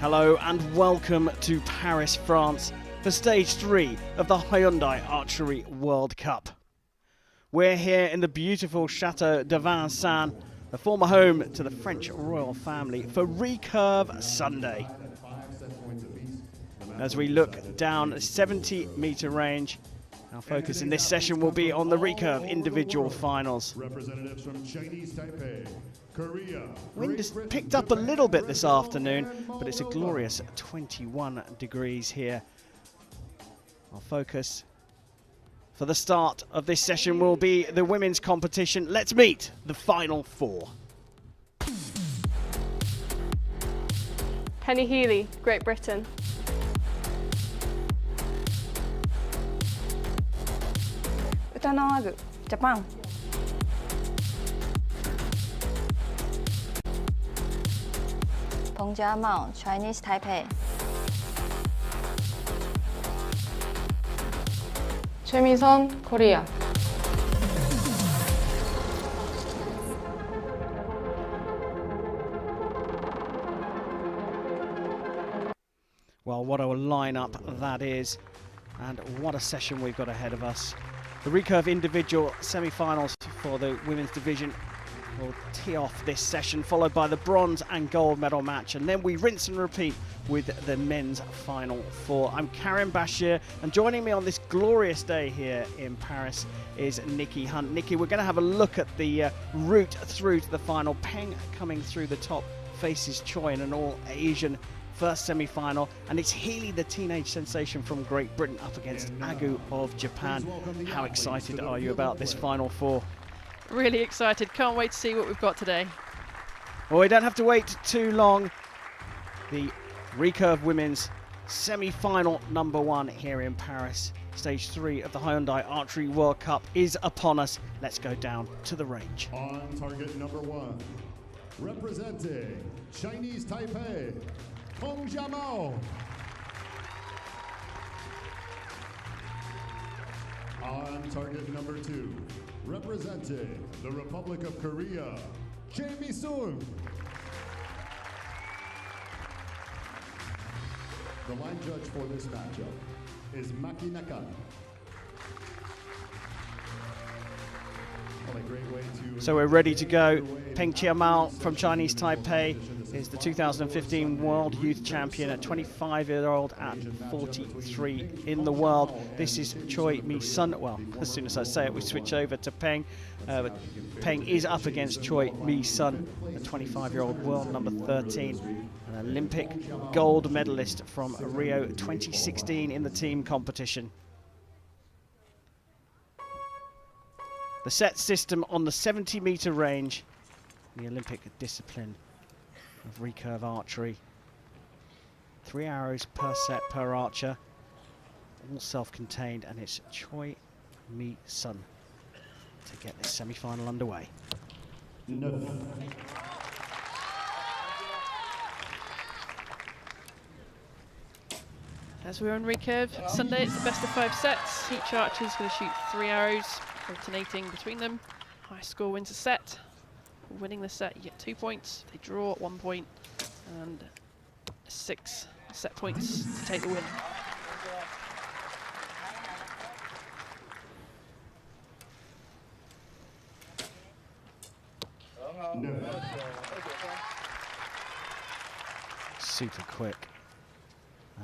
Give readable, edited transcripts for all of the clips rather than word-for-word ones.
Hello and welcome to Paris, France for stage 3 of the Hyundai Archery World Cup. We're here in the beautiful Chateau de Vincennes, the former home to the French royal family, for Recurve Sunday. As we look down a 70-meter range, our focus in this session will be on the Recurve individual finals. Representatives from Chinese Taipei, Korea. Wind has picked up a little bit this afternoon, but it's a glorious 21 degrees here. Our focus for the start of this session will be the women's competition. Let's meet the final four. Healey, Great Britain. Olaru, Japan. Peng, Chinese Taipei. Choi, Korea. Well, what a lineup that is, and what a session we've got ahead of us. The Recurve individual semi-finals for the women's division will tee off this session, followed by the bronze and gold medal match, and then we rinse and repeat with the men's final four. I'm Karim Bashir, and joining me on this glorious day here in Paris is Nikki Hunt. Nikki, we're going to have a look at the route through to the final. Peng coming through the top faces Choi in an all-Asian first semi-final, and it's Healey, the teenage sensation from Great Britain, up against Agu of Japan. How excited are you about this final four? Really excited, can't wait to see what we've got today. Well, we don't have to wait too long. The Recurve women's semi-final number 1 here in Paris. Stage 3 of the Hyundai Archery World Cup is upon us. Let's go down to the range. On target number 1, representing Chinese Taipei, Peng. On target number 2, representing the Republic of Korea, Choi. The line judge for this matchup is Maki Nakano. What a great way to... So we're ready to go. Peng from Chinese Taipei is the 2015 World Youth Champion, a 25-year-old at 43 in the world. This is Choi Mi-sun. Well, as soon as I say it, we switch over to Peng. But Peng is up against Choi Mi-sun, a 25-year-old world number 13, an Olympic gold medalist from Rio 2016 in the team competition. The set system on the 70-meter range, the Olympic discipline of recurve archery. 3 arrows per set per archer, all self-contained, and it's Choi Mi-sun to get this semi-final underway. No. As we're on Recurve Sunday, it's the best of 5 sets. Each archer is going to shoot 3 arrows, alternating between them. Highest score wins a set. Winning the set, you get 2 points. They draw 1 point, and 6 set points to take the win. No. Super quick.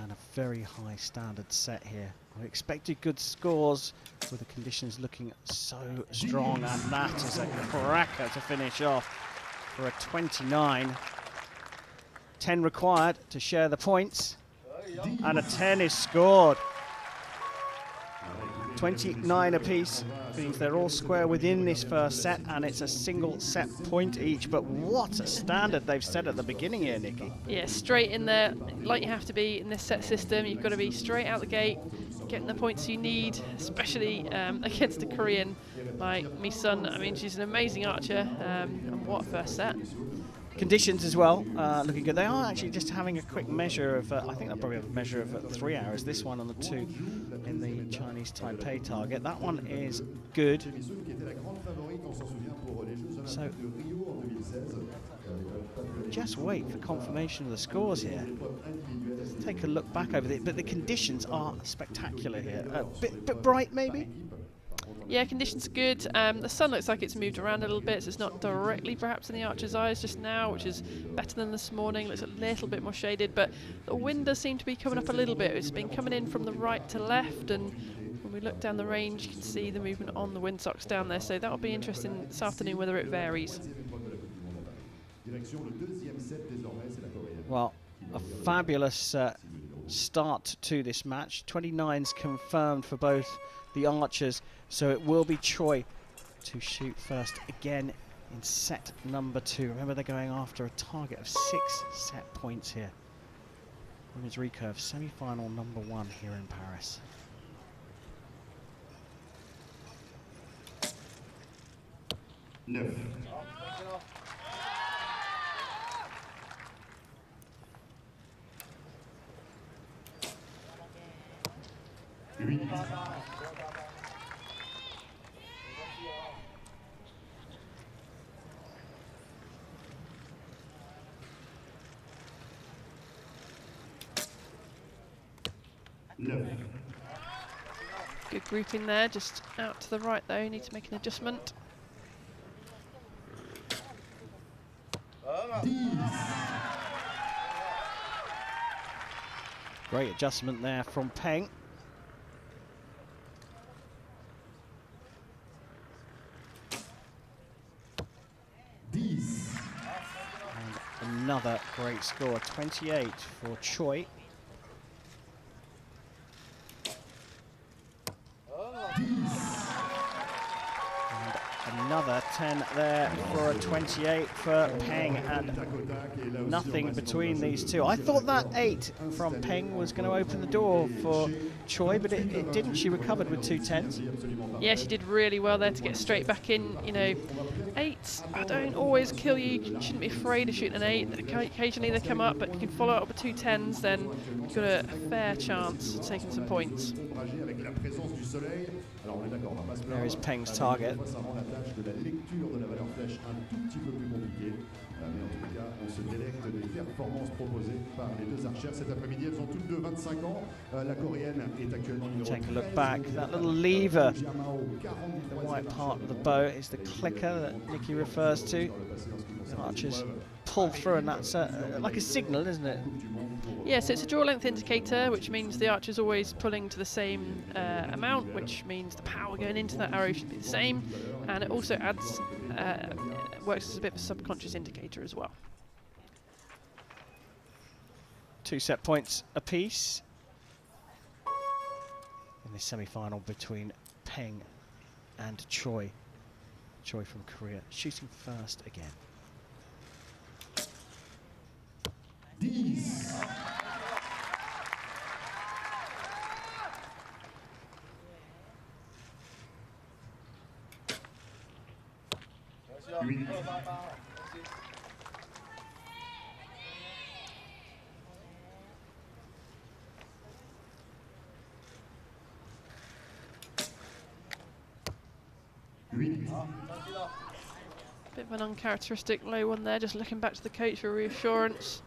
And a very high standard set here. I expected good scores with the conditions looking so strong, and that is a cracker to finish off for a 29. 10 required to share the points, and a 10 is scored. 29 apiece means they're all square within this first set, and it's a single set point each. But what a standard they've set at the beginning here, Nikki. Yeah, straight in there, like you have to be in this set system. You've got to be straight out the gate, getting the points you need, especially against a Korean like Mi-sun. I mean, she's an amazing archer, and what a first set. Conditions as well, looking good. They are actually just having a quick measure of, I think they'll probably have a measure of 3 hours, this one on the 2 in the Chinese Taipei target. That one is good. So just wait for confirmation of the scores here. Let's take a look back over it, but the conditions are spectacular here. A bit bright, maybe? Yeah, conditions are good. The sun looks like it's moved around a little bit, so it's not directly perhaps in the archer's eyes just now, which is better than this morning. Looks a little bit more shaded, but the wind does seem to be coming up a little bit. It's been coming in from the right to left, and when we look down the range, you can see the movement on the windsocks down there, so that'll be interesting this afternoon whether it varies. Well, a fabulous start to this match. 29's confirmed for both the archers, so it will be Choi to shoot first again in set number 2. Remember, they're going after a target of 6 set points here. Women's recurve semi-final number 1 here in Paris. Neuf. Huit. Good grouping there, just out to the right though, need to make an adjustment. Great adjustment there from Peng. And another great score, 28 for Choi. Another 10 there for a 28 for Peng, and nothing between these two. I thought that 8 from Peng was going to open the door for Choi, but it didn't. She recovered with 2 10s. Yeah, she did really well there to get straight back in. You know, 8s don't always kill you. You shouldn't be afraid of shooting an 8. Occasionally they come up, but you can follow it up with 2 10s, then you've got a fair chance of taking some points. There is Peng's target. Take a look back. That little lever, the white part of the bow, is the clicker that Nikki refers to. The archers pull through, and that's like a signal, isn't it? Yeah, so it's a draw length indicator, which means the archer's always pulling to the same amount, which means the power going into that arrow should be the same, and it also adds works as a bit of a subconscious indicator as well. 2 set points apiece in the semi-final between Peng and Choi. Choi from Korea shooting first again. Bit of an uncharacteristic low one there, just looking back to the coach for reassurance.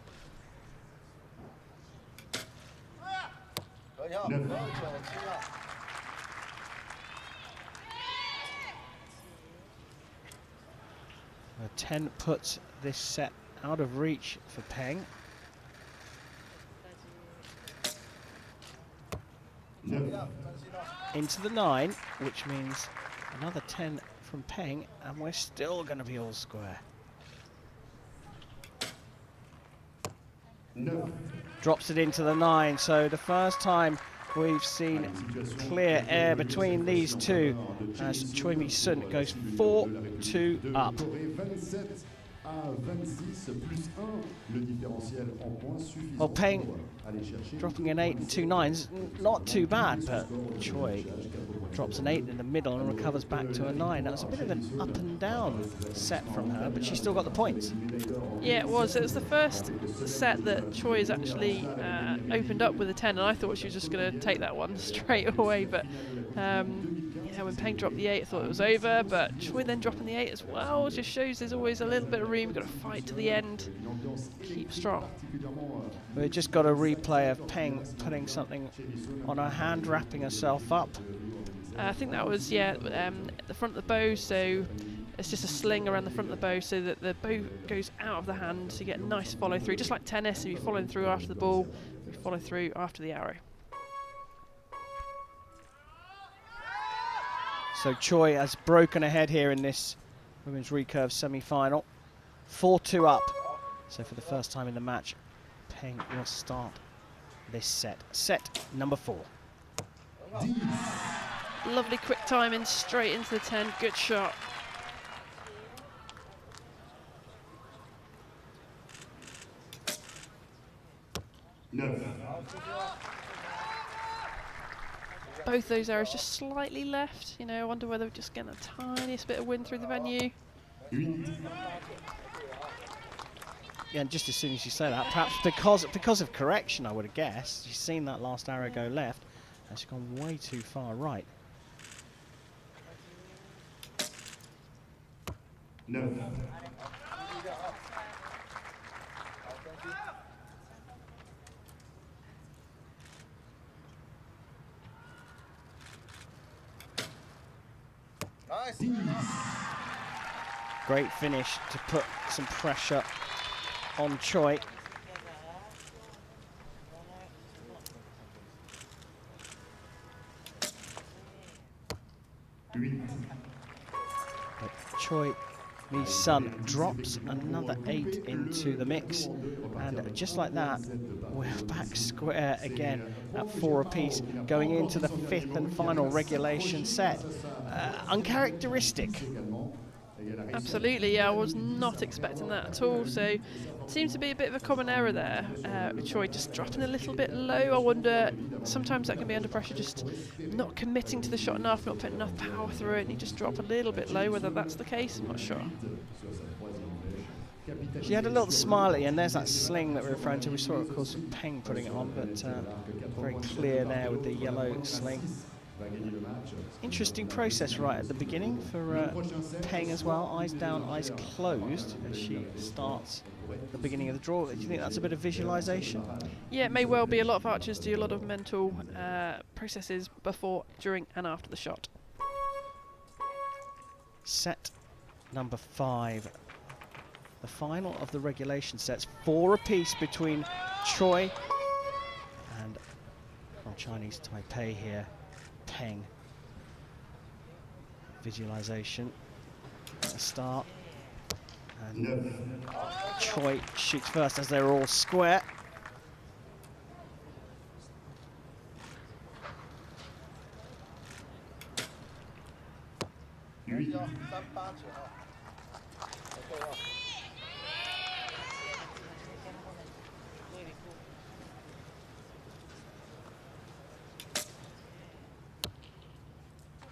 A 10 puts this set out of reach for Peng. Into the 9, which means another 10 from Peng, and we're still going to be all square. Drops it into the 9, so the first time we've seen clear air between these two as Choi Mi-sun goes 4-2 up. Well, Peng dropping an 8 and 2 9s, not too bad, but Choi drops an 8 in the middle and recovers back to a 9. That was a bit of an up and down set from her, but she still got the points. Yeah, it was. It was the first set that Choi has actually opened up with a 10, and I thought she was just going to take that one straight away. But yeah, when Peng dropped the 8, I thought it was over. But Choi then dropping the 8 as well just shows there's always a little bit of room. You've got to fight to the end. Keep strong. We've just got a replay of Peng putting something on her hand, wrapping herself up. I think that was, yeah, the front of the bow, so it's just a sling around the front of the bow so that the bow goes out of the hand, so you get a nice follow through, just like tennis. If you're following through after the ball, you follow through after the arrow. So Choi has broken ahead here in this women's recurve semi-final. 4-2 up. So for the first time in the match, Peng will start this set. Set number 4. Lovely quick timing, straight into the 10, good shot. No. Both those arrows just slightly left. You know, I wonder whether we're just getting the tiniest bit of wind through the venue. Yeah, and just as soon as you say that, perhaps because of correction, I would have guessed. She's seen that last arrow go left, and she's gone way too far right. No. Great finish to put some pressure on Choi. But Choi, the son, drops another 8 into the mix, and just like that, we're back square again at 4 apiece, going into the 5th and final regulation set. Uncharacteristic. Absolutely, yeah, I was not expecting that at all. So it seems to be a bit of a common error there. Choi just dropping a little bit low. I wonder, sometimes that can be under pressure, just not committing to the shot enough, not putting enough power through it, and you just drop a little bit low. Whether that's the case, I'm not sure. She had a little smile at the end. There's that sling that we're referring to. We saw, of course, Peng putting it on, but very clear there with the yellow sling. Interesting process right at the beginning for Peng as well. Eyes down, eyes closed as she starts the beginning of the draw. Do you think that's a bit of visualization? Yeah, it may well be. A lot of archers do a lot of mental processes before, during and after the shot. Set number 5. The final of the regulation sets. 4 apiece between Choi and from Chinese Taipei here, Peng. Visualization at the start. And Choi shoots first as they're all square.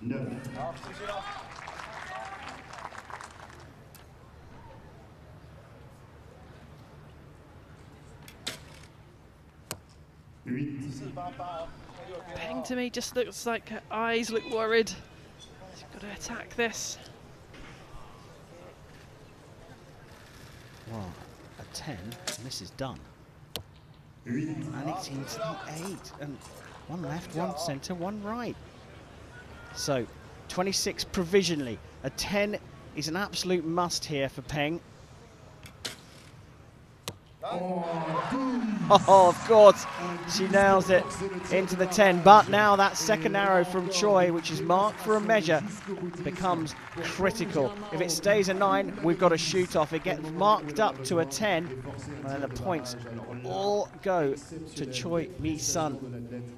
No. Peng to me just looks like her eyes look worried. She's got to attack this. Well, a 10, and this is done. And it's into the 8. And one left, one centre, one right. So, 26 provisionally. A 10 is an absolute must here for Peng. Oh, of course, she nails it into the 10. But now that second arrow from Choi, which is marked for a measure, becomes critical. If it stays a 9, we've got a shoot off. It gets marked up to a 10, and then the points all go to Choi Mi-sun.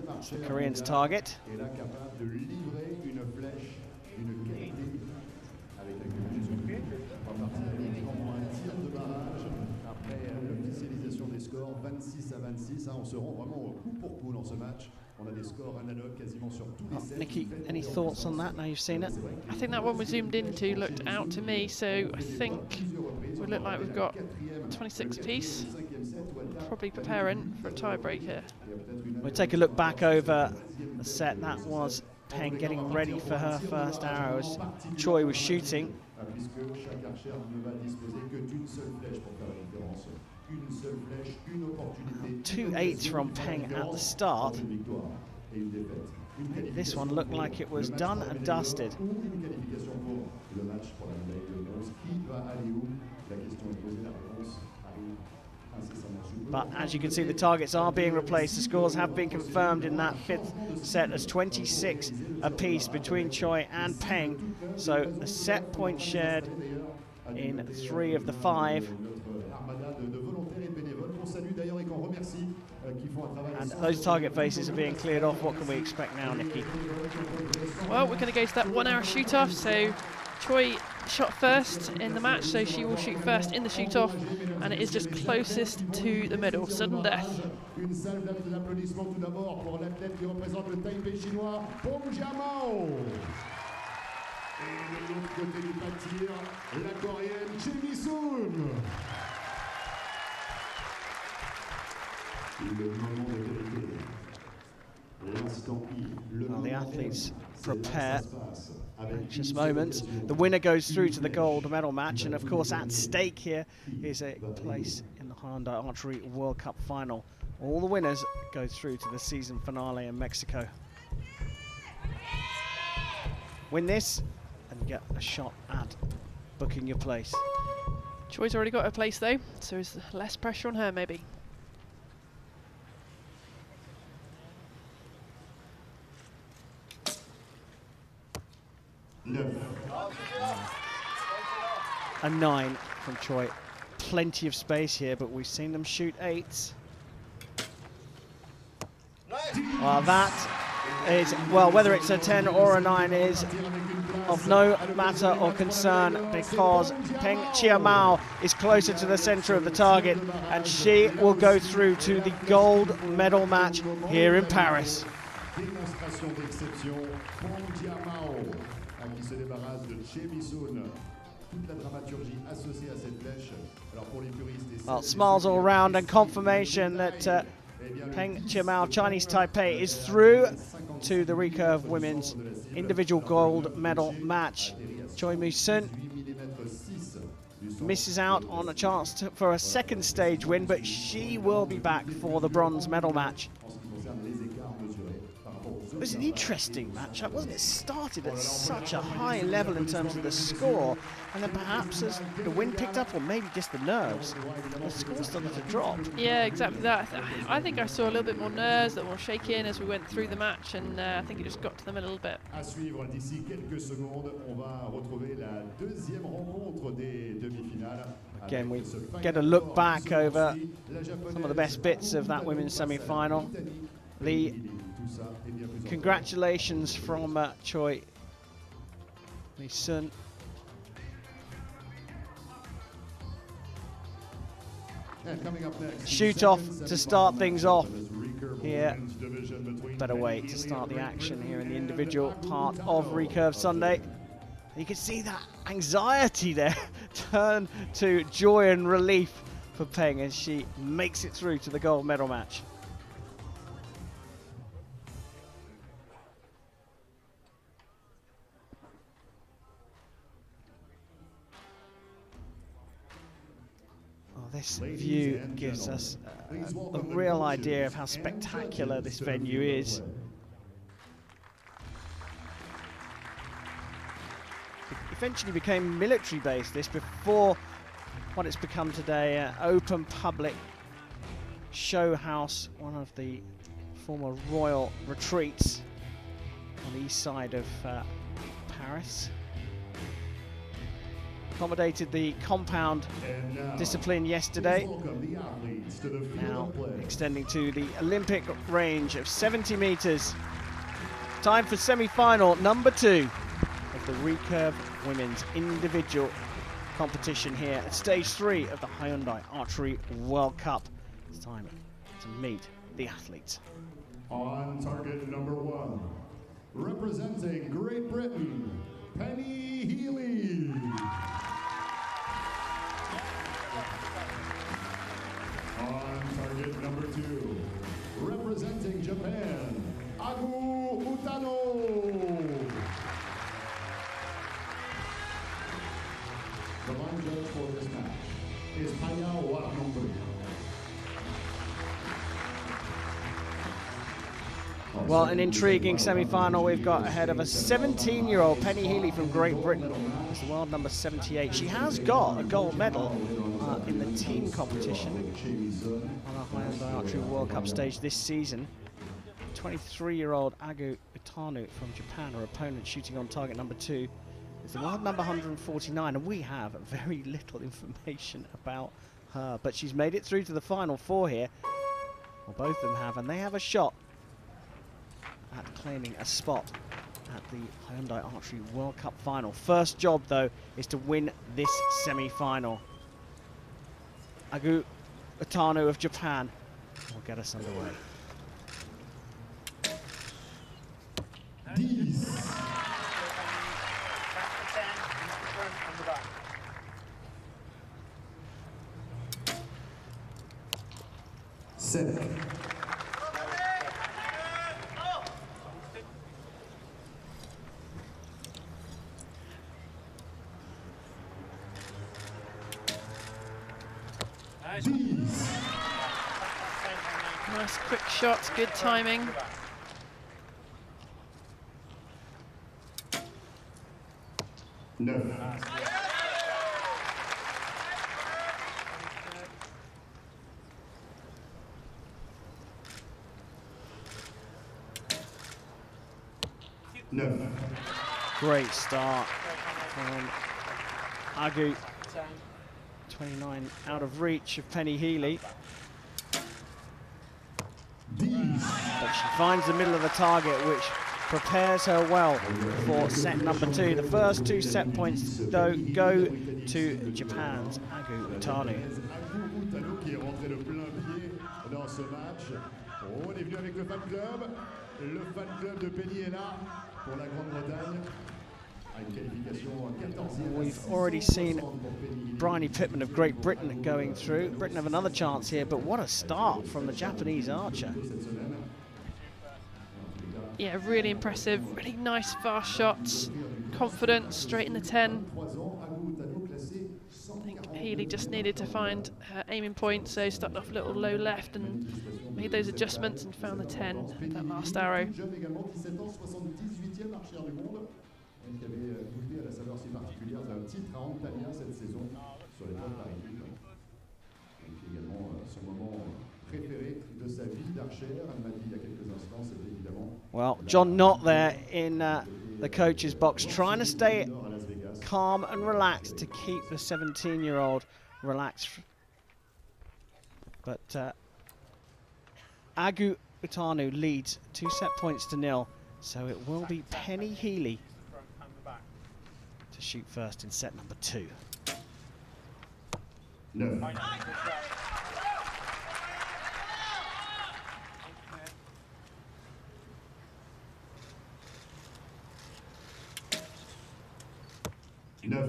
That's the Korean's target. Après l'officialisation des scores 26 à 26, on se rend vraiment au coup pour coup dans ce match Nikki, any thoughts on that now you've seen it? I think that one we zoomed into looked out to me, so I think we look like we've got 26 apiece. Probably preparing for a tie break here. We'll take a look back over the set. That was Peng getting ready for her first arrows. Choi was shooting. 2 8s from Peng at the start. This one looked like it was done and dusted. But as you can see, the targets are being replaced. The scores have been confirmed in that fifth set as 26 apiece between Choi and Peng. So the set point shared in 3 of the 5. And those target faces are being cleared off. What can we expect now, Nikki? Well, we're going to go to that 1 hour shoot off. So Choi shot first in the match, so she will shoot first in the shoot off, and it is just closest to the middle, sudden death. Une salve d'applaudissements tout d'abord pour l'athlète qui représente le Taipei chinois, Peng. Et de l'autre côté du pâtir, la coréenne Choi. Le moment de vérité. L'instant I. Well, the athletes prepare. Anxious moments. The winner goes through to the gold medal match, and of course at stake here is a place in the Hyundai Archery World Cup final. All the winners go through to the season finale in Mexico. Win this and get a shot at booking your place. Choi's already got her place though, so there's less pressure on her maybe. A 9 from Choi. Plenty of space here, but we've seen them shoot 8s. Well, that is, well, whether it's a 10 or a 9 is of no matter or concern, because Peng Chiamao is closer to the center of the target, and she will go through to the gold medal match here in Paris. Démonstration d'exception, Peng Chiamao, qui se débarrasse de Choi. Toute la dramaturgie associée à cette flèche. Alors pour les puristes, well, smiles all round and confirmation that Peng Chiamao, Chinese Taipei, is through to the Recurve Women's individual gold medal match. Choi Moo-sun misses out on a chance for a second stage win, but she will be back for the bronze medal match. It was an interesting matchup, wasn't it? Started at such a high level in terms of the score, and then perhaps as the wind picked up, or maybe just the nerves, the score started to drop. Yeah, exactly that. I think I saw a little bit more nerves, a little more shaking as we went through the match, and I think it just got to them a little bit. À suivre d'ici quelques secondes, on va retrouver la deuxième rencontre des demi-finales. Again, we get a look back over some of the best bits of that women's semi-final. The congratulations from Choi Moo-sun. Shoot off to start things off here. Better way to start the action here in the individual part of Recurve Sunday. You can see that anxiety there turn to joy and relief for Peng as she makes it through to the gold medal match. This view gives us a real idea of how spectacular this venue is. It eventually became military based, this, before what it's become today, an open public show house, one of the former royal retreats on the east side of Paris. Accommodated the compound discipline yesterday, now extending to the Olympic range of 70 meters. Time for semi-final number 2 of the Recurve Women's Individual competition here at stage 3 of the Hyundai Archery World Cup. It's time to meet the athletes. On target number 1, representing Great Britain, Penny Healey. On target number 2, representing Japan, Agu Utano. The line judge for this match is Paya Waramombu. Well, an intriguing semi-final we've got ahead of us. 17-year-old Penny Healey from Great Britain is the world number 78. She has got a gold medal in the team competition on the Hyundai Archery World Cup stage this season. 23-year-old Agu Utano from Japan, her opponent shooting on target number 2, is the world number 149, and we have very little information about her. But she's made it through to the final 4 here. Well, both of them have, and they have a shot at claiming a spot at the Hyundai Archery World Cup final. First job, though, is to win this semi-final. Agu Utano of Japan will get us underway. Nice quick shot, good timing. No. No. Great start from Agu. 29 out of reach of Penny Healey. But she finds the middle of the target, which prepares her well for set number 2. The first 2 set points, though, go to Japan's Agu Utano. Qui est rentré de plein pied dans ce match. On est venu avec le fan club. Le fan club de Penny est là pour la Grande-Bretagne. We've already seen Bryony Pittman of Great Britain going through. Britain have another chance here, but what a start from the Japanese archer. Yeah, really impressive, really nice fast shots, confident, straight in the 10. I think Healey just needed to find her aiming point, so started off a little low left and made those adjustments and found the 10, that last arrow. Qui avait goûté à la saveur si particulière d'un titre à Antalya cette saison sur les plaines parisiennes. Et puis également son moment préféré de sa vie d'archère. Elle m'a dit il y a quelques instants, c'était évidemment. Well, John Knott there in the coach's box, trying to stay calm and relaxed to keep the 17-year-old relaxed. But Agu Utano leads 2 set points to 0, so it will be Penny Healey to shoot first in set number 2. No. No.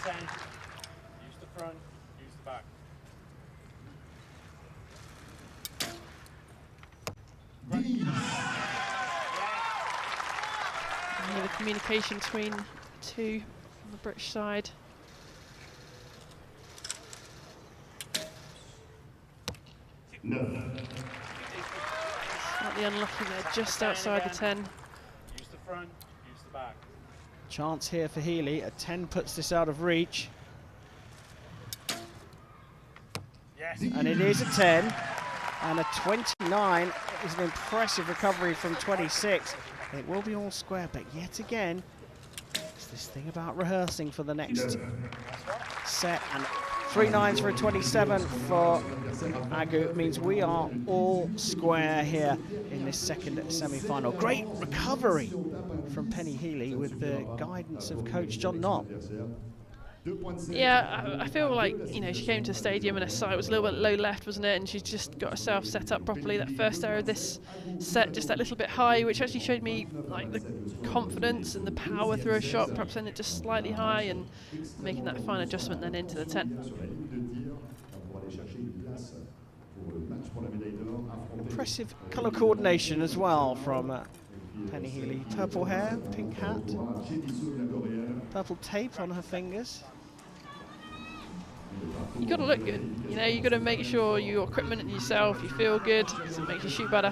10. Use the front, use the back. The communication between 2 on the British side. No. Slightly unlucky there, just outside the 10. Use the front, use the back. Chance here for Healey. A 10 puts this out of reach. Yes. And it is a 10. And a 29 is an impressive recovery from 26. It will be all square, but yet again, it's this thing about rehearsing for the next set. And 3 9s for a 27 for Agu means we are all square here in this second semi-final. Great recovery from Penny Healey with the guidance of coach John Knott. Yeah, I feel like, you know, she came to the stadium and her sight was a little bit low left, wasn't it? And she's just got herself set up properly. That first arrow of this set, just that little bit high, which actually showed me like the confidence and the power through her shot, perhaps sending it just slightly high and making that fine adjustment then into the 10. Impressive colour coordination as well from Penny Healey. Purple hair, pink hat, purple tape on her fingers. You got to look good, you know, you got to make sure your equipment and yourself, you feel good, so it makes you shoot better.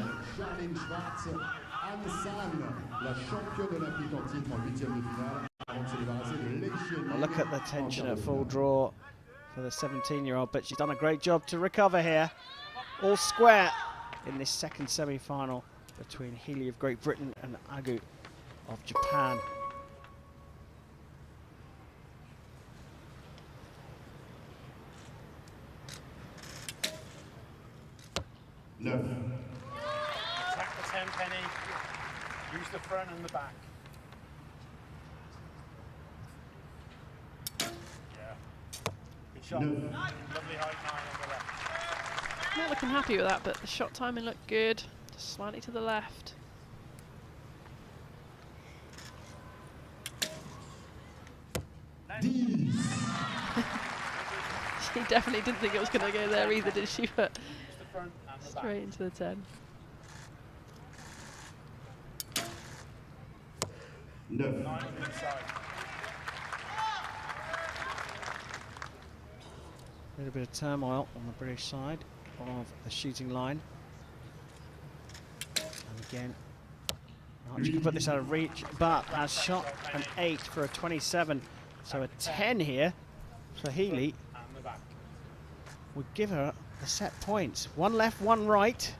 Well, look at the tension at full draw for the 17-year-old, but she's done a great job to recover here. All square in this second semi-final between Healey of Great Britain and Agu of Japan. No. Attack the 10, Penny. Use the front and the back. Yeah. Good shot. No. Lovely height 9 on the left. Not looking happy with that, but the shot timing looked good. Just slightly to the left. She definitely didn't think it was going to go there either, did she? But straight into the 10. No. 9 on the inside. A little bit of turmoil on the British side of the shooting line. And again, Archie can put this out of reach, but has shot an 8 for a 27. So a 10 here for Healey And the back. would give her the set points. One left, one right.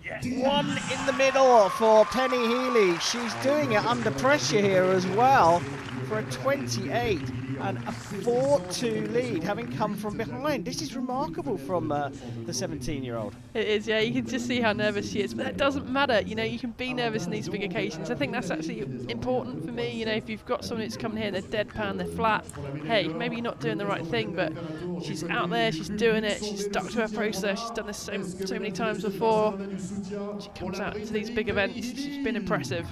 Yes. One in the middle for Penny Healey. She's doing it under pressure here as well for a 28 and a 4-2 lead, having come from behind. This is remarkable from the 17-year-old. It is, yeah, you can just see how nervous she is, but that doesn't matter, you know, you can be nervous in these big occasions. I think that's actually important for me, you know, if you've got someone who's coming here, they're deadpan, they're flat, hey, maybe you're not doing the right thing, but she's out there, she's doing it, she's stuck to her process, she's done this so many times before. She comes out to these big events, she's been impressive.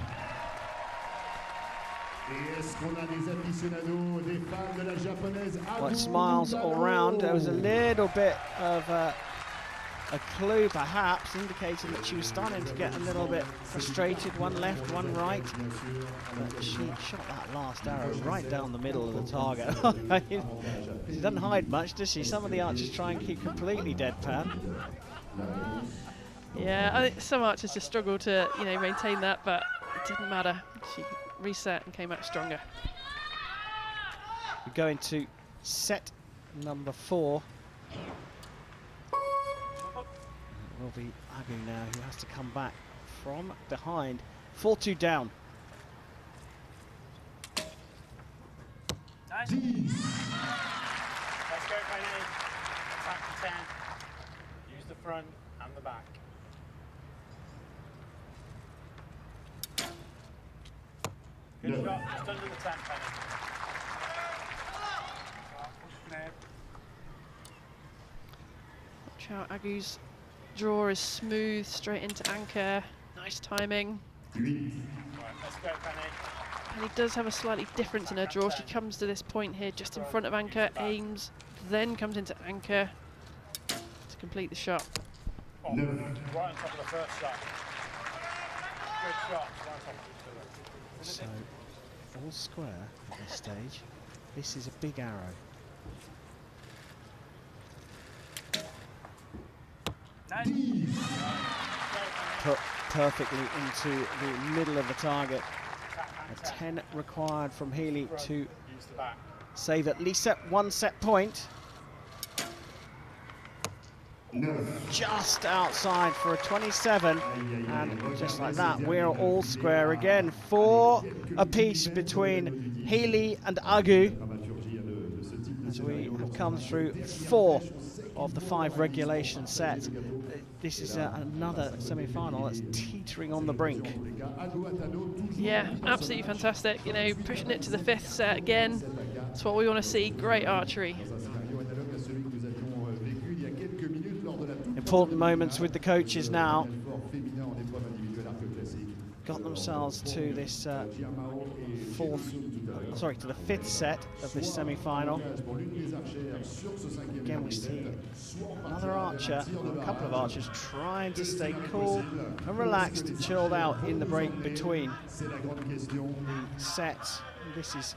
Well, smiles all round. There was a little bit of a clue, perhaps, indicating that she was starting to get a little bit frustrated. One left, one right. But she shot that last arrow right down the middle of the target. I mean, she doesn't hide much, does she? Some of the archers try and keep completely deadpan. Yeah, I think some archers just struggle to, you know, maintain that, but it didn't matter. She reset and came out stronger. We go into set number 4. It will be Agu now, who has to come back from behind. 4-2 down. Nice. Let's go, Penny. Attack the 10. Use the front and the back. Good shot. Just under the 10, Penny. Watch out, Agu's draw is smooth, straight into anchor. Nice timing. Right, let's go, Penny. Penny does have a slightly difference in her draw. She comes to this point here just in front of anchor, aims, then comes into anchor to complete the shot. Oh, right on top of the first shot. Good shot. Right on top of each other. So, all square at this stage. This is a big arrow. Nice. Put perfectly into the middle of the target. A 10 required from Healey to Use the back. save at least one set point. Just outside for a 27, and just like that, we're all square again. 4 apiece between Healey and Agu. as we have come through 4 of the 5 regulation sets. This is another semi-final that's teetering on the brink. Yeah, absolutely fantastic. You know, pushing it to the 5th set again. That's what we want to see. Great archery. Important moments with the coaches now. Got themselves to this to the 5th set of this semi-final. Again, we see another archer, a couple of archers trying to stay cool and relaxed and chilled out in the break between the sets. This is,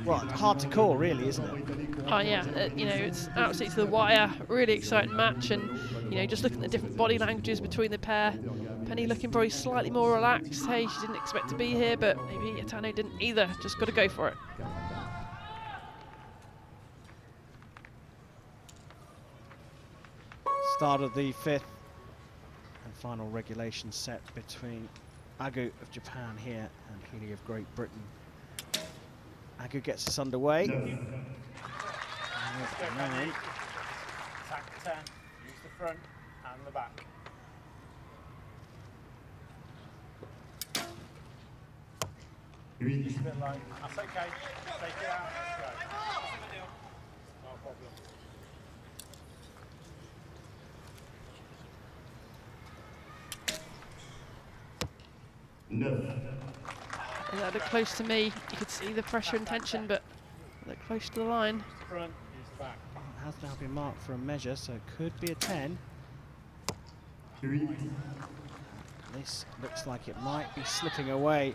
well, hard to call, really, isn't it? Oh yeah, you know, it's absolutely to the wire. Really exciting match, and you know, just looking at the different body languages between the pair. Penny looking probably slightly more relaxed. Hey, she didn't expect to be here, but maybe Itano didn't either. Just got to go for it. Start of the 5th and final regulation set between Agu of Japan here and Healey of Great Britain. Agu gets us underway. Attack 10, use the front and the back. Just a bit low. That's okay. Take it out. Let's go. No problem. As I look close to me, you could see the pressure and tension, but look close to the line. Use the front, use the back. It has now been marked for a measure, so it could be a 10. This looks like it might be slipping away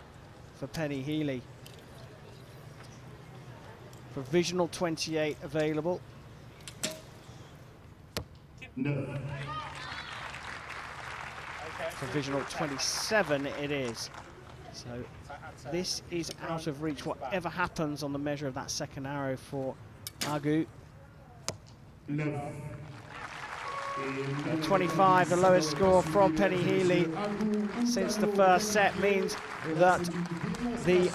for Penny Healey. Provisional 28 available. Provisional 27 it is. So this is out of reach, whatever happens on the measure of that second arrow for Agu. 25, the lowest score from Penny Healey since the first set, means that the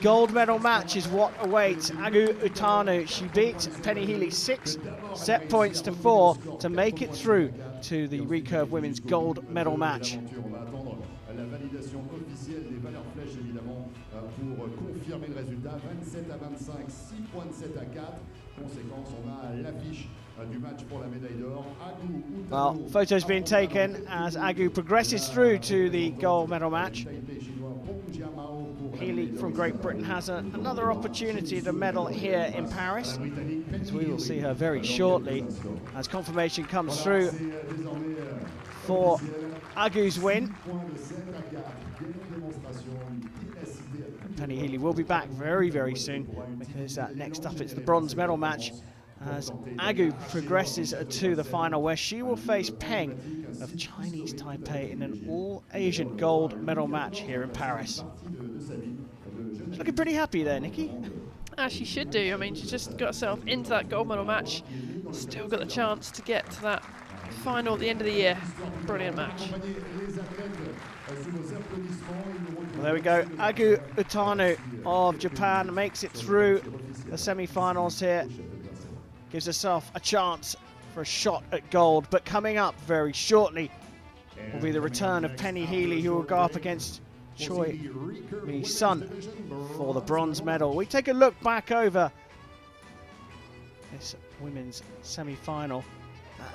gold medal match is what awaits Agu Utanu. She beat Penny Healey 6 set points to 4 to make it through to the Recurve Women's gold medal match. La validation officielle des valeurs flèches évidemment pour confirmer le résultat. 27 à 25, 6 points de 7 à 4. Conséquence, on a l'affiche du match pour la médaille d'or. Well, photos being taken as Agu progresses through to the gold medal match. Healey from Great Britain has another opportunity to medal here in Paris, as we will see her very shortly as confirmation comes through for Agu's win. Penny Healey will be back very, very soon, because next up it's the bronze medal match as Agu progresses to the final, where she will face Peng of Chinese Taipei in an all-Asian gold medal match here in Paris. She's looking pretty happy there, Nikki. As she should do. I mean, she's just got herself into that gold medal match. Still got the chance to get to that final at the end of the year. Brilliant match. Well, there we go. Agu Utanu of Japan makes it through the semi-finals here. Gives herself a chance for a shot at gold. But coming up very shortly will be the return of Penny Healey, who will go up against Choi, the son, for the bronze medal. We take a look back over this women's semi-final.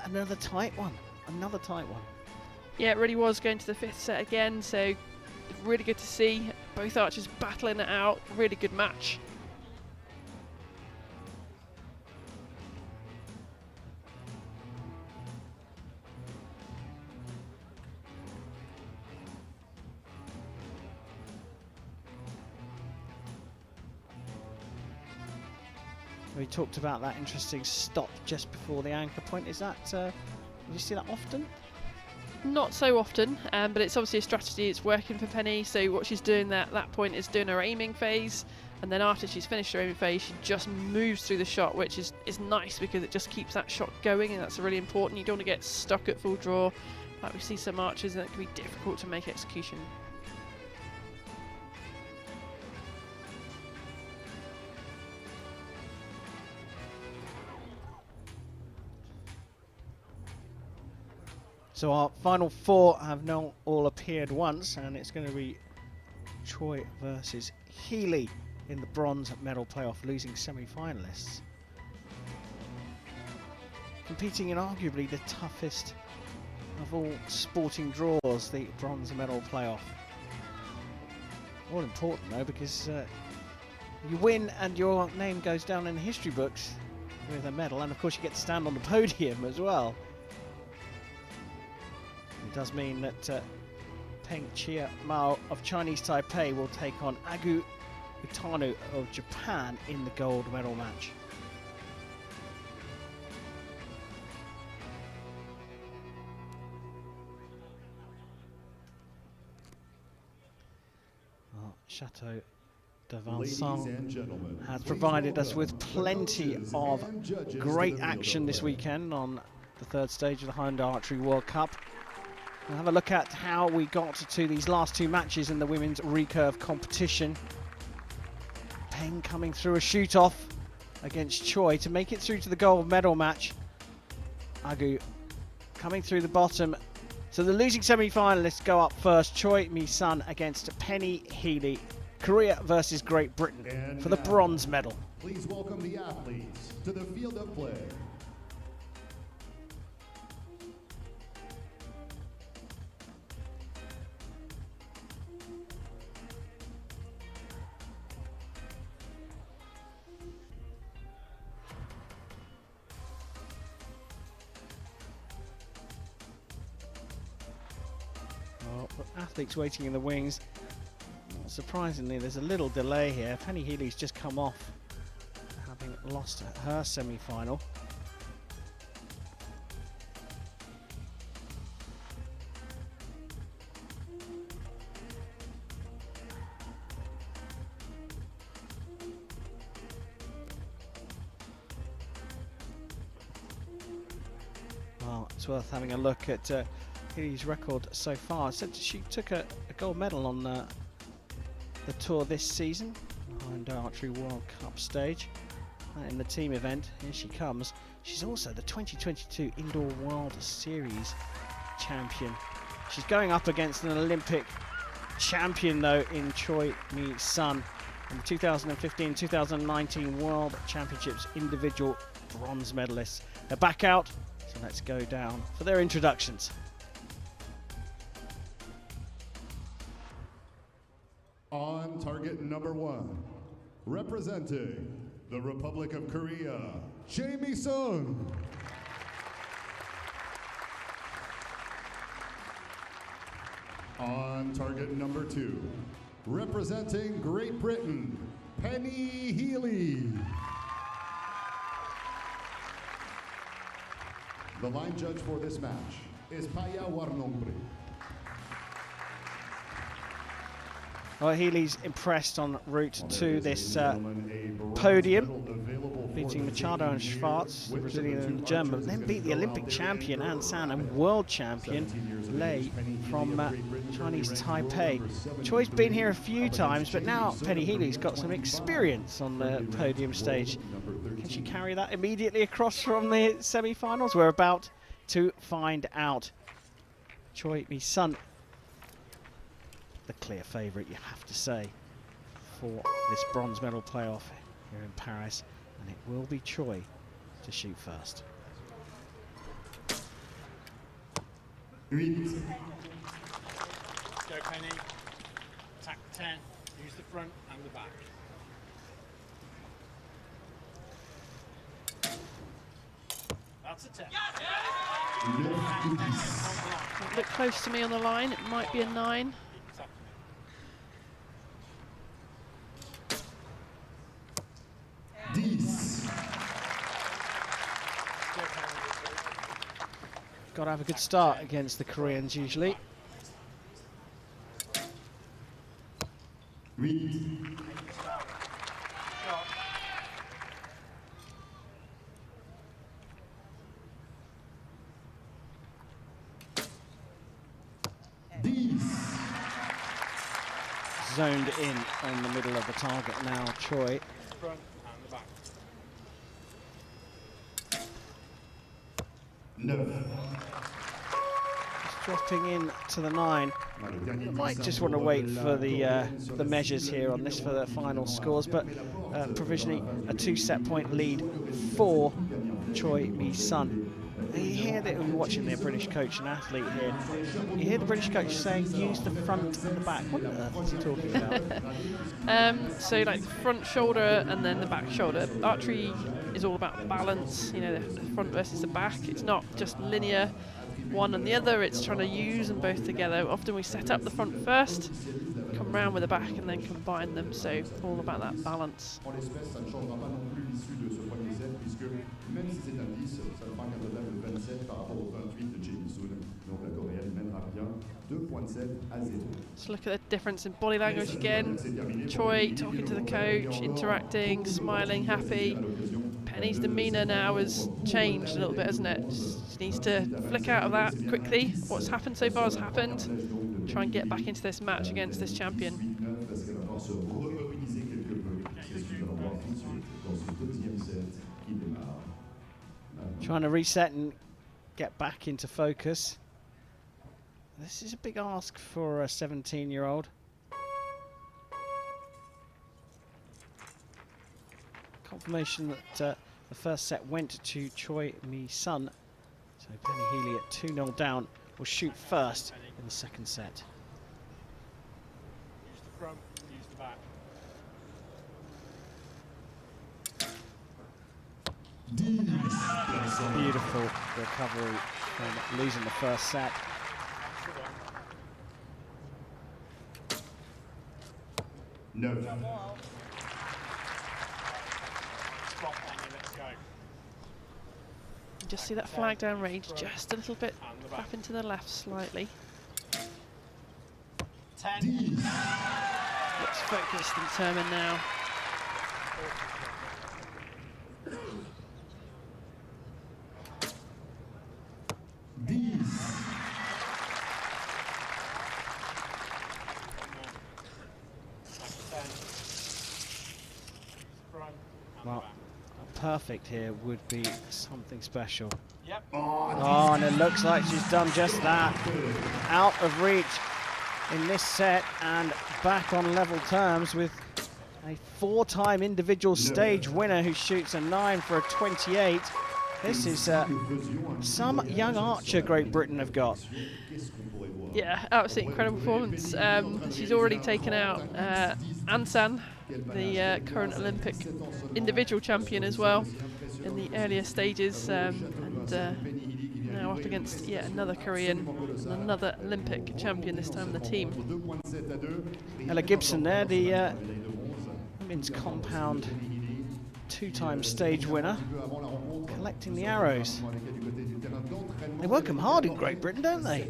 Another tight one. Another tight one. Yeah, it really was going to the 5th set again, so really good to see both archers battling it out. Really good match. We talked about that interesting stop just before the anchor point. Is that, do you see that often? Not so often, but it's obviously a strategy. It's working for Penny. So what she's doing there at that point is doing her aiming phase, and then after she's finished her aiming phase, she just moves through the shot, which is nice because it just keeps that shot going, and that's really important. You don't want to get stuck at full draw like we see some archers, and it can be difficult to make execution. So our final four have now all appeared once, and it's going to be Choi versus Healey in the bronze medal playoff, losing semi-finalists. Competing in arguably the toughest of all sporting draws, the bronze medal playoff. All important though, because you win and your name goes down in the history books with a medal, and of course you get to stand on the podium as well. It does mean that Peng Mao of Chinese Taipei will take on Agu Utano of Japan in the gold medal match. Chateau de Vincent has provided us with plenty of great action this weekend on the third stage of the Hyundai Archery World Cup. We'll have a look at how we got to these last two matches in the women's recurve competition. Peng coming through a shoot-off against Choi to make it through to the gold medal match. Agu coming through the bottom. So the losing semi-finalists go up first. Choi Mi-sun against Penny Healey. Korea versus Great Britain And for the bronze medal. Please welcome the athletes to the field of play. Athletes waiting in the wings. Surprisingly, there's a little delay here. Penny Healey's just come off, having lost her semi-final. Well, it's worth having a look at Healey's record so far. Said she took a gold medal on the tour this season, behind the Archery World Cup stage. In the team event, here she comes. She's also the 2022 Indoor World Series champion. She's going up against an Olympic champion though in Choi Mi-sun, in the 2015-2019 World Championships individual bronze medalists. They're back out, so let's go down for their introductions. On target number 1, representing the Republic of Korea, Choi Mi-sun. On target number 2, representing Great Britain, Penny Healey. The line judge for this match is Paya Warnombre. Well, Healey's impressed en route to this podium, beating Machado and Schwartz, the Brazilian and the German, but then beat the Olympic champion An San and world champion Lei from Chinese Taipei. Choi's been here a few times, but now Penny Healey's got some experience on the podium stage. Can she carry that immediately across from the semi-finals? We're about to find out. Choi Mi-sun, the clear favourite, you have to say, for this bronze medal playoff here in Paris, and it will be Choi to shoot first. 8. Go Penny. Attack 10. Use the front and the back. That's a 10. Look close to me on the line. It might be a 9. Got to have a good start against the Koreans usually. 8. Zoned in on the middle of the target now, Choi. Front and the back. 9. dropping in to the 9. I might just want to wait for the measures here on this for the final scores, but provisionally a 2-set point lead for Choi Mi-sun. You hear that when you're watching the British coach and athlete here, you hear the British coach saying use the front and the back. What on earth is he talking about? So like the front shoulder and then the back shoulder. Archery is all about balance, you know, the front versus the back. It's not just linear one and the other, it's trying to use them both together. Often we set up the front first, come round with the back and then combine them, so all about that balance. Let's look at the difference in body language again. Choi talking to the coach, interacting, smiling, happy. Penny's demeanour now has changed a little bit, hasn't it? She needs to flick out of that quickly. What's happened so far has happened. Try and get back into this match against this champion. Trying to reset and get back into focus. This is a big ask for a 17-year-old. Confirmation that the first set went to Choi Mi-sun. So Penny Healey at 2-0 down will shoot first in the second set. Use the front, use the back. Beautiful recovery from losing the first set. No. Just see that flag down range, just a little bit up into the left slightly. 10. Looks focused and determined now. Well, perfect here would be something special. Yep. Oh, and it looks like she's done just that. Out of reach in this set and back on level terms with a 4-time individual stage winner who shoots a 9 for a 28. This is some young archer Great Britain have got. Yeah, absolutely incredible performance. She's already taken out Ansan, the current Olympic individual champion as well, in the earlier stages, and now up against yet another Korean and another Olympic champion, this time in the team. Ella Gibson there, the women's compound 2-time stage winner, collecting the arrows. They work them hard in Great Britain, don't they?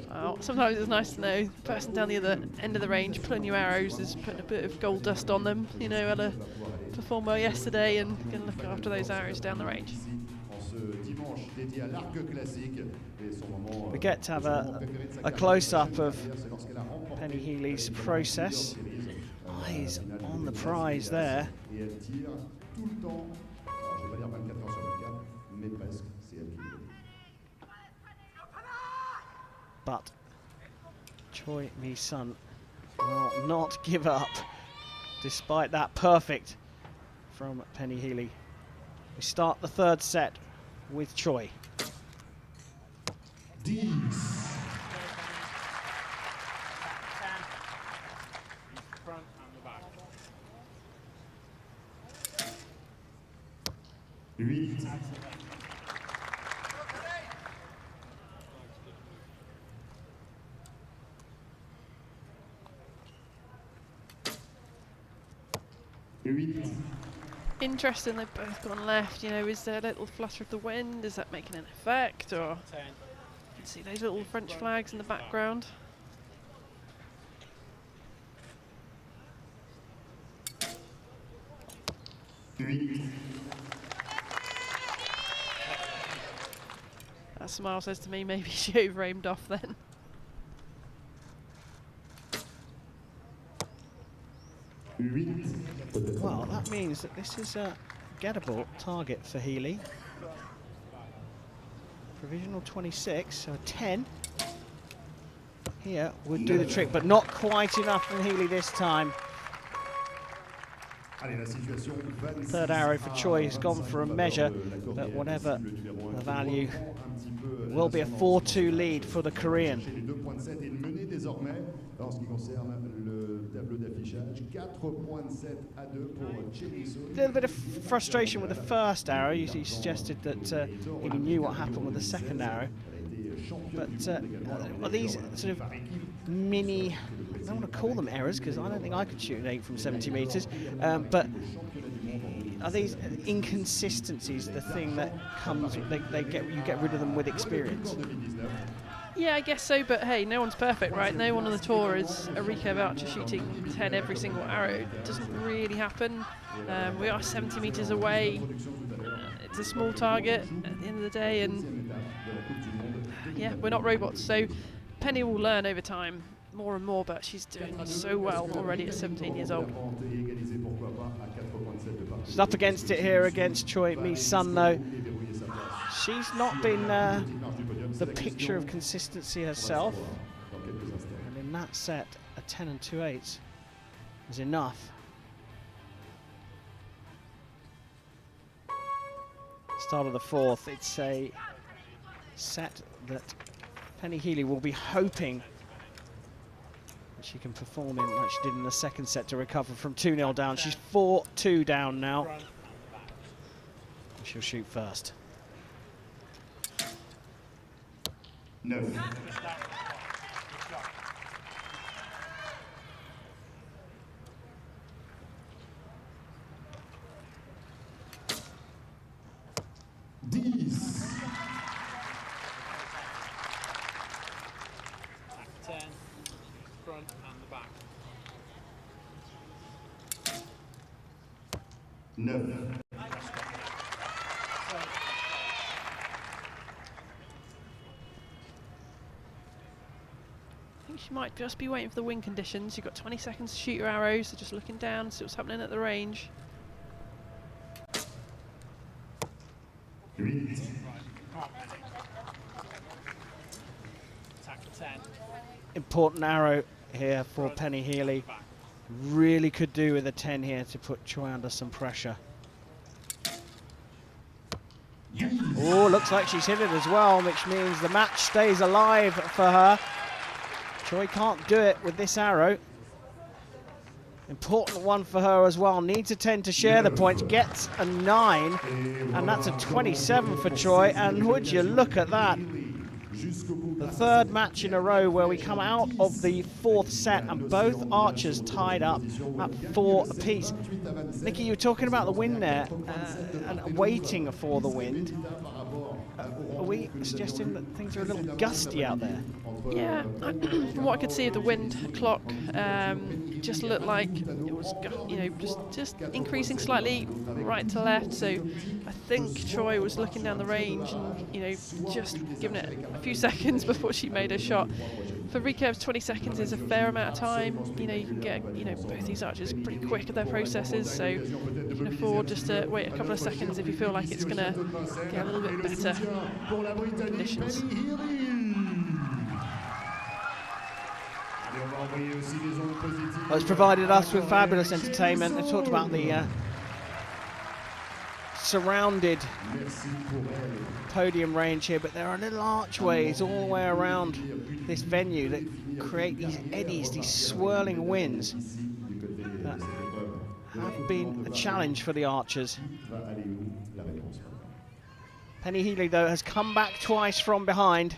Well, sometimes it's nice to know the person down the other end of the range pulling your arrows is putting a bit of gold dust on them. You know, Ella performed well yesterday and going to look after those arrows down the range. We get to have a close-up of Penny Healey's process. Eyes on the prize there. But Choi Mi-sun will not give up despite that perfect from Penny Healey. We start the third set with Choi. Front and the back. 8. Interesting, they've both gone left. You know, is there a little flutter of the wind? Is that making an effect? Or 10. you can see those little French flags in the background. That smile says to me maybe she over-aimed off then. Well, that means that this is a gettable target for Healey. Provisional 26, so a 10 here would do the trick, but not quite enough from Healey this time. Third arrow for Choi has gone for a measure, but whatever the value, it will be a 4-2 lead for the Korean. A little bit of frustration with the first arrow. You suggested that he knew what happened with the second arrow. But are these sort of mini, I don't want to call them errors because I don't think I could shoot an 8 from 70 metres, but are these inconsistencies the thing that comes, you get rid of them with experience? Yeah, I guess so, but hey, no one's perfect, right? No one on the tour is a Recurve archer shooting 10 every single arrow. It doesn't really happen. We are 70 metres away. It's a small target at the end of the day, and yeah, we're not robots, so Penny will learn over time more and more, but she's doing so well already at 17 years old. She's up against it here against Choi Mi-sun, though. She's not been the picture of consistency herself, and in that set, a 10 and 2/8 is enough. Start of the fourth, it's a set that Penny Healey will be hoping that she can perform in like she did in the second set to recover from 2-0 down. She's 4-2 down now. She'll shoot first. No. No. I think she might just be waiting for the wind conditions. You've got 20 seconds to shoot your arrows, so just looking down, see what's happening at the range. Important arrow here for Penny Healey. Really could do with a 10 here to put Choi under some pressure. Oh, looks like she's hit it as well, which means the match stays alive for her. Choi can't do it with this arrow. Important one for her as well. Needs a 10 to share the points. Gets a 9, and that's a 27 for Choi. And would you look at that? The third match in a row where we come out of the fourth set and both archers tied up at 4 apiece. Nikki, you were talking about the wind there and waiting for the wind. Are we suggesting that things are a little gusty out there? Yeah, from what I could see of the wind clock, just looked like it was, just increasing slightly right to left. So I think Choi was looking down the range and, just giving it a few seconds before she made her shot. For Recurve's 20 seconds is a fair amount of time. You can get, both these archers pretty quick at their processes, so you can afford just to wait a couple of seconds if you feel like it's going to get a little bit better conditions. Well, it's provided us with fabulous entertainment. I talked about the surrounded podium range here, but there are little archways all the way around this venue that create these eddies, these swirling winds that have been a challenge for the archers. Penny Healey, though, has come back twice from behind.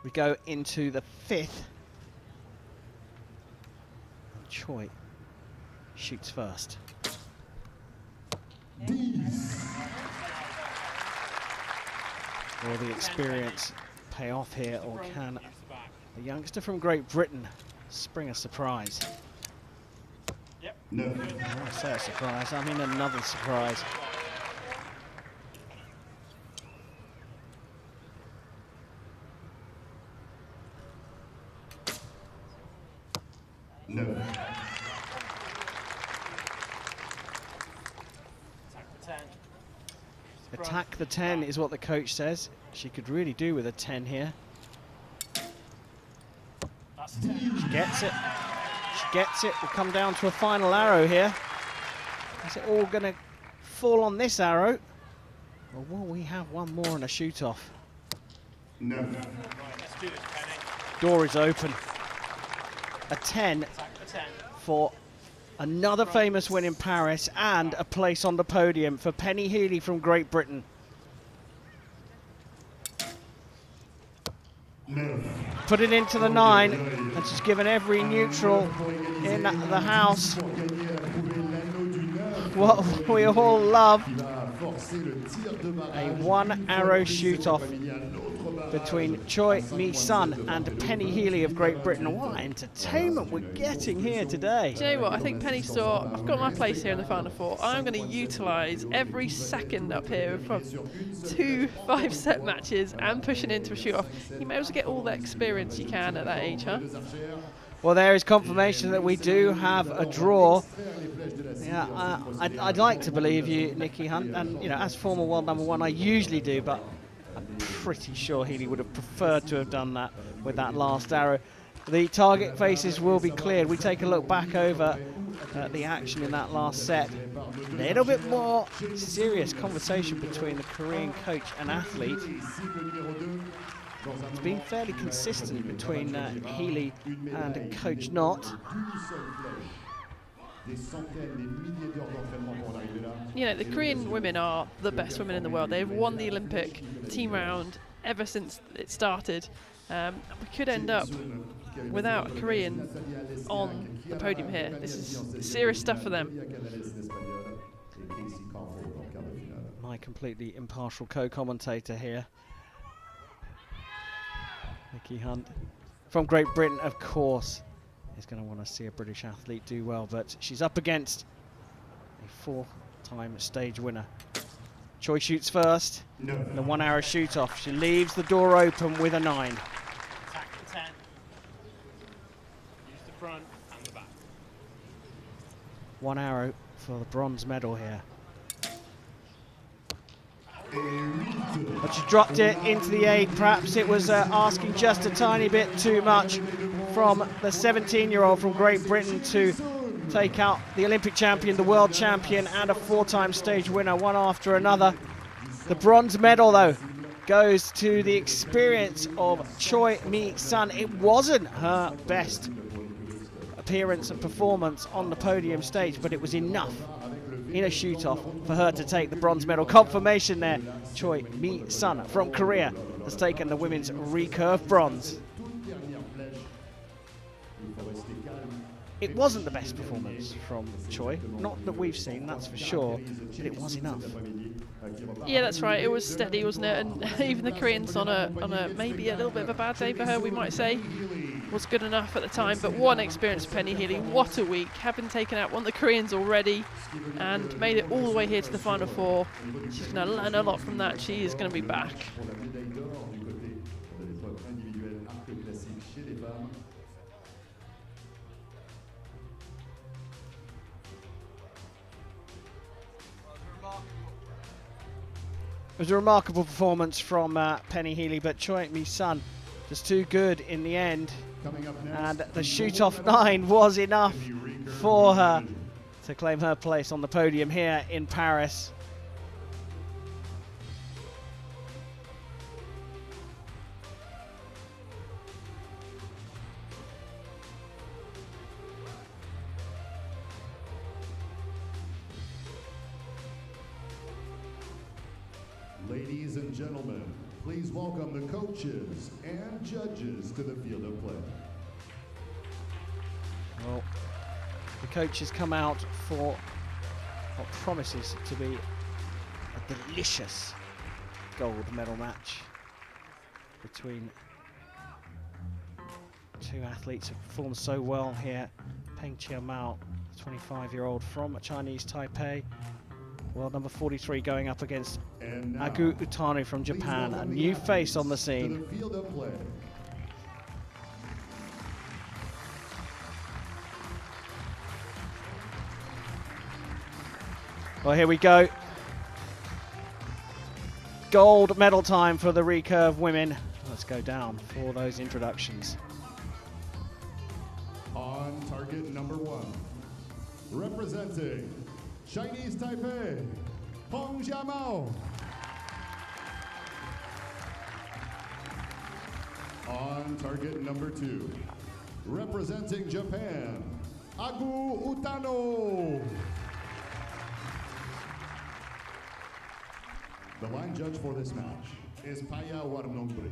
We go into the fifth. Choi shoots first. Will the experience pay off here, or can the youngster from Great Britain spring a surprise? No. When I say a surprise, I mean another surprise. No. A Attack the 10 is what the coach says. She could really do with a 10 here. She gets it. She gets it. We'll come down to a final arrow here. Is it all going to fall on this arrow? Or will we have one more and a shoot-off? No. Right, let's do this, Penny. Door is open. A 10 Attack the 10. for another famous win in Paris and a place on the podium for Penny Healey from Great Britain. No. Put it into the 9, and she's given every neutral in the house what we all love. A one-arrow shoot-off between Choi Mi-sun and Penny Healey of Great Britain. What entertainment we're getting here today. Do you know what? I think Penny saw, I've got my place here in the Final Four. I'm going to utilise every second up here from 2 5-set matches and pushing into a shoot-off. You may as well get all that experience you can at that age, huh? Well, there is confirmation that we do have a draw. Yeah, I'd like to believe you, Nikki Hunt, and you know, as former world #1, I usually do, but I'm pretty sure Healey would have preferred to have done that with that last arrow. The target faces will be cleared. We take a look back over the action in that last set. A little bit more serious conversation between the Korean coach and athlete. It's been fairly consistent between Healey and Coach Knott. You know, the Korean women are the best women in the world. They've won the Olympic team round ever since it started. We could end up without a Korean on the podium here. This is serious stuff for them. My completely impartial co-commentator here, Nikki Hunt. From Great Britain, of course, is going to want to see a British athlete do well, but she's up against a 4-time stage winner. Choi shoots first, and the one-arrow shoot-off. She leaves the door open with a 9. Attack the 10. Use the front and the back. One arrow for the bronze medal here. But she dropped it into the 8. Perhaps it was asking just a tiny bit too much from the 17-year-old from Great Britain to take out the Olympic champion, the world champion, and a 4-time stage winner, one after another. The bronze medal, though, goes to the experience of Choi Mi-sun. It wasn't her best appearance and performance on the podium stage, but it was enough in a shoot-off for her to take the bronze medal. Confirmation there, Choi Mi-sun from Korea has taken the women's recurve bronze. It wasn't the best performance from Choi, not that we've seen, that's for sure, but it was enough. Yeah, that's right. It was steady, wasn't it? And even the Koreans on a maybe a little bit of a bad day for her, we might say, was good enough at the time. But one experience, Penny Healey. What a week! Having taken out one of the Koreans already and made it all the way here to the Final Four. She's going to learn a lot from that. She is going to be back. It was a remarkable performance from Penny Healey, but Choi Mi-sun just too good in the end. And the shoot-off 9 was enough for her to claim her place on the podium here in Paris. Ladies and gentlemen, please welcome the coaches and judges to the field of play. Well, the coaches come out for what promises to be a delicious gold medal match between two athletes who performed so well here. Peng, 25-year-old from Chinese Taipei, world number 43, going up against Agu Utano from Japan, a new face on the scene. Well, here we go. gold medal time for the recurve women. Let's go down for those introductions. On target number 1, representing Chinese Taipei, Peng. On target number 2, representing Japan, Agu Utano. The line judge for this match is Paya Warnombre.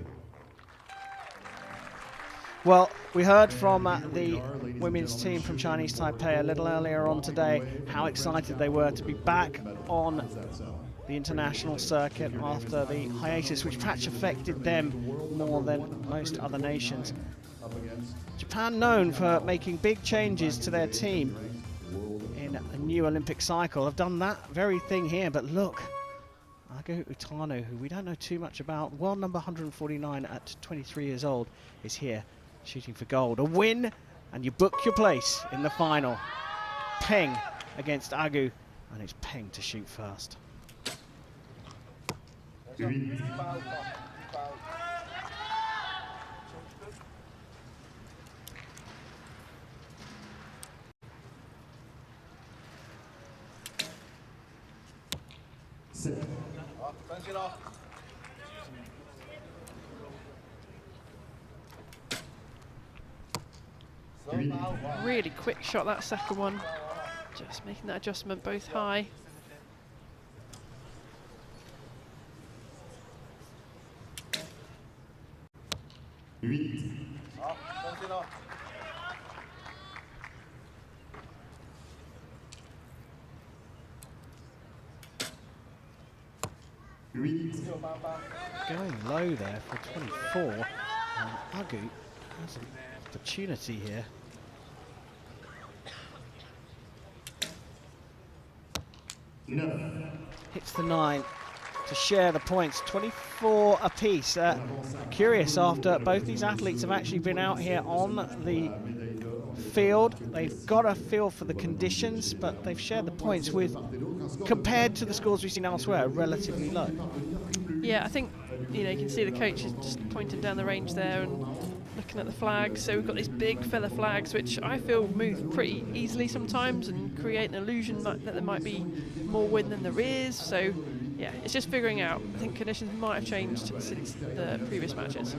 Well, we heard from the women's team from Chinese Taipei a little earlier on today how excited they were to be back on the international circuit after the hiatus, which perhaps affected them more than most other nations. Japan, known for making big changes to their team in a new Olympic cycle, have done that very thing here. But look, Agu Utano, who we don't know too much about, world number 149 at 23 years old, is here shooting for gold. A win and you book your place in the final. Peng against Agu, and it's Peng to shoot first. Really quick shot, that second one. Just making that adjustment both high. Going low there for 24. Agu has an opportunity here. Hits the 9 to share the points, 24 apiece. Curious, after both these athletes have actually been out here on the field, they've got a feel for the conditions, but they've shared the points with, compared to the scores we've seen elsewhere, relatively low. Yeah, I think, you know, you can see the coach is just pointing down the range there and looking at the flags. So we've got these big fella flags, which I feel move pretty easily sometimes and create an illusion that there might be more wind than there is. So yeah, it's just figuring out. I think conditions might have changed since the previous matches.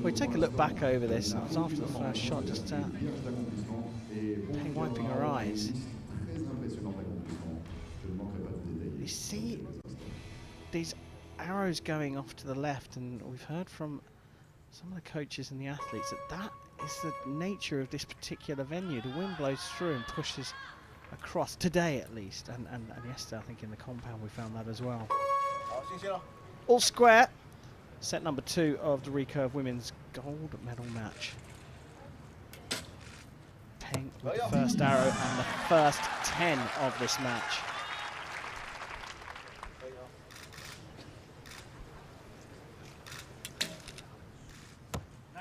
We take a look back over this. It was after the first shot, just Peng wiping her eyes. You see these arrows going off to the left, and we've heard from some of the coaches and the athletes that that is the nature of this particular venue. The wind blows through and pushes across, today at least, and yesterday I think in the compound we found that as well. All square. Set number 2 of the recurve women's gold medal match. Peng with the first arrow and the first 10 of this match.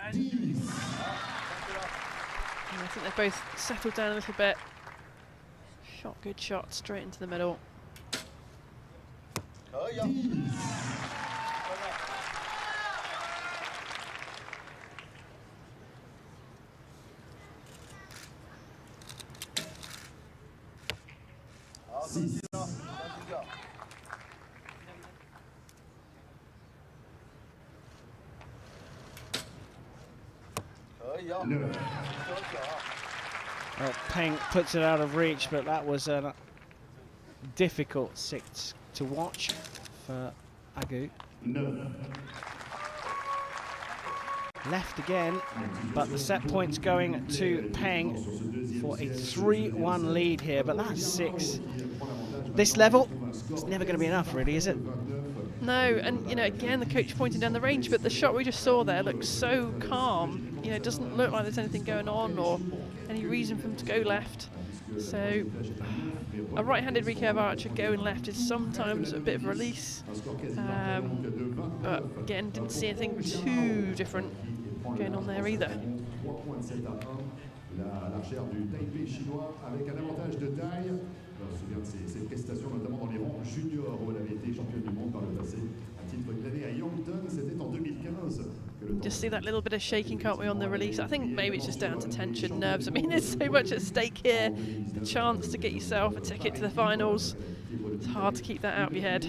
And I think they've both settled down a little bit. Good shot, straight into the middle. Well, Peng puts it out of reach, but that was a difficult 6 to watch for Agu. Left again, but the set point's going to Peng for a 3-1 lead here, but that's 6. This level, it's never going to be enough, really, is it? No, and you know, again, the coach pointing down the range, but the shot we just saw there looks so calm. You know, it doesn't look like there's anything going on or any reason for him to go left. So a right-handed recurve archer going left is sometimes a bit of a release, but again, didn't see anything too different going on there either. 27 à 1. L'archère du Taipei chinois avec un avantage de taille. On se souvient de ses prestations, notamment dans les rangs juniors où elle avait été championne du monde par le passé. À titre glané à Yankton, c'était en 2015. Just see that little bit of shaking, can't we, on the release? I think maybe it's just down to tension, nerves. I mean, there's so much at stake here. The chance to get yourself a ticket to the finals. It's hard to keep that out of your head.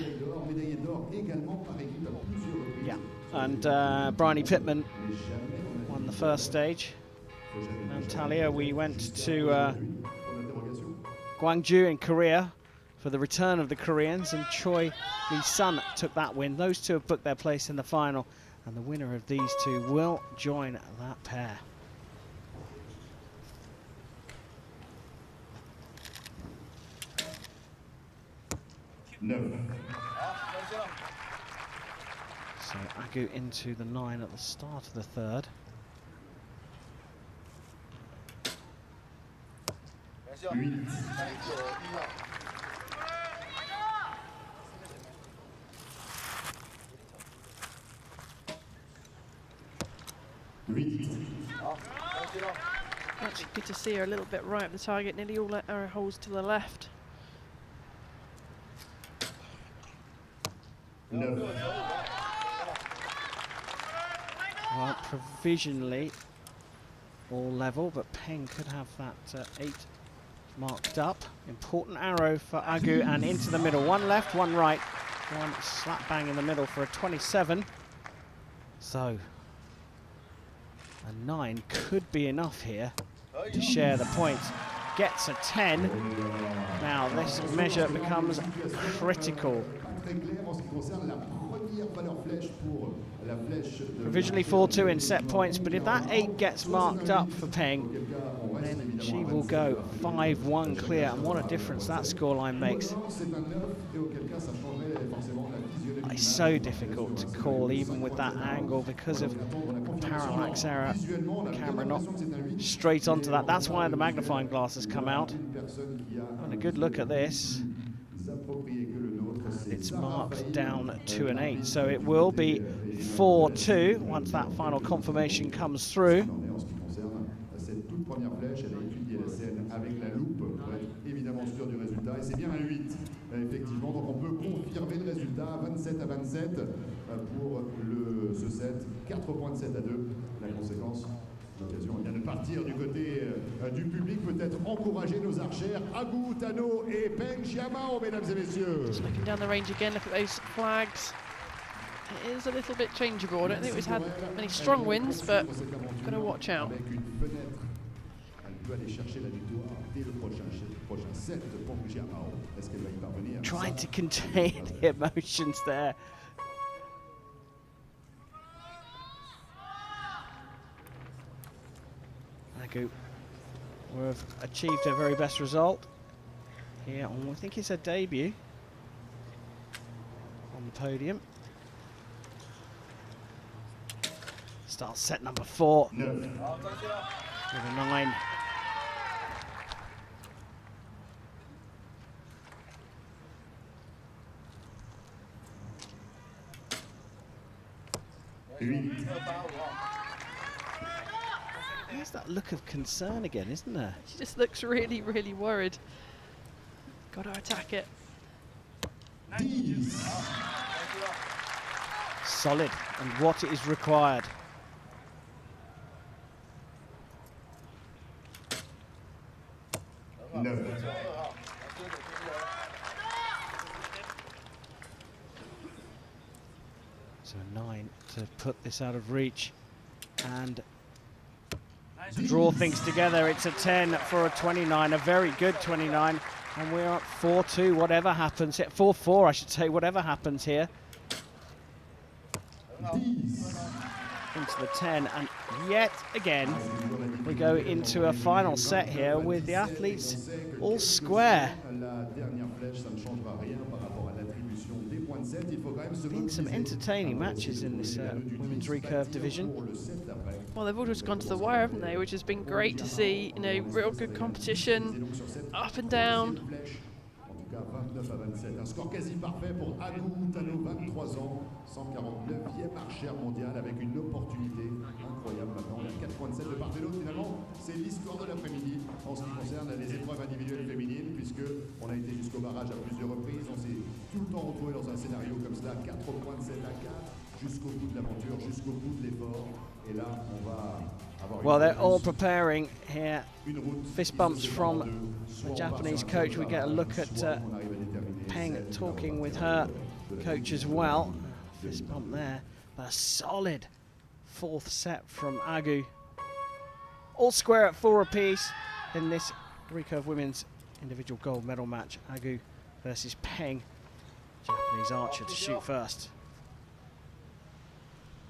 Yeah, and Bryony Pittman won the first stage. Natalia, we went to Gwangju in Korea for the return of the Koreans, and Choi Lee-sun took that win. Those two have booked their place in the final, and the winner of these two will join that pair. No. So Agu into the 9 at the start of the third. Actually, good to see her a little bit right of the target, nearly all arrow holes to the left. No. Well, provisionally all level, but Peng could have that 8 marked up. Important arrow for Agu, and into the middle. One left, one right. One slap bang in the middle for a 27. So a 9 could be enough here to share the points. Gets a 10. Now this measure becomes critical. Provisionally 4-2 in set points, but if that 8 gets marked up for Peng, then she will go 5-1 clear, and what a difference that scoreline makes. It's so difficult to call even with that angle because of parallax error. Camera not straight onto that. That's why the magnifying glass has come out. And a good look at this. It's marked down to an 8, so it will be 4-2 once that final confirmation comes through. Effectivement, donc on peut confirmer le résultat 27 à 27 pour ce set, 4 points de 7 à 2. La conséquence, l'occasion de partir du côté du public, peut-être encourager nos archères Agu, Tano et Peng Xiamao, mesdames et messieurs. Just looking down the range again, look at those flags. It is a little bit changeable. I don't think we've had many strong wins, but got to watch out. Trying to contain the emotions there. Agu will have achieved her very best result here on, I think it's her debut on the podium. Starts set number 4 with a 9. There's that look of concern again, isn't there? She just looks really, really worried. Got to attack it. Solid, and what is required. No. So 9 to put this out of reach and draw things together. It's a 10 for a 29, a very good 29, and we're at 4-2, whatever happens here. 4-4, I should say, whatever happens here. Into the 10, and yet again we go into a final set here with the athletes all square. Been some entertaining matches in this women's recurve division. Well, they've all just gone to the wire, haven't they? Which has been great to see. You know, real good competition, up and down. 29 à 27. Un score quasi parfait pour Agu Utano, 23 ans, 149e archère mondiale avec une opportunité incroyable maintenant. Il y a 4 points de 7 de part et d'autre. Finalement, c'est l'histoire de l'après-midi en ce qui concerne les épreuves individuelles féminines, puisque on a été jusqu'au barrage à plusieurs reprises. On s'est tout le temps retrouvé dans un scénario comme cela, 4 points de 7 à 4, jusqu'au bout de l'aventure, jusqu'au bout de l'effort. Et là, on va avoir well, they're all preparing here. Fist bumps from the Japanese coach. We get a look at Peng talking with her coach as well. Fist bump there. But a solid fourth set from Agu. All square at 4 apiece in this Recurve women's individual gold medal match. Agu versus Peng, Japanese archer, to shoot first.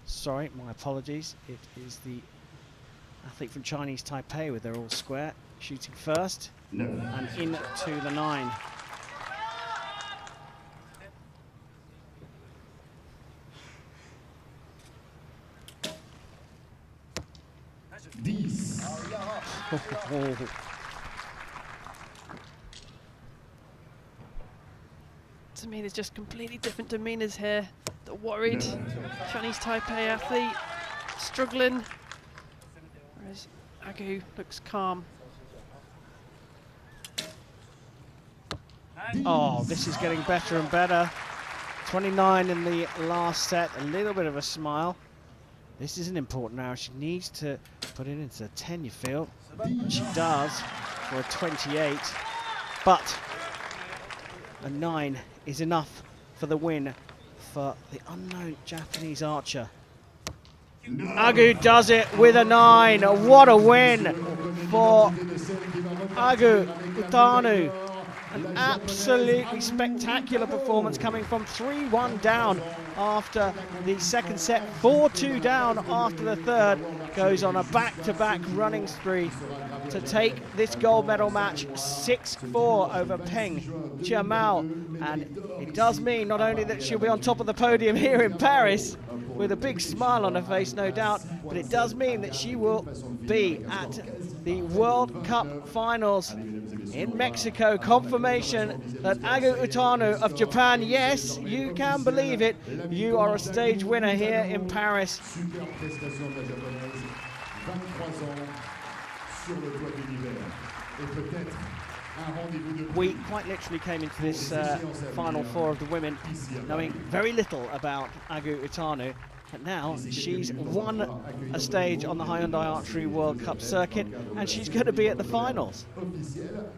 Sorry, my apologies. It is the athlete from Chinese Taipei with their all square shooting first and into the 9. To me, there's just completely different demeanours here. The worried Chinese Taipei athlete struggling, whereas Agu looks calm. Oh, this is getting better and better. 29 in the last set, a little bit of a smile. This isn't important now. She needs to put it into the 10, you feel. And she does for a 28. But a 9 is enough for the win for the unknown Japanese archer. Agu does it with a 9. What a win for Agu Utano. An absolutely spectacular performance coming from 3-1 down after the second set, 4-2 down after the third. Goes on a back-to-back running spree to take this gold medal match 6-4 over Peng Chiamao. And it does mean not only that she'll be on top of the podium here in Paris with a big smile on her face, no doubt, but it does mean that she will be at the World Cup finals in Mexico. Confirmation that Agu Utano of Japan, yes, you can believe it, you are a stage winner here in Paris. We quite literally came into this final four of the women knowing very little about Agu Utano, but now she's won a stage on the Hyundai Archery World Cup circuit and she's going to be at the finals.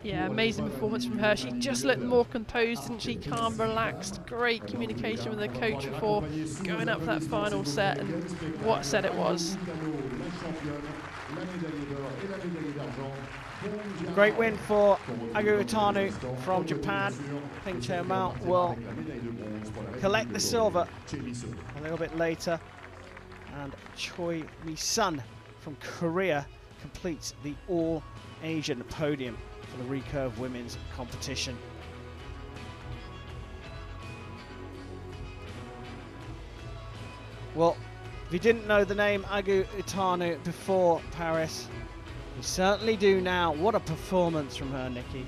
Yeah, amazing performance from her. She just looked more composed, didn't she? Calm, relaxed, great communication with her coach before going up for that final set, and what a set it was. A great win for Agu Utano from Japan. Peng Chiamao will collect the silver a little bit later, and Choi Mi-sun from Korea completes the all-Asian podium for the Recurve women's competition. Well, if you didn't know the name Agu Utano before Paris, you certainly do now. What a performance from her, Nikki.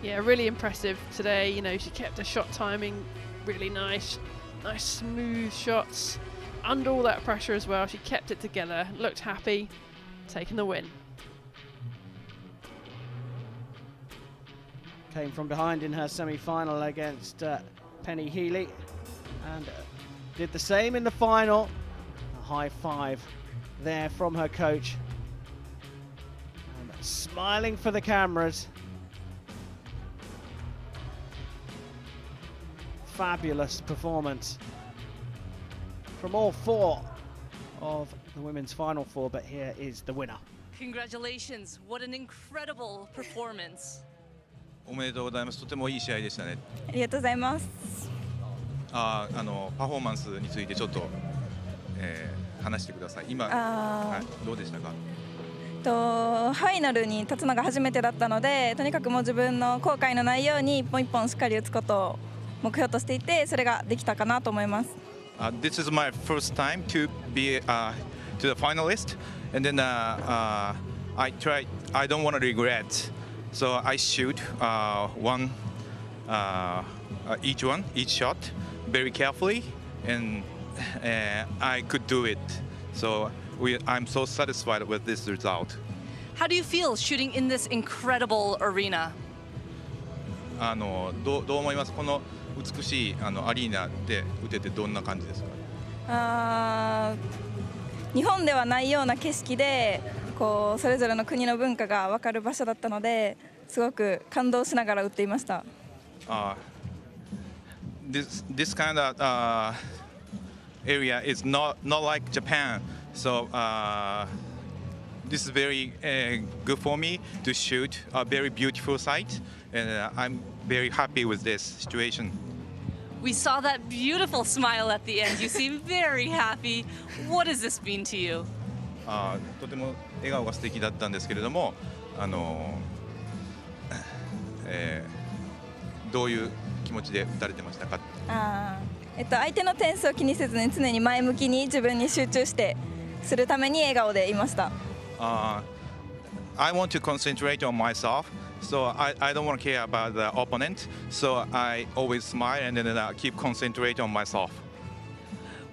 Yeah, really impressive today. You know, she kept her shot timing really nice. Nice smooth shots. Under all that pressure as well, she kept it together, looked happy, taking the win. Came from behind in her semi-final against Penny Healey, and did the same in the final. A high five there from her coach. And smiling for the cameras. Fabulous performance from all four of the women's final four, but here is the winner. Congratulations, what an incredible performance. おめでとうございます。とてもいい試合でしたね。ありがとうございます。パフォーマンスについてちょっと、話してください。今、はい、どうでしたか？ファイナルに立つのが初めてだったので、とにかくもう自分の後悔のないように一本一本しっかり打つことを目標としていて、それができたかなと思います。This is my first time to be to the finalist, and then I tried. I don't want to regret, so I shoot one each shot, very carefully, and I could do it. So I'm so satisfied with this result. How do you feel shooting in this incredible arena? どう思います？この美しいアリーナで打ててどんな感じですか？日本ではないような景色で、こうそれぞれの国の文化が分かる場所だったので、すごく感動しながら打っていました。This kind of area is not like Japan, so this is very good for me to shoot a very beautiful site, and I'm very happy with this situation. We saw that beautiful smile at the end. You seem very happy. What does this mean to you? とても笑顔が素敵だったんですけれども、どういう気持ちで打たれてましたか？相手の点数を気にせずに常に前向きに自分に集中してするために笑顔でいました。I want to concentrate on myself, so I don't want to care about the opponent. So I always smile and then keep concentrating on myself.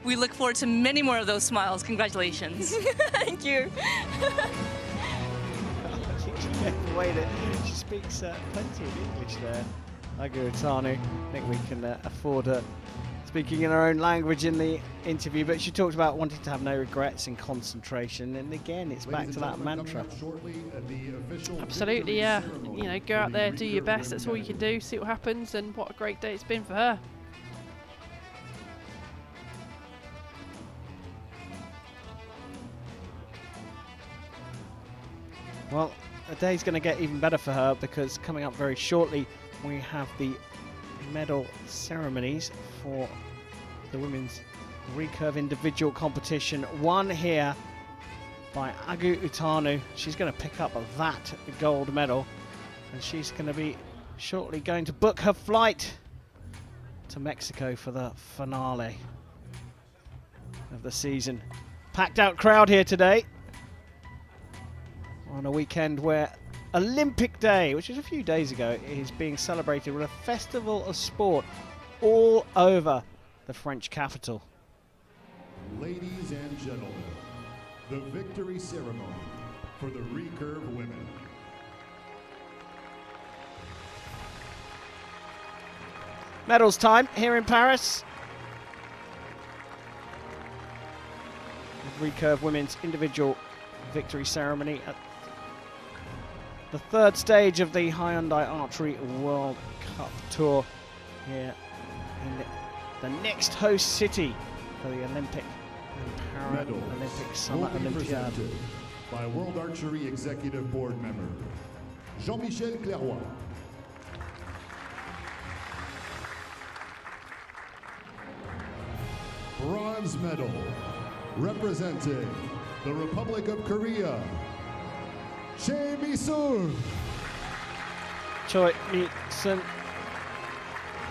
We look forward to many more of those smiles. Congratulations. Thank you. She speaks plenty of English there. Agu Utanu. I think we can afford her speaking in her own language in the interview, but she talked about wanting to have no regrets and concentration, and again it's back to that mantra. Absolutely, yeah. You know, go out there, do your best, that's all you can do, see what happens, and what a great day it's been for her. Well, the day's going to get even better for her, because coming up very shortly we have the medal ceremonies for the women's recurve individual competition, won here by Agu Utanu. She's going to pick up that gold medal, and she's going to be shortly going to book her flight to Mexico for the finale of the season. Packed out crowd here today on a weekend where Olympic Day, which is a few days ago, is being celebrated with a festival of sport all over the French capital. Ladies and gentlemen, the victory ceremony for the recurve women. Medals time here in Paris. The recurve women's individual victory ceremony at the third stage of the Hyundai Archery World Cup Tour here in the next host city for the Olympic and Paralympic Summer Olympiad. By World Archery Executive Board member Jean-Michel Clairoy. Bronze medal representing the Republic of Korea, Choi Choi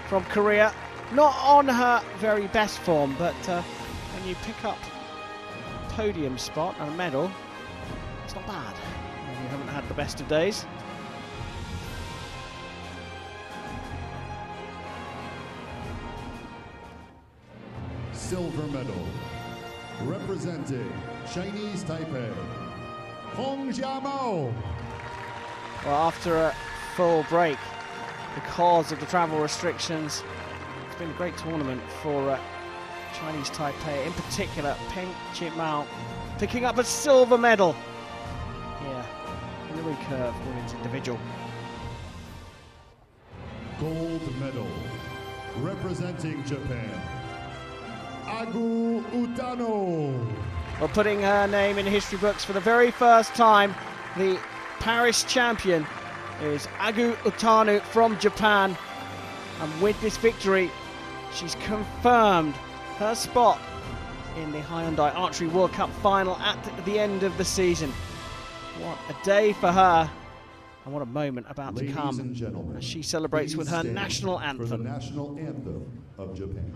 from Korea, not on her very best form, but when you pick up a podium spot and a medal, it's not bad. You haven't had the best of days. Silver medal representing Chinese Taipei, Hong Jiamao. Well, after a full break because of the travel restrictions, it's been a great tournament for Chinese Taipei, in particular Peng picking up a silver medal here in the recurve women's individual. Gold medal representing Japan, Agu Utanu. Well, putting her name in history books for the very first time, the Paris champion is Agu Utanu from Japan, and with this victory she's confirmed her spot in the Hyundai Archery World Cup final at the end of the season. What a day for her, and what a moment about to come as she celebrates with her national anthem. For the national anthem of Japan.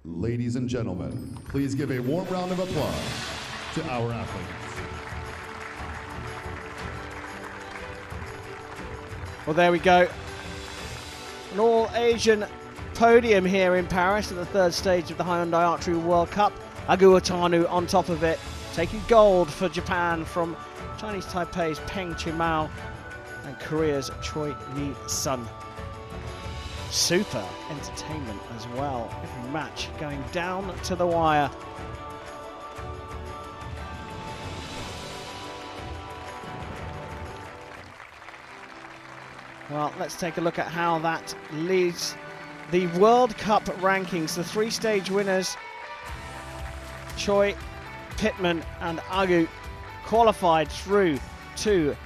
Ladies and gentlemen, please give a warm round of applause to our athletes. Well, there we go. An all-Asian podium here in Paris at the third stage of the Hyundai Archery World Cup. Agu Otanu on top of it, taking gold for Japan from Chinese Taipei's Peng and Korea's Choi Sun. Super entertainment as well. Every match going down to the wire. Well, let's take a look at how that leads the World Cup rankings. The three-stage winners, Choi, Pittman and Agu, qualified through to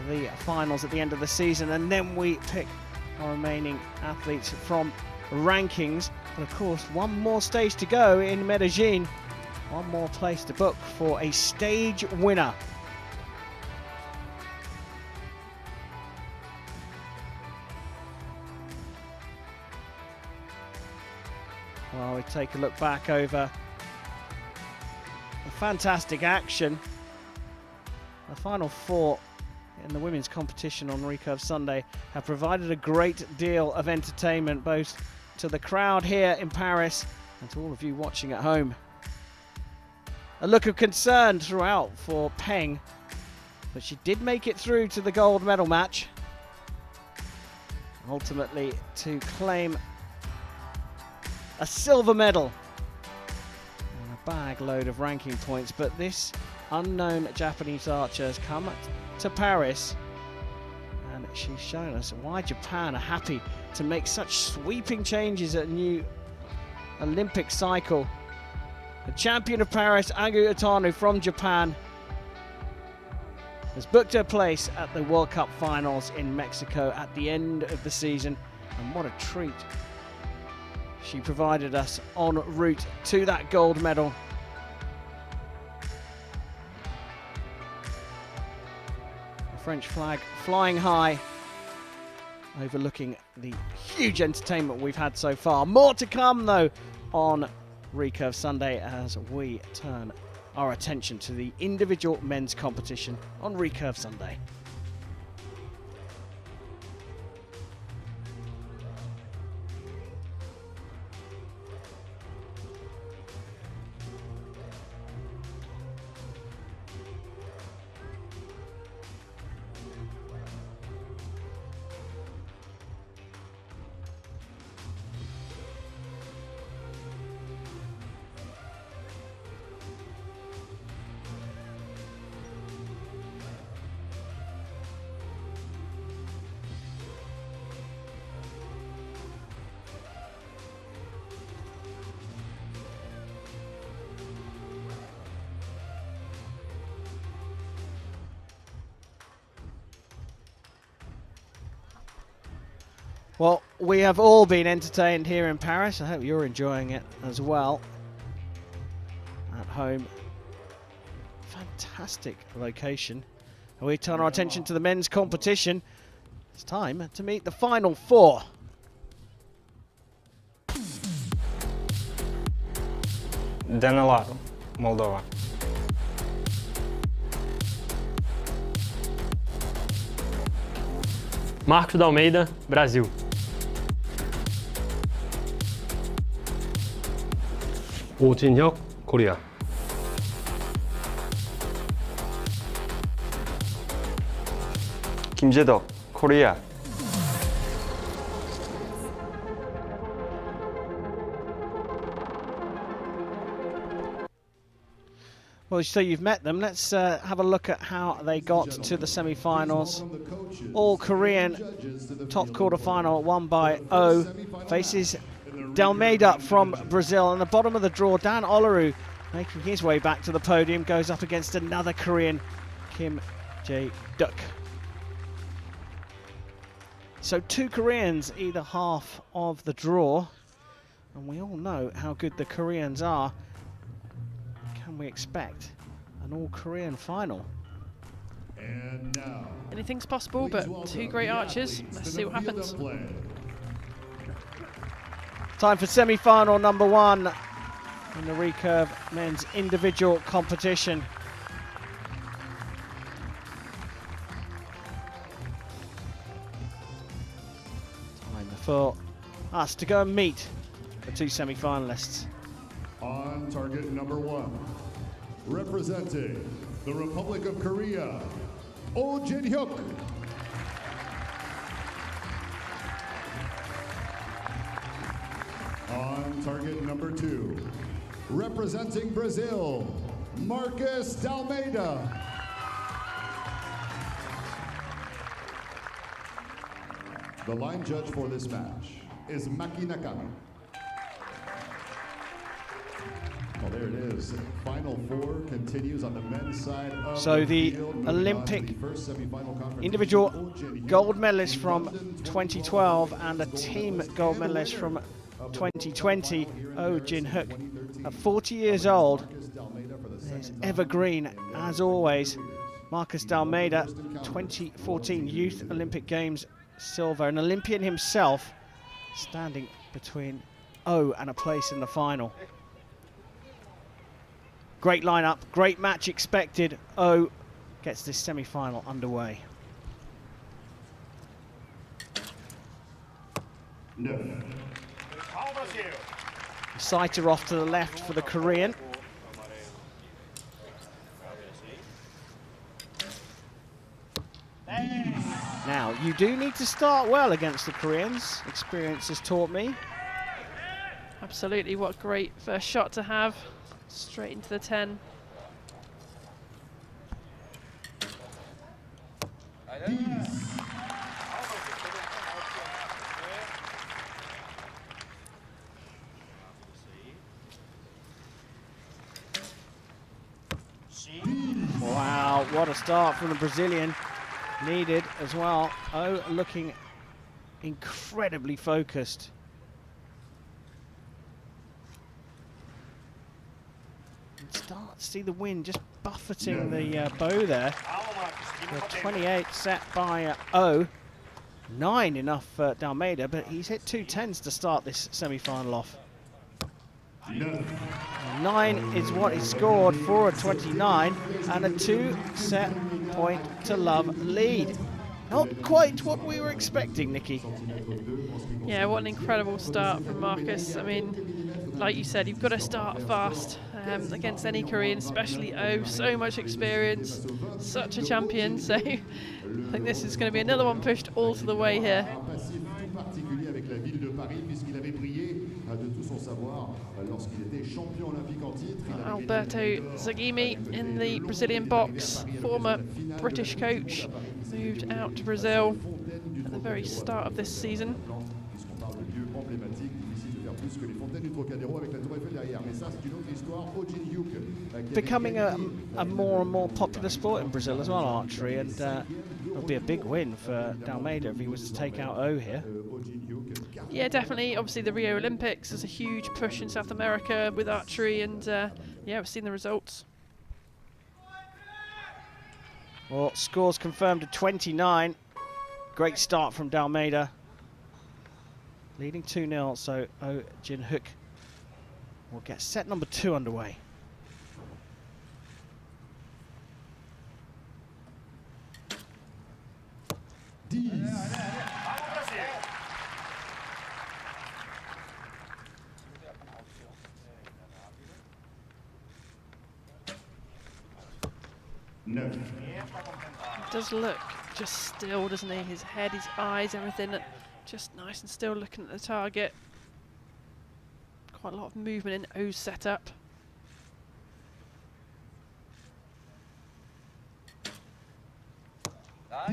the finals at the end of the season, and then we pick our remaining athletes from rankings. But of course, one more stage to go in Medellin, one more place to book for a stage winner. Well, we take a look back over the fantastic action. The final four in the women's competition on Recurve Sunday have provided a great deal of entertainment both to the crowd here in Paris and to all of you watching at home. A look of concern throughout for Peng, but she did make it through to the gold medal match, ultimately to claim a silver medal and a bag load of ranking points. But this unknown Japanese archer has come to Paris and she's shown us why Japan are happy to make such sweeping changes at a new Olympic cycle. The champion of Paris, Agu Otanu from Japan, has booked her place at the World Cup finals in Mexico at the end of the season, and what a treat she provided us en route to that gold medal. The French flag flying high, overlooking the huge entertainment we've had so far. More to come though on Recurve Sunday as we turn our attention to the individual men's competition on Recurve Sunday. Well, we have all been entertained here in Paris. I hope you're enjoying it as well at home. Fantastic location. And we turn our attention to the men's competition. It's time to meet the final four. Olaru, Moldova. Dalmeida, Brasil. Hyuk, Korea. 김재덕, Korea. Well, so you've met them. Let's have a look at how they got to the semi-finals. All Korean top quarter-final won by O. Faces Dalmeida from Brazil. And the bottom of the draw, Dan Olaru making his way back to the podium, goes up against another Korean, Kim Jae-duk. So two Koreans either half of the draw. And we all know how good the Koreans are. Can we expect an all-Korean final? And now, anything's possible, but two great archers. Let's see what happens. Time for semi-final number 1 in the Recurve men's individual competition. Time for us to go and meet the 2 semi-finalists. On target number 1, representing the Republic of Korea, Oh Jin-hyuk. On target number 2, representing Brazil, Marcus Dalmeida. The line judge for this match is Maki Nakami. Well, there it is. Final 4 continues on the men's side of So the field. Olympic individual gold medalist from 2012 and a team gold medalist from 2020, Oh Jin-hyuk, at 40 years old, is evergreen as always. Marcus Dalmeida, 2014 Youth Olympic Games silver, an Olympian himself, standing between Oh and a place in the final. Great lineup, great match expected. Oh gets this semi-final underway. No. Sighter off to the left for the Korean. Now, you do need to start well against the Koreans. Experience has taught me. Absolutely, what a great first shot to have. Straight into the 10. Wow, what a start from the Brazilian. Needed as well. Oh, looking incredibly focused. Start to see the wind just buffeting the bow there. The 28 set by Oh. 9 enough for Dalmeida, but he's hit 2 10s to start this semi-final off. 9 is what he scored for a 29 and a 2-set point to love lead. Not quite what we were expecting, Nikki. Yeah, what an incredible start from Marcus. I mean, like you said, you've got to start fast against any Korean, especially Oh. So much experience, such a champion. So I think this is going to be another one pushed all to the way here. Alberto Zagimi in the Brazilian box, former British coach, moved out to Brazil at the very start of this season. Becoming a more and more popular sport in Brazil as well, archery, and it'll be a big win for Dalmeida if he was to take out Oh here. Yeah, definitely. Obviously, the Rio Olympics is a huge push in South America with archery, and yeah, we've seen the results. Well, scores confirmed at 29. Great start from Dalmeida. Leading 2-0, so Oh Jin-hyuk will get set number 2 underway. No. He does look just still, doesn't he? His head, his eyes, everything just nice and still looking at the target. Quite a lot of movement in Oh's setup. Yeah,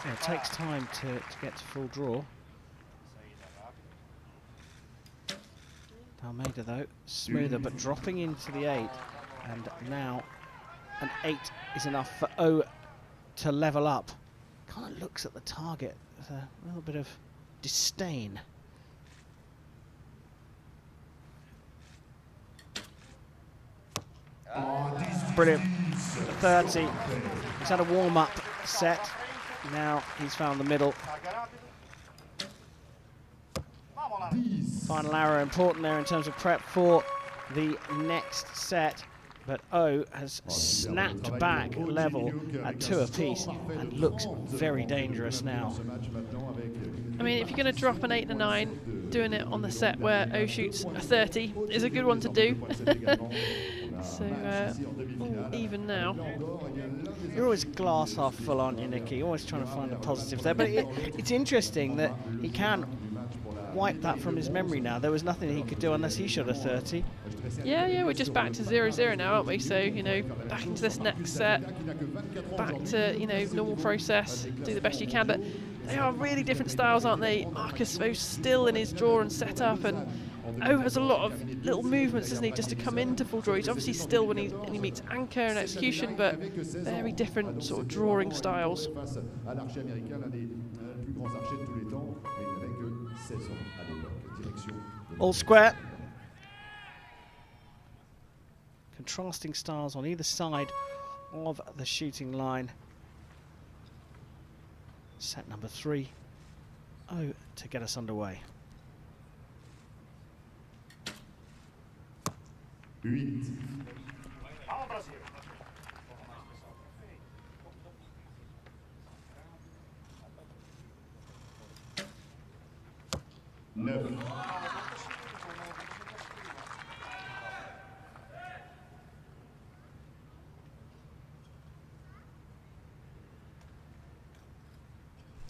it takes time to get to full draw. Dalmeida though, smoother, but dropping into the 8. And now an 8 is enough for Oh to level up. Kind of looks at the target with a little bit of disdain. Brilliant. 30. He's had a warm-up set. Now he's found the middle. Final arrow important there in terms of prep for the next set. But O has snapped back level at 2 apiece and looks very dangerous now. I mean, if you're going to drop an 8 and a 9, doing it on the set where O shoots a 30 is a good one to do. So, all even now. You're always glass half full, aren't you, Nikki? Always trying to find the positives there. But it's interesting that he can wipe that from his memory now. There was nothing he could do unless he shot a 30. Yeah, we're just back to 0-0 now, aren't we? So, you know, back into this next set, back to, you know, normal process, do the best you can. But they are really different styles, aren't they? Marcus very still in his draw and setup, and O has a lot of little movements, doesn't he, just to come into full draw. He's obviously still when he meets anchor and execution, but very different sort of drawing styles. All square. Contrasting styles on either side of the shooting line. Set number 3. O to get us underway. 8.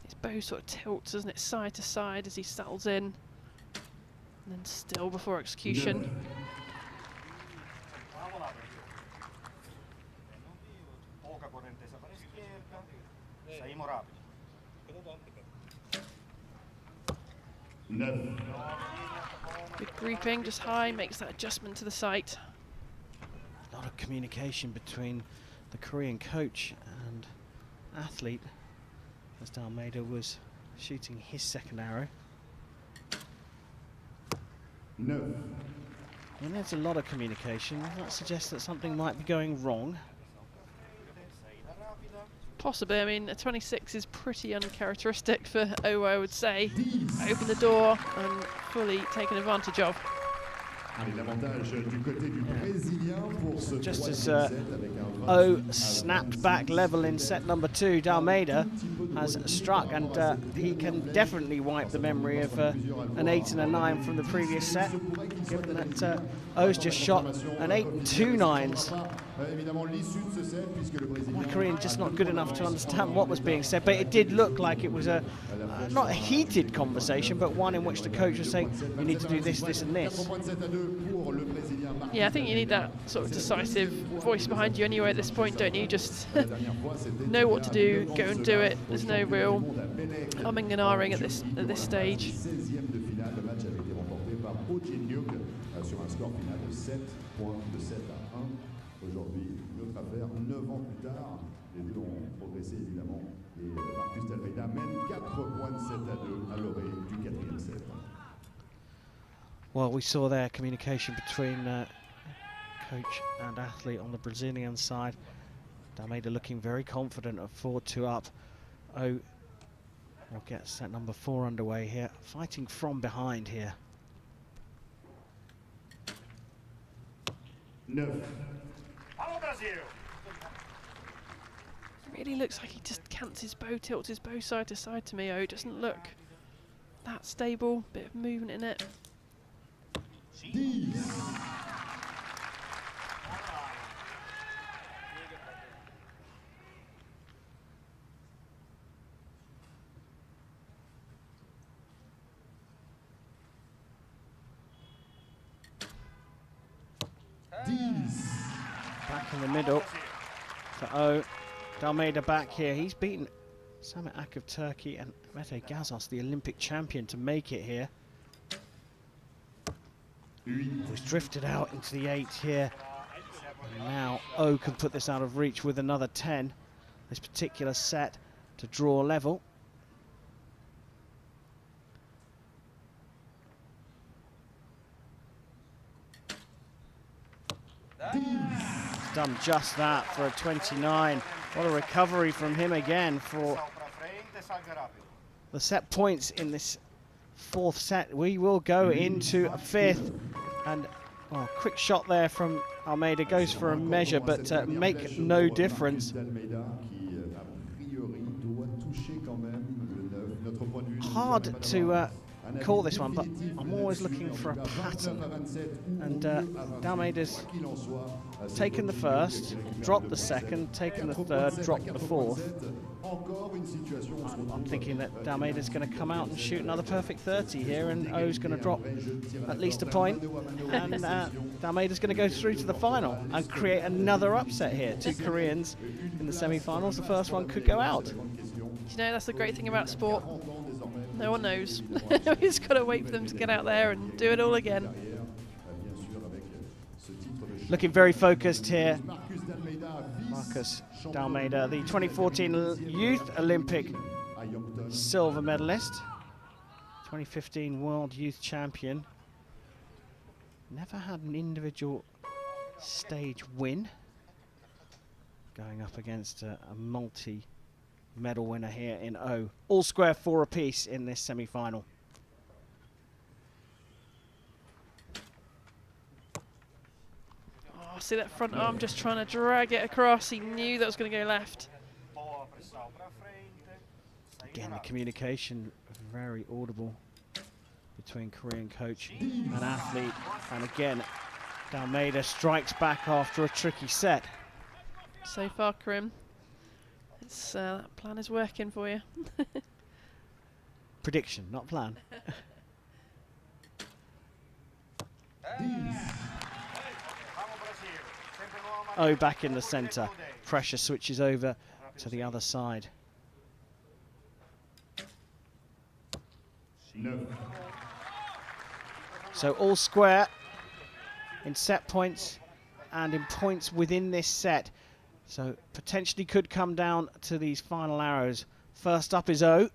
His bow sort of tilts, doesn't it, side to side as he settles in, and then still before execution. Good grouping, just high, makes that adjustment to the sight. A lot of communication between the Korean coach and athlete as Dalmeida was shooting his second arrow. And there's a lot of communication. That suggests that something might be going wrong. Possibly. I mean, a 26 is pretty uncharacteristic for O, I would say. Open the door and fully taken advantage of. Just as O snapped back level in set number 2, Dalmeida has struck, and he can definitely wipe the memory of an 8 and a 9 from the previous set, given that O's just shot an 8 and 2 9s. My Korean just not good enough to understand what was being said, but it did look like it was a not a heated conversation, but one in which the coach was saying, you need to do this, this and this. Yeah, I think you need that sort of decisive voice behind you anyway at this point, don't you? Just know what to do, go and do it. There's no real umming and ahhing at this stage. Aujourd'hui, une autre affaire, 9 ans plus tard, les deux ont progressé évidemment et Marcus Dalmeida mène 4 points de 7 à 2 à l'orée du 4e set. Well, we saw their communication between coach and athlete on the Brazilian side. Dalmeida looking very confident of 4-2 up. O will get set number 4 underway here, fighting from behind here. 9. Really looks like he just cants his bow, tilts his bow side to side to me. Oh, it doesn't look that stable. Bit of movement in it. 10. Back in the middle for O. Dalmeida back here. He's beaten Samet Ak of Turkey and Mete Gazos, the Olympic champion, to make it here. He's drifted out into the 8 here. And now O can put this out of reach with another 10. This particular set to draw level. He's done just that for a 29. What a recovery from him again for the set points in this fourth set. We will go into a fifth. And quick shot there from Dalmeida, goes for a measure, but make no difference. Hard to call this one, but I'm always looking for a pattern. And Dalmeida's taken the first, dropped the second, taken the third, dropped the fourth. I'm thinking that Dalmeida's going to come out and shoot another perfect 30 here, and O's going to drop at least a point, and Dalmeida's going to go through to the final and create another upset here. Two Koreans in the semi-finals. The first one could go out. You know, that's the great thing about sport. No one knows. We just got to wait for them to get out there and do it all again. Looking very focused here, Marcus Dalmeida, the 2014 Youth Olympic silver medalist, 2015 World Youth Champion. Never had an individual stage win. Going up against a multi-medal winner here in O. All square 4 apiece in this semi-final. Oh, see that front arm just trying to drag it across. He knew that was going to go left. Again, the communication very audible between Korean coach and athlete. And again, Dalmeida strikes back after a tricky set. So far, Krim, that plan is working for you. Prediction, not plan. Oh, back in the centre. Pressure switches over to the other side. No. So all square in set points and in points within this set. So potentially could come down to these final arrows. First up is O.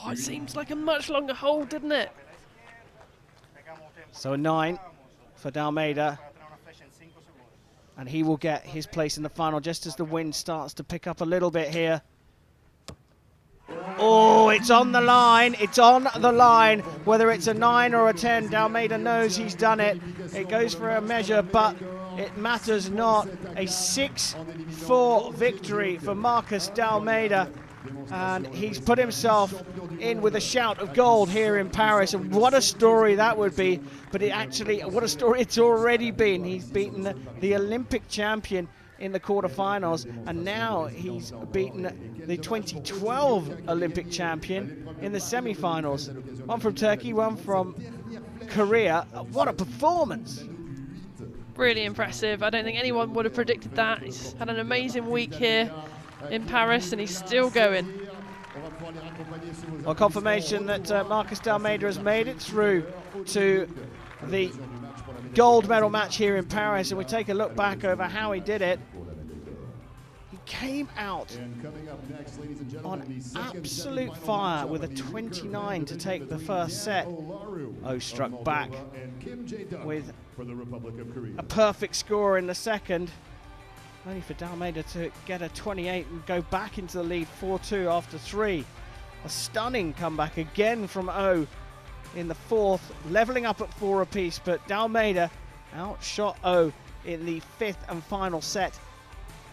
Oh, it seems like a much longer hold, didn't it? So a 9 for Dalmeida. And he will get his place in the final just as the wind starts to pick up a little bit here. Oh, it's on the line. It's on the line. Whether it's a 9 or a 10, Dalmeida knows he's done it. It goes for a measure, but it matters not. A 6-4 victory for Marcus Dalmeida. And he's put himself in with a shout of gold here in Paris. And what a story that would be. But it actually, what a story it's already been. He's beaten the Olympic champion in the quarterfinals, and now he's beaten the 2012 Olympic champion in the semi-finals. One from Turkey, one from Korea. What a performance! Really impressive. I don't think anyone would have predicted that. He's had an amazing week here in Paris, and he's still going. Well, confirmation that Marcus Dalmeida has made it through to the gold medal match here in Paris, and we take a look back over how he did it. He came out on absolute fire with a 29 to take the first set. O struck back with a perfect score in the second, only for Dalmeida to get a 28 and go back into the lead 4-2 after 3. A stunning comeback again from O in the fourth, leveling up at 4 apiece, but Dalmeida outshot O in the 5th and final set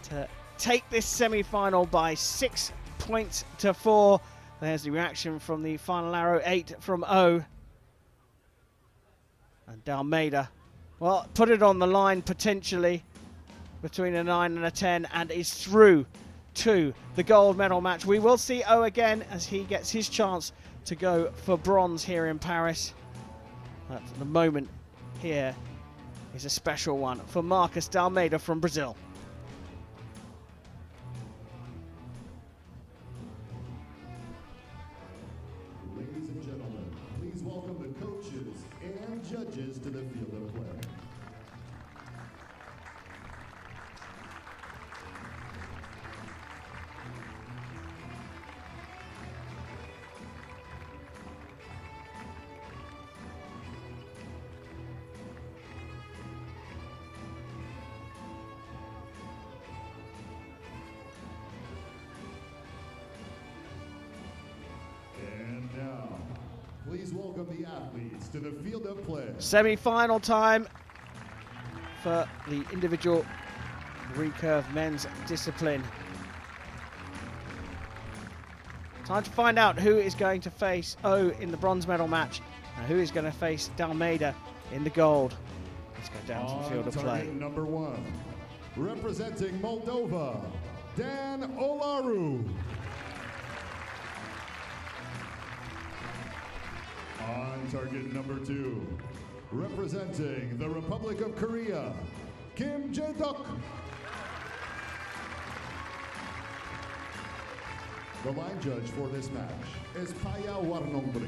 to take this semi-final by 6 points to 4. There's the reaction from the final arrow, 8 from O. And Dalmeida, well, put it on the line potentially between a 9 and a 10, and is through to the gold medal match. We will see O again as he gets his chance to go for bronze here in Paris. But the moment here is a special one for Marcus Dalmeida from Brazil. Ladies and gentlemen, please welcome the coaches and judges to the field of play. Please welcome the athletes to the field of play. Semi-final time for the individual recurve men's discipline. Time to find out who is going to face O in the bronze medal match and who is going to face Dalmeida in the gold. Let's go down to the field of play. Number 1, representing Moldova, Dan Olaru. On target number 2, representing the Republic of Korea, Kim Jae-duk. The line judge for this match is Paya Warnongri.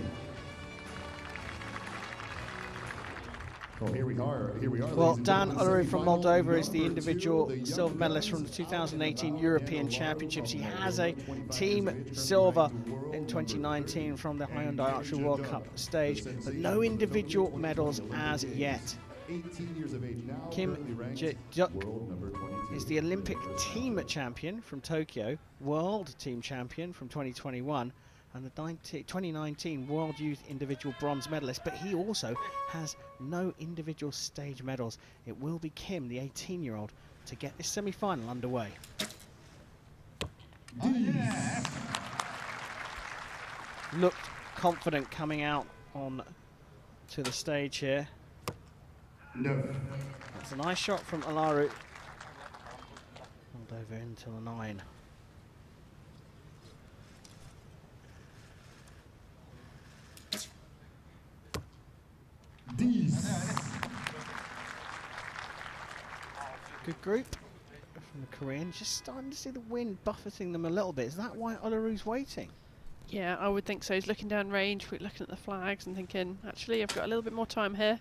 Well, here we are. Well, Dan Olaru from Moldova is the individual silver medalist from the 2018 European Championships. He has a team silver in 2019 from the Hyundai Archery World Cup stage, but no individual medals as yet. 18 years of age now. Kim Jae-duk is the Olympic team champion from Tokyo, world team champion from 2021, and the 2019 World Youth Individual Bronze medalist, but he also has no individual stage medals. It will be Kim, the 18-year-old, to get this semi-final underway. Looked confident coming out on to the stage here. No. That's a nice shot from Olaru. Moldova into the 9. Good group from the Koreans. Just starting to see the wind buffeting them a little bit. Is that why Olaru's waiting? Yeah, I would think so. He's looking down range, looking at the flags and thinking, actually, I've got a little bit more time here.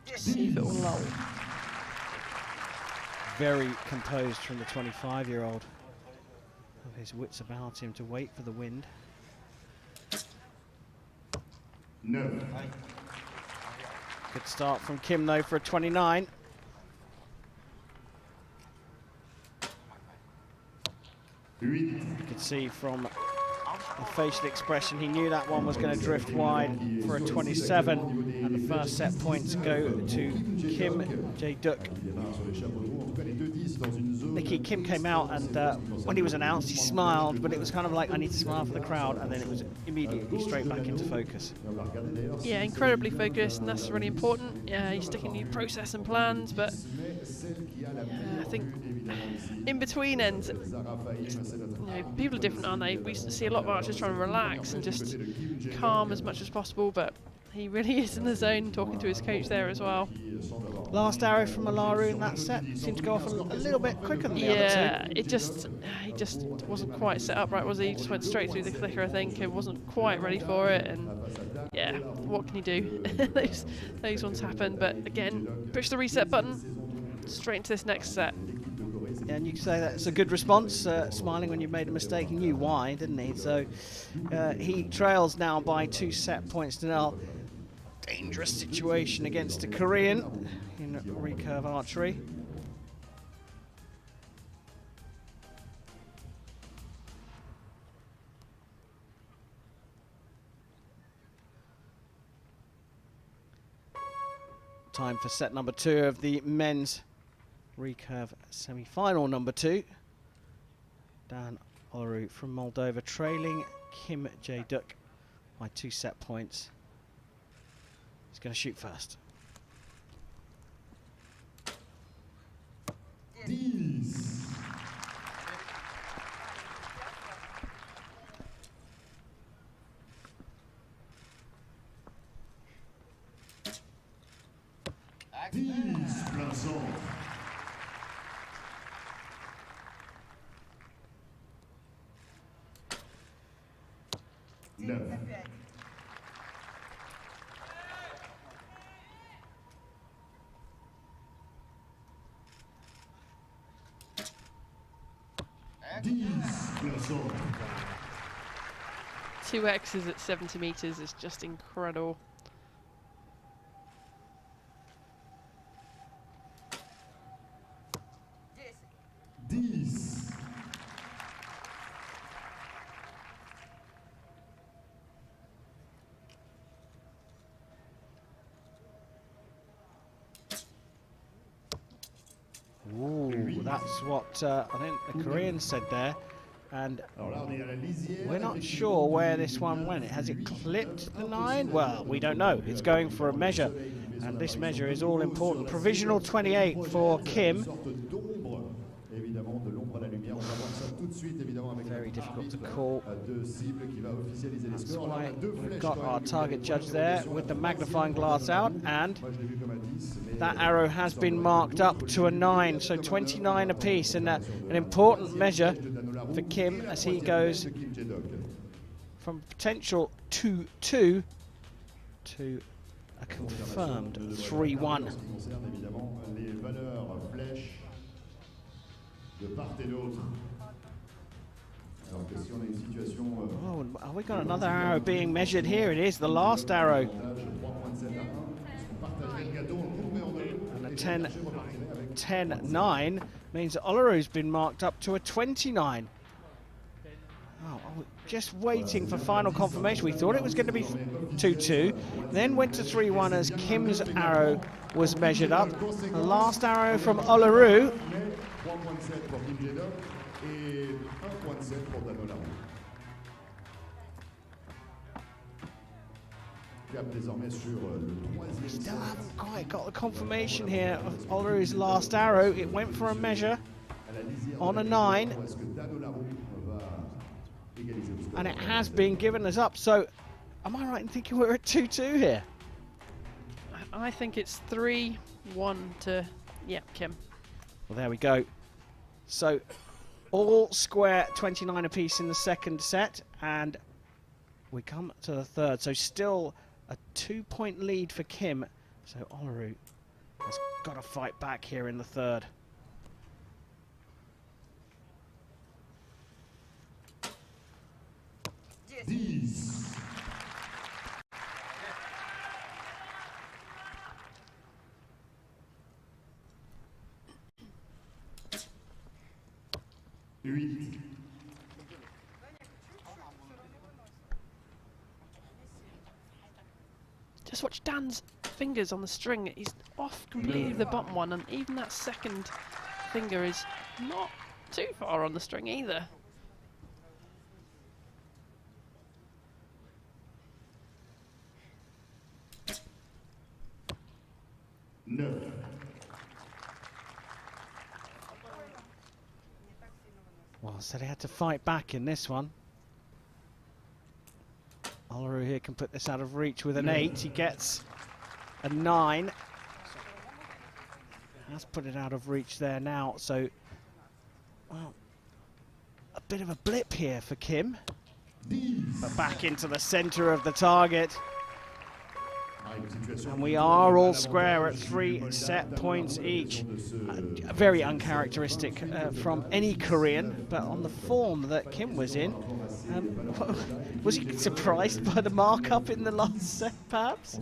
Just see if it will lull. Very composed from the 25-year-old. His wits about him to wait for the wind. No. Good start from Kim, though, for a 29. You could see from the facial expression, he knew that one was going to drift wide for a 27, and the first set points go to Kim Jae-duk. Nikki, Kim came out, and when he was announced, he smiled, but it was kind of like, I need to smile for the crowd, and then it was immediately straight back into focus. Yeah, incredibly focused, and that's really important. Yeah, he's sticking to process and plans, but I think in between ends, people are different, aren't they? We see a lot of archers trying to relax and just calm as much as possible, but he really is in the zone, talking to his coach there as well. Last arrow from Olaru in that set seemed to go off a little bit quicker than the other two. Yeah, he just wasn't quite set up right, was he? He just went straight through the clicker, I think, and wasn't quite ready for it. And yeah, what can you do? those ones happen. But again, push the reset button, straight into this next set. Yeah, and you can say that's a good response, smiling when you've made a mistake. He knew why, didn't he? So he trails now by 2 set points to 0. Dangerous situation against a Korean in recurve archery. Time for set number 2 of the men's recurve semi-final number 2. Dan Olaru from Moldova trailing Kim Jae-duk by 2 set points. He's going to shoot first. No. Two X's at 70 meters is just incredible. That's what I think the Korean said there. And we're not sure where this one went. Has it clipped the 9? Well, we don't know. It's going for a measure, and this measure is all important. Provisional 28 for Kim. Very difficult to call. That's why we've got our target judge there with the magnifying glass out, and that arrow has been marked up to a 9, so 29 apiece, and an important measure for Kim as he goes from potential 2-2 to a confirmed 3-1. Oh, have we got another arrow being measured here? It is the last arrow. And a 10-9 means that Olaru's been marked up to a 29. Oh, just waiting for final confirmation. We thought it was going to be 2-2, then went to 3-1 as Kim's arrow was measured up. The last arrow from Olaru. Still haven't quite got the confirmation here of Olaru's last arrow. It went for a measure on a 9. And it has been given us up. So, am I right in thinking we're at 2-2 here? I think it's 3-1 to, yeah, Kim. Well, there we go. So, all square 29 apiece in the second set, and we come to the third. So, still a 2-point lead for Kim. So, Olaru has got to fight back here in the third. Just watch Dan's fingers on the string. He's off completely the bottom one, and even that second finger is not too far on the string either. No. Well, so they had to fight back in this one. Olaru here can put this out of reach with an 8. He gets a 9. Has put it out of reach there now. So, well, a bit of a blip here for Kim. But back into the centre of the target. And we are all square at 3 set points each. Very uncharacteristic from any Korean, but on the form that Kim was in, was he surprised by the markup in the last set, perhaps?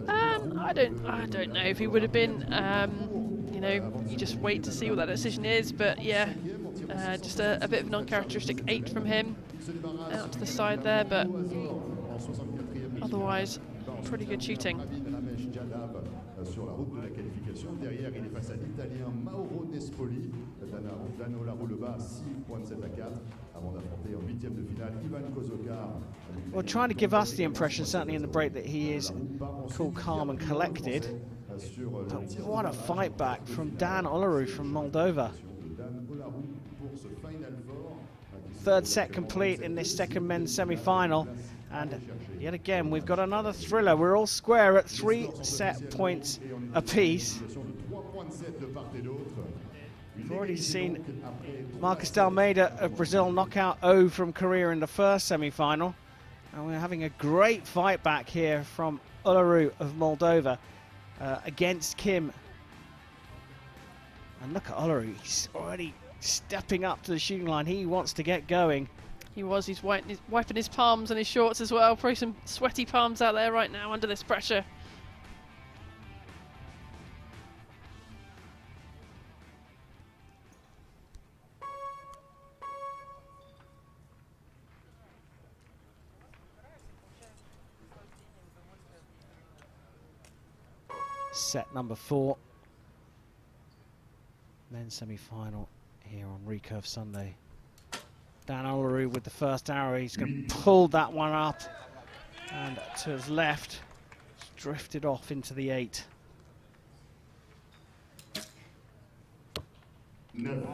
I don't know if he would have been. You know, you just wait to see what that decision is. But yeah, just a bit of an uncharacteristic 8 from him out to the side there, but otherwise pretty good shooting. Well, trying to give us the impression, certainly in the break, that he is cool, calm and collected. But what a fight back from Dan Olaru from Moldova. Third set complete in this second men's semi-final. And yet again, we've got another thriller. We're all square at 3 set points apiece. We've already seen Marcus Dalmeida of Brazil knock out O from Korea in the first semi-final. And we're having a great fight back here from Olaru of Moldova against Kim. And look at Olaru, he's already stepping up to the shooting line. He wants to get going. He's wiping his palms and his shorts as well. Probably some sweaty palms out there right now under this pressure. Set number 4. men's semi-final here on Recurve Sunday. Dan Olaru with the first arrow. He's going to pull that one up, and to his left, drifted off into the 8. No.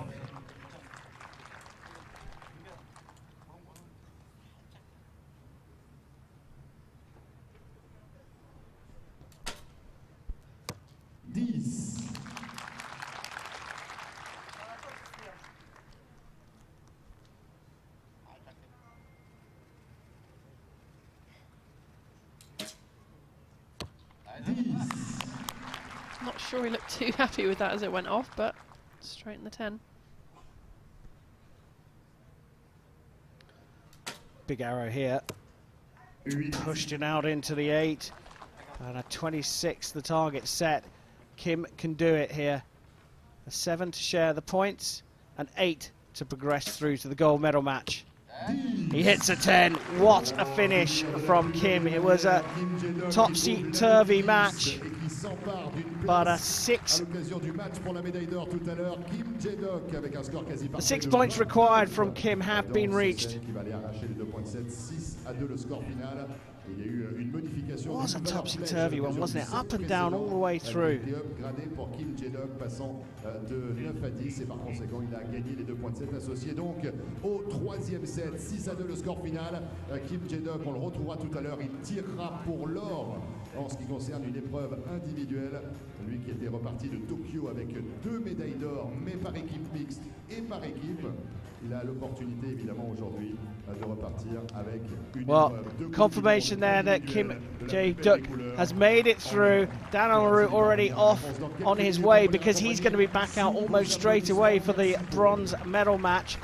Not sure he looked too happy with that as it went off, but straight in the 10. Big arrow here. Pushed it out into the 8. And a 26, the target set. Kim can do it here. A 7 to share the points, and 8 to progress through to the gold medal match. He hits a 10. What a finish from Kim. It was a topsy-turvy match, but a 6. The 6 points required from Kim have been reached. It was a topsy-turvy one, wasn't it? Up and down all the way through. Au 3e set, 6-2 le score final. Kim Jae-deok, on le retrouvera tout à l'heure, il tirera pour l'or en ce qui concerne une épreuve individuelle. Lui qui était reparti de Tokyo avec 2 médailles d'or, mais par équipe mixte et par équipe. Il a l'opportunité évidemment aujourd'hui de repartir avec une confirmation there that Kim Jae-deok has made it through. Dan Olaru already off on his way because he's going to be back out almost straight away for the bronze medal match,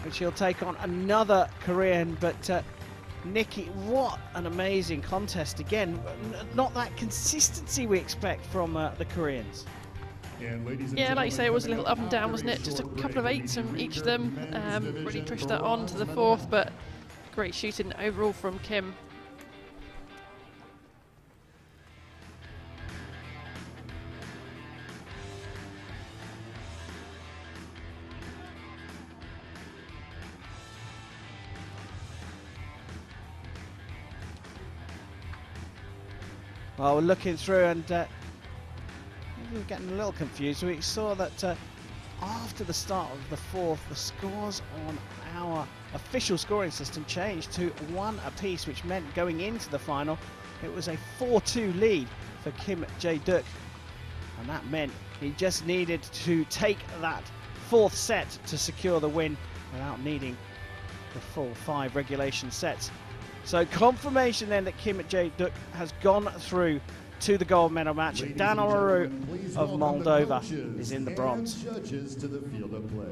which he'll take on another Korean. But Nikki, what an amazing contest again. Not that consistency we expect from the Koreans. Yeah, like you say, it was a little up and down, wasn't it? Just a couple of 8s from each of them. Really pushed that on to the 4th, but great shooting overall from Kim. Well, we're looking through and we were getting a little confused. We saw that after the start of the 4th, the scores on our official scoring system changed to 1 apiece, which meant going into the final, it was a 4-2 lead for Kim Jae-deok. And that meant he just needed to take that 4th set to secure the win without needing the full 5 regulation sets. So confirmation then that Kim Jae-deok has gone through to the gold medal match. Dan Olaru of Moldova is in the bronze. Judges to the field of play.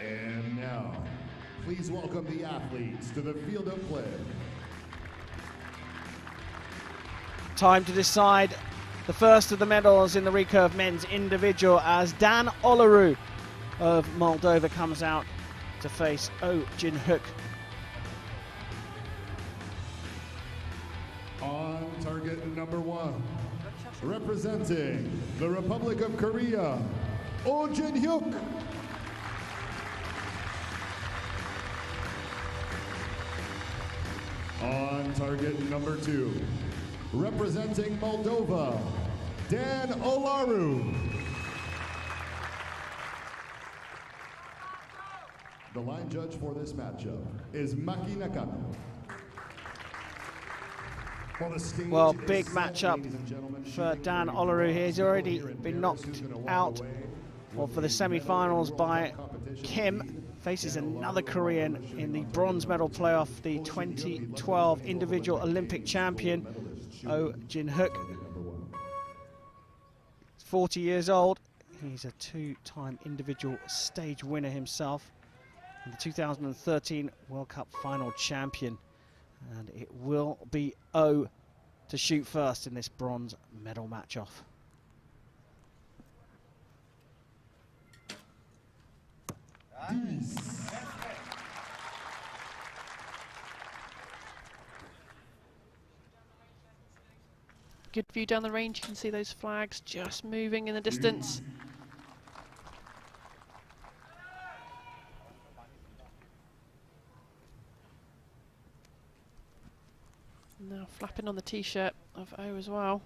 And now, please welcome the athletes to the field of play. Time to decide the first of the medals in the Recurve men's individual as Dan Olaru of Moldova comes out to face Oh Jin-hook. On target number 1, representing the Republic of Korea, Oh Jin-hook. On target number 2, representing Moldova, Dan Olaru. The line judge for this matchup is Maki Nakano. Well, big matchup for Dan Olaru here. He's already been knocked out for the semi-finals by Kim. Faces another Korean in the bronze medal playoff, the 2012 individual Olympic champion, Oh Jin-hook. 40 years old. He's a 2-time individual stage winner himself, and the 2013 World Cup final champion. And it will be O to shoot first in this bronze medal match-off. Good view down the range, you can see those flags just moving in the distance. Now flapping on the t-shirt of O as well.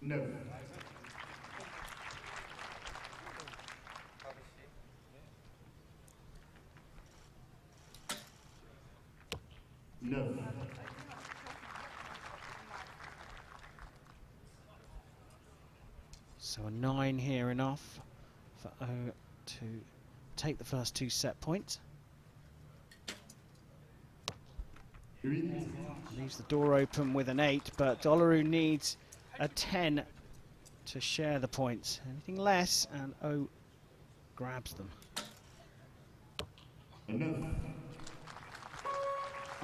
No. No. So a 9 here enough for O to take the first 2 set points. Leaves the door open with an 8, but Olaru needs a 10 to share the points. Anything less and O grabs them.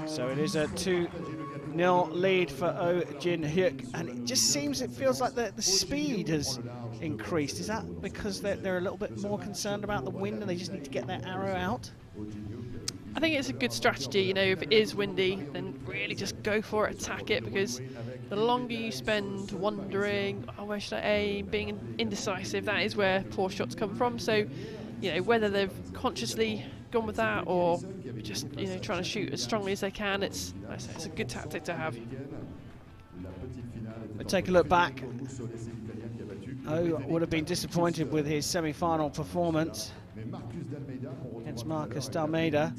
So it is a 2-0 lead for Oh Jin Hyuk, and it just seems, it feels like the speed has increased. Is that because they're a little bit more concerned about the wind and they just need to get their arrow out? I think it's a good strategy, you know, if it is windy, then really just go for it, attack it, because the longer you spend wondering, oh, where should I aim, being indecisive, that is where poor shots come from. So, you know, whether they've consciously gone with that or just, you know, trying to shoot as strongly as they can, it's a good tactic to have. But take a look back. Oh would have been disappointed with his semi-final performance against Marcus Dalmeida.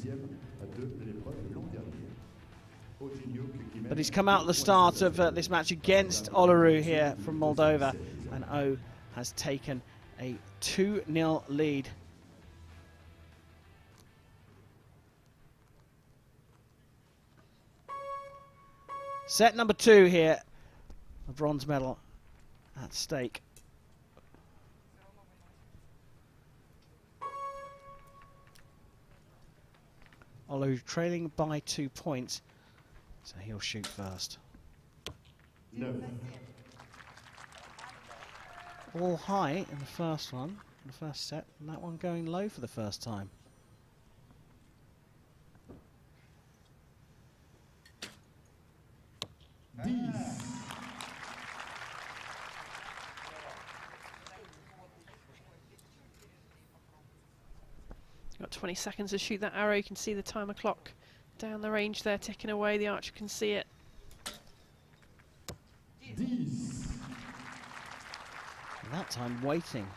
But he's come out at the start of this match against Olaru here from Moldova, and O has taken a 2-0 lead. Set number 2 here, a bronze medal at stake. Olaru trailing by 2 points, so he'll shoot first. No. All high in the first one, in the first set, and that one going low for the first time. Got 20 seconds to shoot that arrow. You can see the timer clock down the range there ticking away. The archer can see it. And that time waiting,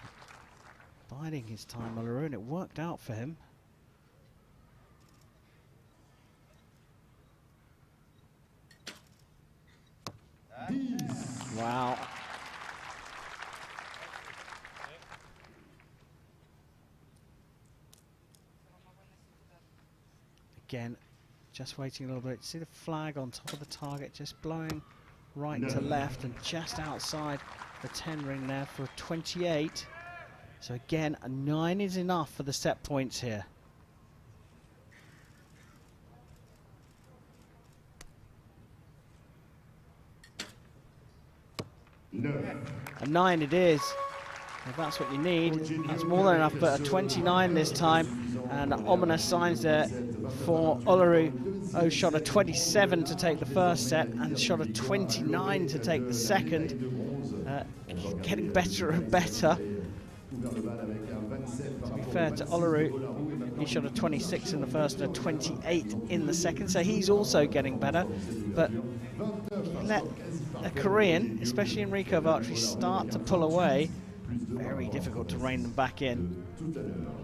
biding his time, Olaru, and it worked out for him. Wow. Again, just waiting a little bit. See the flag on top of the target, just blowing right to left and just outside the 10 ring there for 28. So again, a 9 is enough for the set points here. A 9 it is. If that's what you need, that's more than enough, but a 29 this time, and ominous signs there for Olaru. Oh, shot a 27 to take the first set and shot a 29 to take the second. Getting better and better. To be fair to Olaru, he shot a 26 in the first and a 28 in the second, so he's also getting better. But let a Korean, especially in recurve archery, start to pull away, very difficult to rein them back in.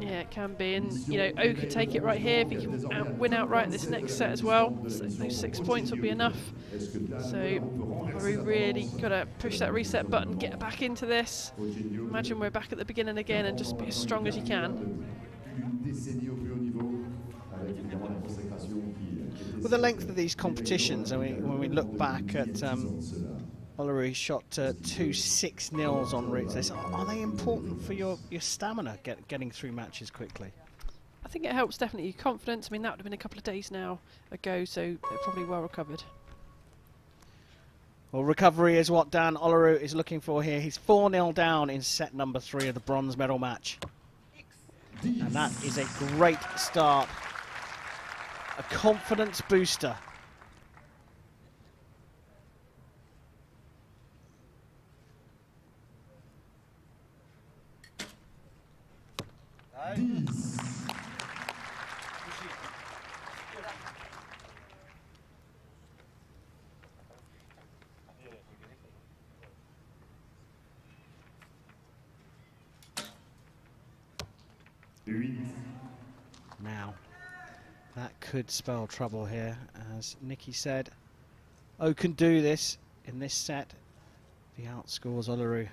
Yeah, it can be, and you know, O could take it right here if he can win outright this next set as well. So those 6 points will be enough. So Olaru really got to push that reset button, get back into this. Imagine we're back at the beginning again and just be as strong as you can. With the length of these competitions, I mean, when we look back at Olaru shot 2 6-0s on routes, are they important for your stamina getting through matches quickly? I think it helps definitely your confidence. I mean, that would have been a couple of days now ago, so they're probably well recovered. Well, recovery is what Dan Olaru is looking for here. He's 4-0 down in set number 3 of the bronze medal match. And that is a great start. A confidence booster. Now, that could spell trouble here. As Nikki said, O can do this in this set. He outscores Olaru.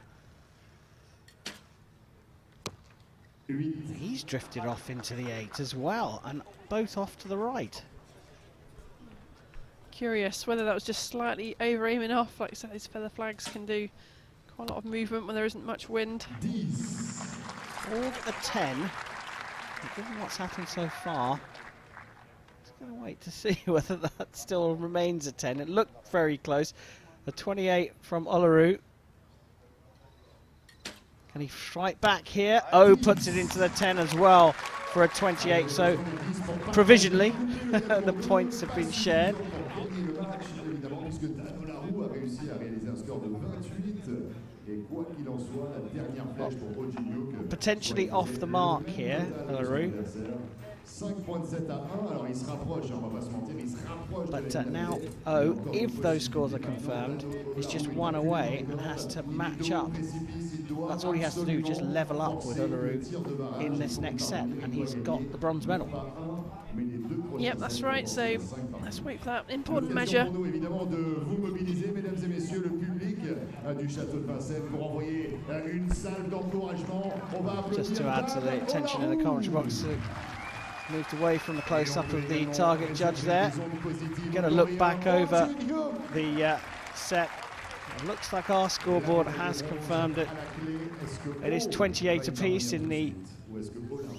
He's drifted off into the 8 as well, and both off to the right. Curious whether that was just slightly over-aiming off. Like I said, these feather flags can do quite a lot of movement when there isn't much wind. All at the 10. Given what's happened so far, just going to wait to see whether that still remains a 10. It looked very close. A 28 from Olaru. Can he strike back here? Oh, puts it into the 10 as well for a 28. So provisionally, the points have been shared. Potentially off the mark here, Olaru. But now, if those scores are confirmed, is just one away and has to match up. That's all he has to do, just level up with Olaru in this next set, and he's got the bronze medal. Yep, that's right, so let's wait for that important measure. Just to add to the tension in the commentary box, moved away from the close-up of the target judge there. Going to look back over the set. It looks like our scoreboard has confirmed it. It is 28 apiece in the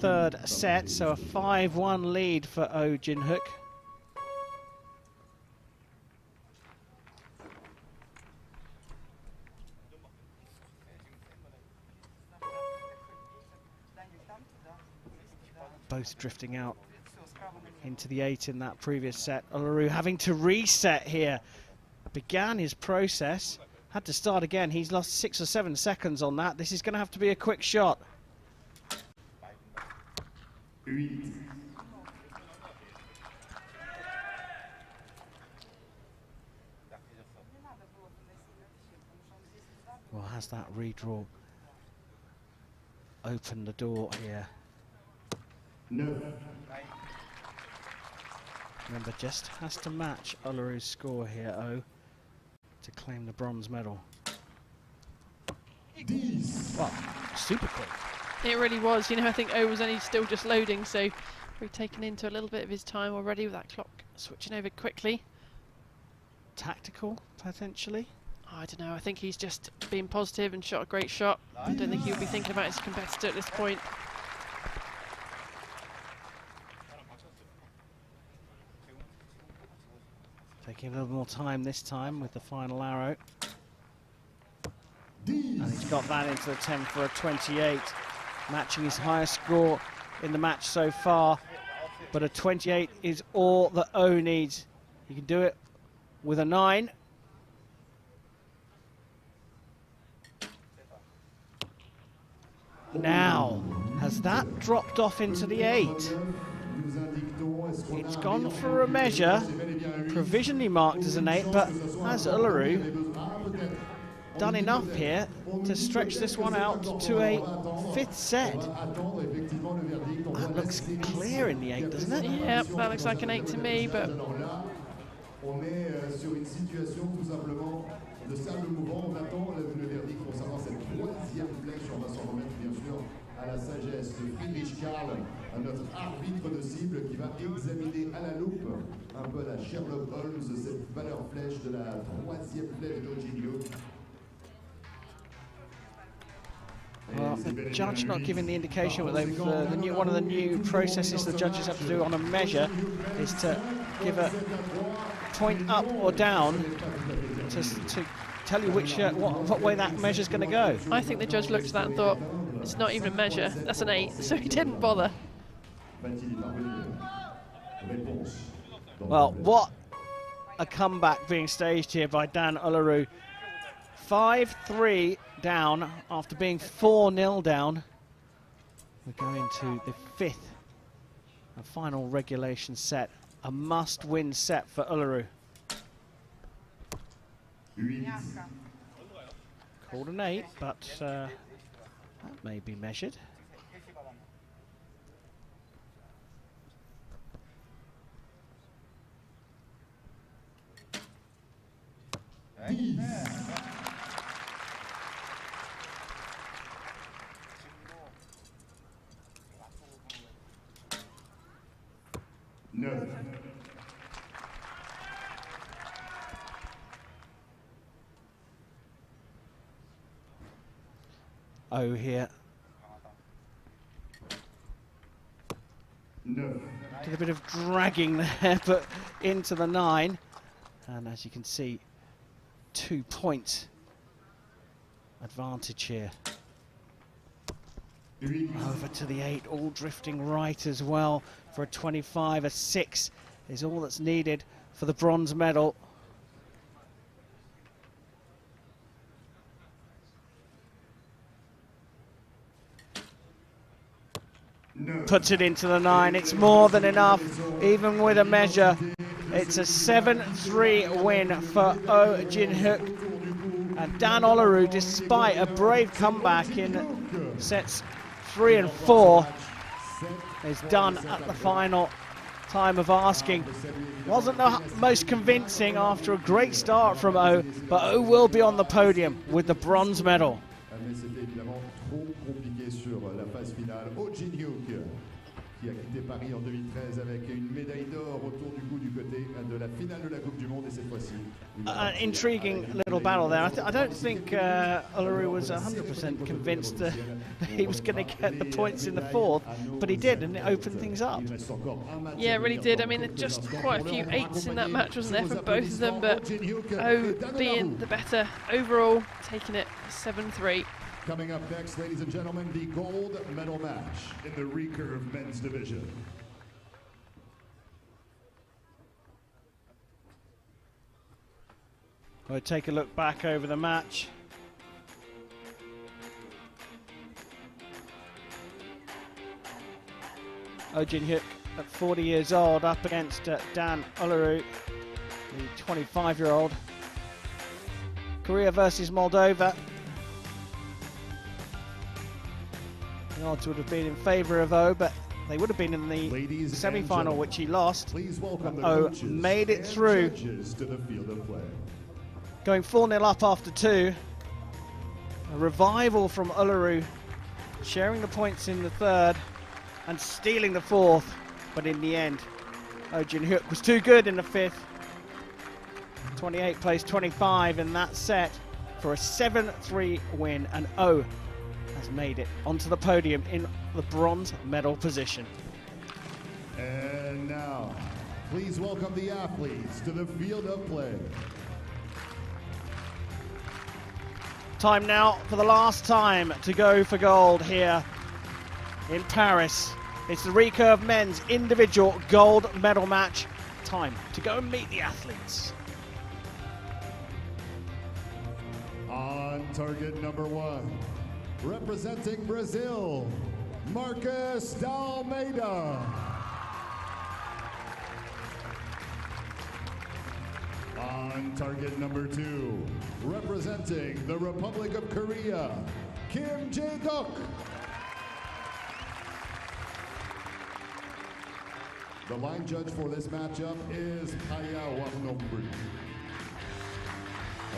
third set, so a 5-1 lead for Oh Jin-hook. Both drifting out into the 8 in that previous set. Olaru having to reset here. Began his process, had to start again. He's lost 6 or 7 seconds on that. This is going to have to be a quick shot. Well, has that redraw opened the door here? No. Remember, just has to match Olaru's score here, O, to claim the bronze medal. Well, super quick. It really was. You know, I think O was only still just loading, so we've taken into a little bit of his time already with that clock switching over quickly. Tactical, potentially? I don't know. I think he's just being positive and shot a great shot. I don't think he'll be thinking about his competitor at this point. Taking a little more time this time with the final arrow. And he's got that into the 10 for a 28, matching his highest score in the match so far. But a 28 is all that O needs. He can do it with a 9. Now, has that dropped off into the 8? It's gone for a measure, provisionally marked as an 8, but has Olaru done enough here to stretch this one out to a 5th set? That looks clear in the 8, doesn't it? Yep, that looks like an 8 to me, but... de sable mouvant. On attend le verdict concernant cette 3e flèche. On va s'en remettre bien sûr à la sagesse de Friedrich Karl, notre arbitre de cible qui va examiner à la loupe un peu la Sherlock Holmes cette valeur flèche de la 3e flèche d'Ojinio. Well, the judge not giving the indication, but they've one of the new processes the judges have to do on a measure is to give a point up or down to tell you which what way that measure's going to go. I think the judge looked at that and thought, it's not even a measure, that's an 8, so he didn't bother. Well, what a comeback being staged here by Dan Olaru. 5-3 down after being 4-0 down. We're going to the 5th and final regulation set. A must-win set for Olaru. Called an 8, but that may be measured. No. Oh, here. No. Did a bit of dragging there, but into the 9. And as you can see, 2 points advantage here. Over to the 8, all drifting right as well for a 25. A 6 is all that's needed for the bronze medal. No. Puts it into the 9. It's more than enough, even with a measure. It's a 7-3 win for Oh Jin-hyuk. And Dan Olaru, despite a brave comeback in sets 3 and 4, is done at the final time of asking. Wasn't the most convincing after a great start from Oh, but Oh will be on the podium with the bronze medal. Qui a quitté Paris en 2013 avec une médaille d'or autour du cou du côté de la finale de la Coupe du Monde, et cette fois-ci. Intriguing little battle there. I don't think Olaru was 100% convinced that he was going to get the points in the 4th, but he did, and it opened things up. Yeah, it really did. I mean, just quite a few 8s in that match, wasn't there, for both of them, but Oh being the better overall, taking it 7-3. Coming up next, ladies and gentlemen, the gold medal match in the recurve men's division. We'll take a look back over the match. Oh Jin-hyuk at 40 years old up against Dan Olaru, the 25-year-old. Korea versus Moldova. The odds would have been in favour of Oh, but they would have been in the semi-final, which he lost. Oh made it through. Going 4-0 up after 2. A revival from Olaru, sharing the points in the 3rd and stealing the 4th. But in the end, Oh Jin-hyuk was too good in the 5th. 28 plays 25 in that set for a 7-3 win, and Oh has made it onto the podium in the bronze medal position. And now, please welcome the athletes to the field of play. Time now for the last time to go for gold here in Paris. It's the Recurve men's individual gold medal match. Time to go and meet the athletes. On target number 1, representing Brazil, Marcus Dalmeida. On target number 2, representing the Republic of Korea, Kim Jae-duk. The line judge for this matchup is Haya Wapnombri.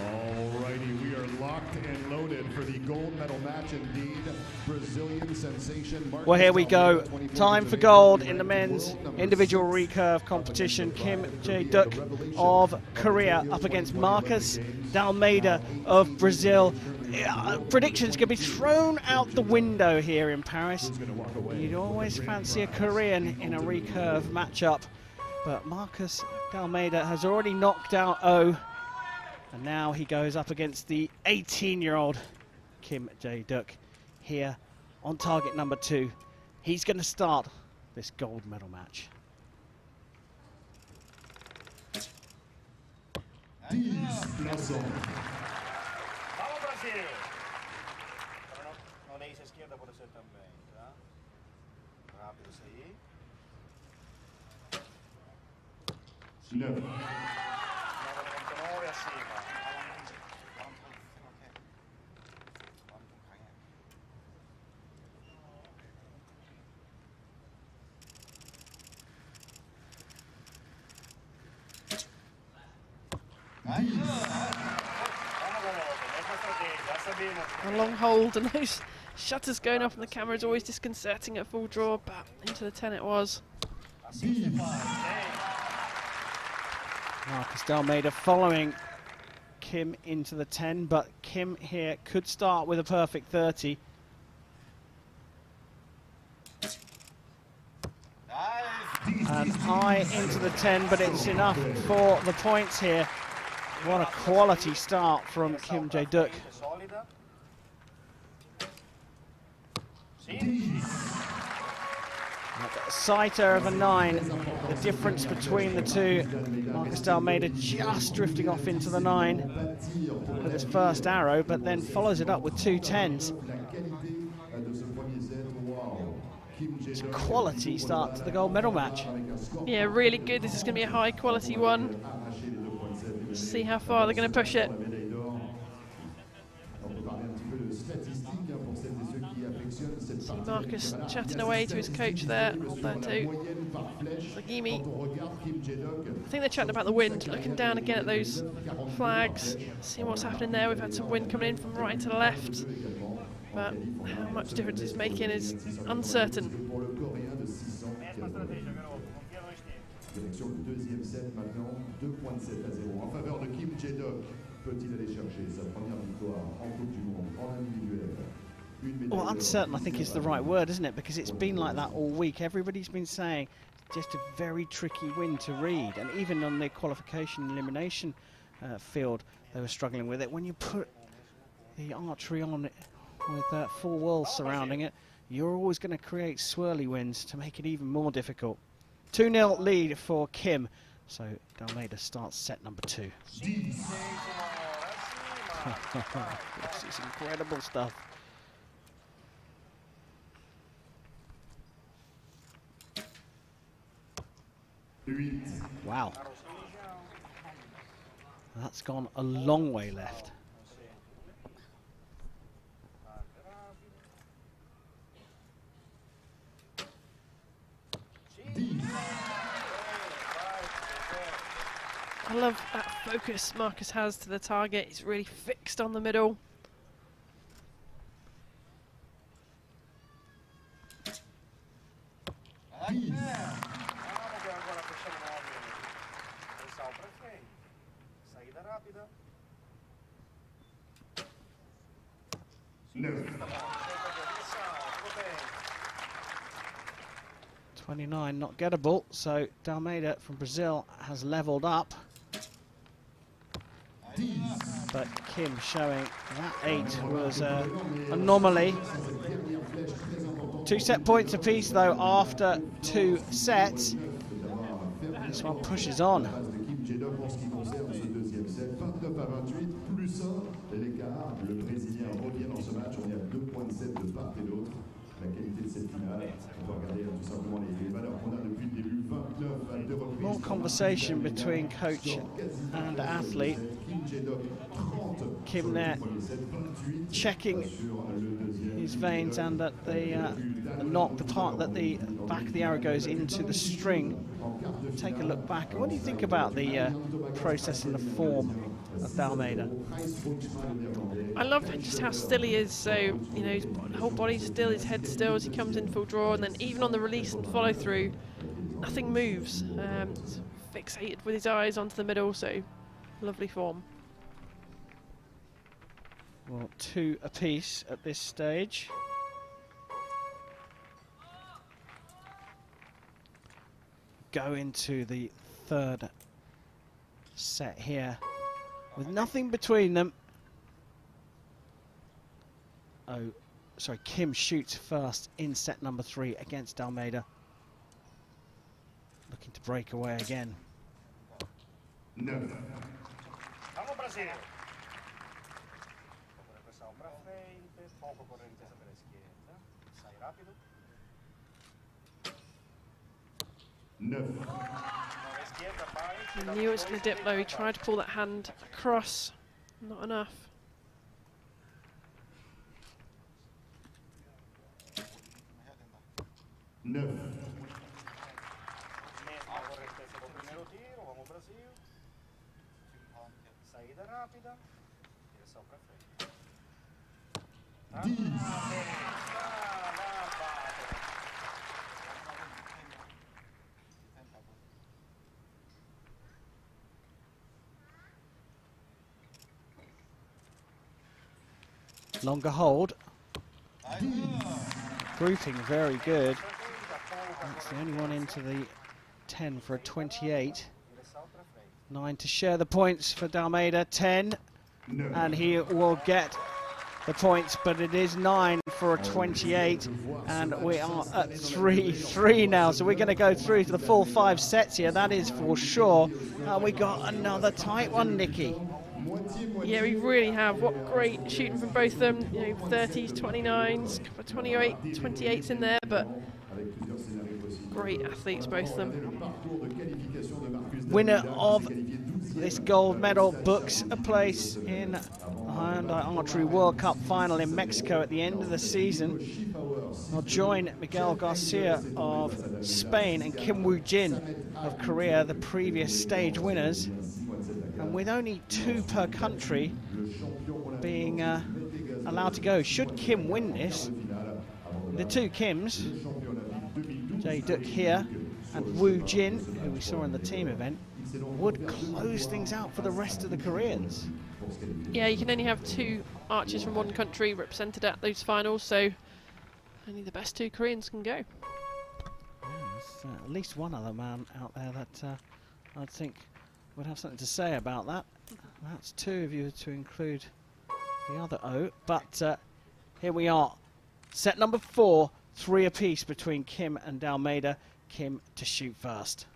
Alrighty, we are locked and loaded for the gold medal match indeed. Brazilian sensation. Well, here we go. Time for gold in the men's individual recurve competition. Kim Jae-duk of Korea up against Marcus Dalmeida of Brazil. predictions can be thrown out the window here in Paris. You'd always fancy a Korean in a recurve matchup, but Marcus Dalmeida has already knocked out O, and now he goes up against the 18-year-old Kim Jae-duk here on target number 2. He's going to start this gold medal match. Vamos Brasil! No le hice izquierda por eso también, ¿verdad? Rápido seguí. 9. 99 acima. A long hold, and those shutters going off in the camera is always disconcerting at full draw, but into the 10 it was. Marcus Dalmeida following Kim into the 10, but Kim here could start with a perfect 30. And high into the 10, but it's enough for the points here. What a quality start from Kim Jae-duk. Sighter of a 9, the difference between the two. Marcus Dalmeida just drifting off into the 9 with his first arrow, but then follows it up with 2 10s. It's a quality start to the gold medal match. Yeah, really good. This is going to be a high quality one. Let's see how far they're going to push it. See Marcus chatting away to his coach there, Alberto Sagimi. I think they're chatting about the wind, looking down again at those flags, seeing what's happening there. We've had some wind coming in from right to left, but how much difference it's making is uncertain. Direction du deuxième set maintenant, 2.7-0 en faveur de Kim Jae-duk. Peut-il aller chercher sa première victoire en Coupe du Monde en individuel? Well, uncertain I think is the right word, isn't it? Because it's been like that all week. Everybody's been saying just a very tricky win to read, and even on the qualification elimination field they were struggling with it. When you put the archery on it with 4 walls surrounding it, you're always going to create swirly winds to make it even more difficult. 2-0 lead for Kim, so Dalmeida starts set number 2. This is incredible stuff. Wow. That's gone a long way left. I love that focus Marcus has to the target. He's really fixed on the middle. No. 29 not gettable, so Dalmeida from Brazil has leveled up. But Kim showing that 8 was an anomaly. 2 set points apiece though after 2 sets. This one pushes on. More conversation between coach and athlete. Kim there checking his veins and that the knot, the part that the back of the arrow goes into the string. Take a look back. What do you think about the process and the form of Dalmeida? I love just how still he is. So, you know, his whole body's still, his head still as he comes in full draw, and then even on the release and follow through, nothing moves. Fixated with his eyes onto the middle, so lovely form. Well, 2 apiece at this stage. Go into the third set here with nothing between them. Oh, sorry, Kim shoots first in set number 3 against Dalmeida. Looking to break away again. No. Vamos Brasile. Pressão para frente, pouco correnteza para a esquerda. Sai rápido. He knew it was going to dip low. He tried to pull that hand across. Not enough. No. Longer hold. Grouping very good. That's the only one into the 10 for a 28. 9 to share the points for Dalmeida. 10. No. And he will get the points, but it is 9 for a 28. And we are at 3-3 now. So we're going to go through to the full 5 sets here. That is for sure. And we got another tight one, Nikki. Yeah, we really have. What great shooting from both of them. You know, 30s, 29s, a couple of 28s in there, but great athletes, both of them. Winner of this gold medal books a place in the Hyundai Archery World Cup final in Mexico at the end of the season. I'll join Miguel Garcia of Spain and Kim Woo-jin of Korea, the previous stage winners. And with only 2 per country being allowed to go, should Kim win this, the 2 Kims, Jae-duk here and Woo-jin, who we saw in the team event, would close things out for the rest of the Koreans. Yeah, you can only have 2 archers from one country represented at those finals, so only the best 2 Koreans can go. Yeah, there's at least one other man out there that I'd think would have something to say about that. That's 2 of you to include the other O. But here we are. Set number 4, 3 apiece between Kim and Dalmeida. Kim to shoot first.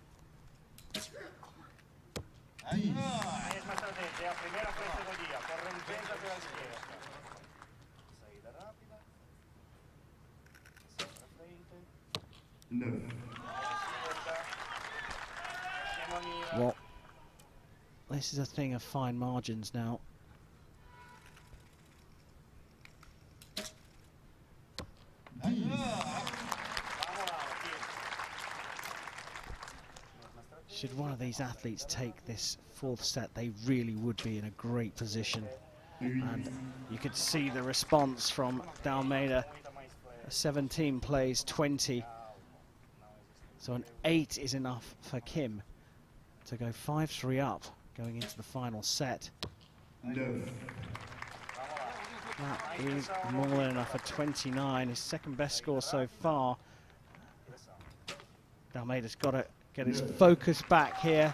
No. Well, this is a thing of fine margins now. Should one of these athletes take this 4th set, they really would be in a great position. And you could see the response from Dalmeida. 17 plays 20. So an 8 is enough for Kim to go 5-3 up going into the final set. No. That is more than enough for 29, his 2nd best score so far. Dalmeida's got to get his focus back here.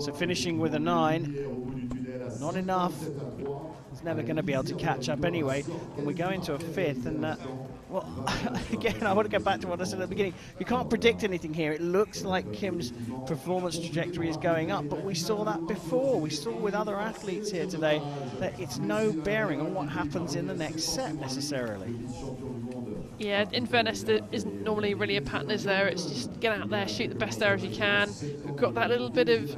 So finishing with a 9, not enough. He's never going to be able to catch up anyway. When we go into a 5th, and well, again, I want to go back to what I said at the beginning. You can't predict anything here. It looks like Kim's performance trajectory is going up, but we saw that before. We saw with other athletes here today that it's no bearing on what happens in the next set necessarily. Yeah, in fairness, there isn't normally really a pattern, is there? It's just get out there, shoot the best arrows you can. We've got that little bit of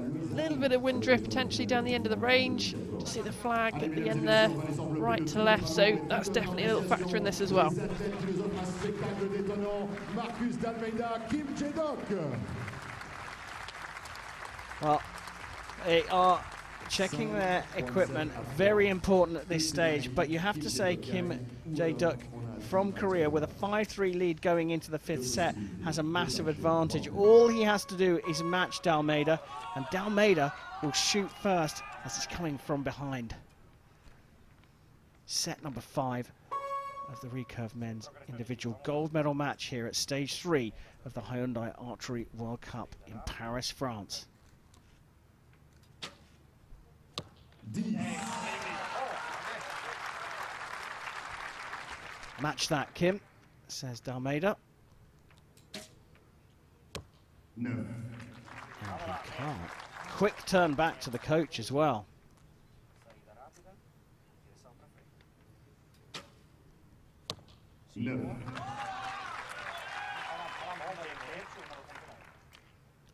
wind drift potentially down the end of the range. To see the flag at the end there, right to left, so that's definitely a little factor in this as well. Well, they are checking their equipment, very important at this stage, but you have to say Kim Jae-duk from Korea with a 5-3 lead going into the 5th set has a massive advantage. All he has to do is match Dalmeida, and Dalmeida will shoot first as he's coming from behind. Set number 5 of the Recurve men's individual gold medal match here at stage 3 of the Hyundai Archery World Cup in Paris, France. Match that, Kim, says Dalmeida. No. And he can't. Quick turn back to the coach as well. No.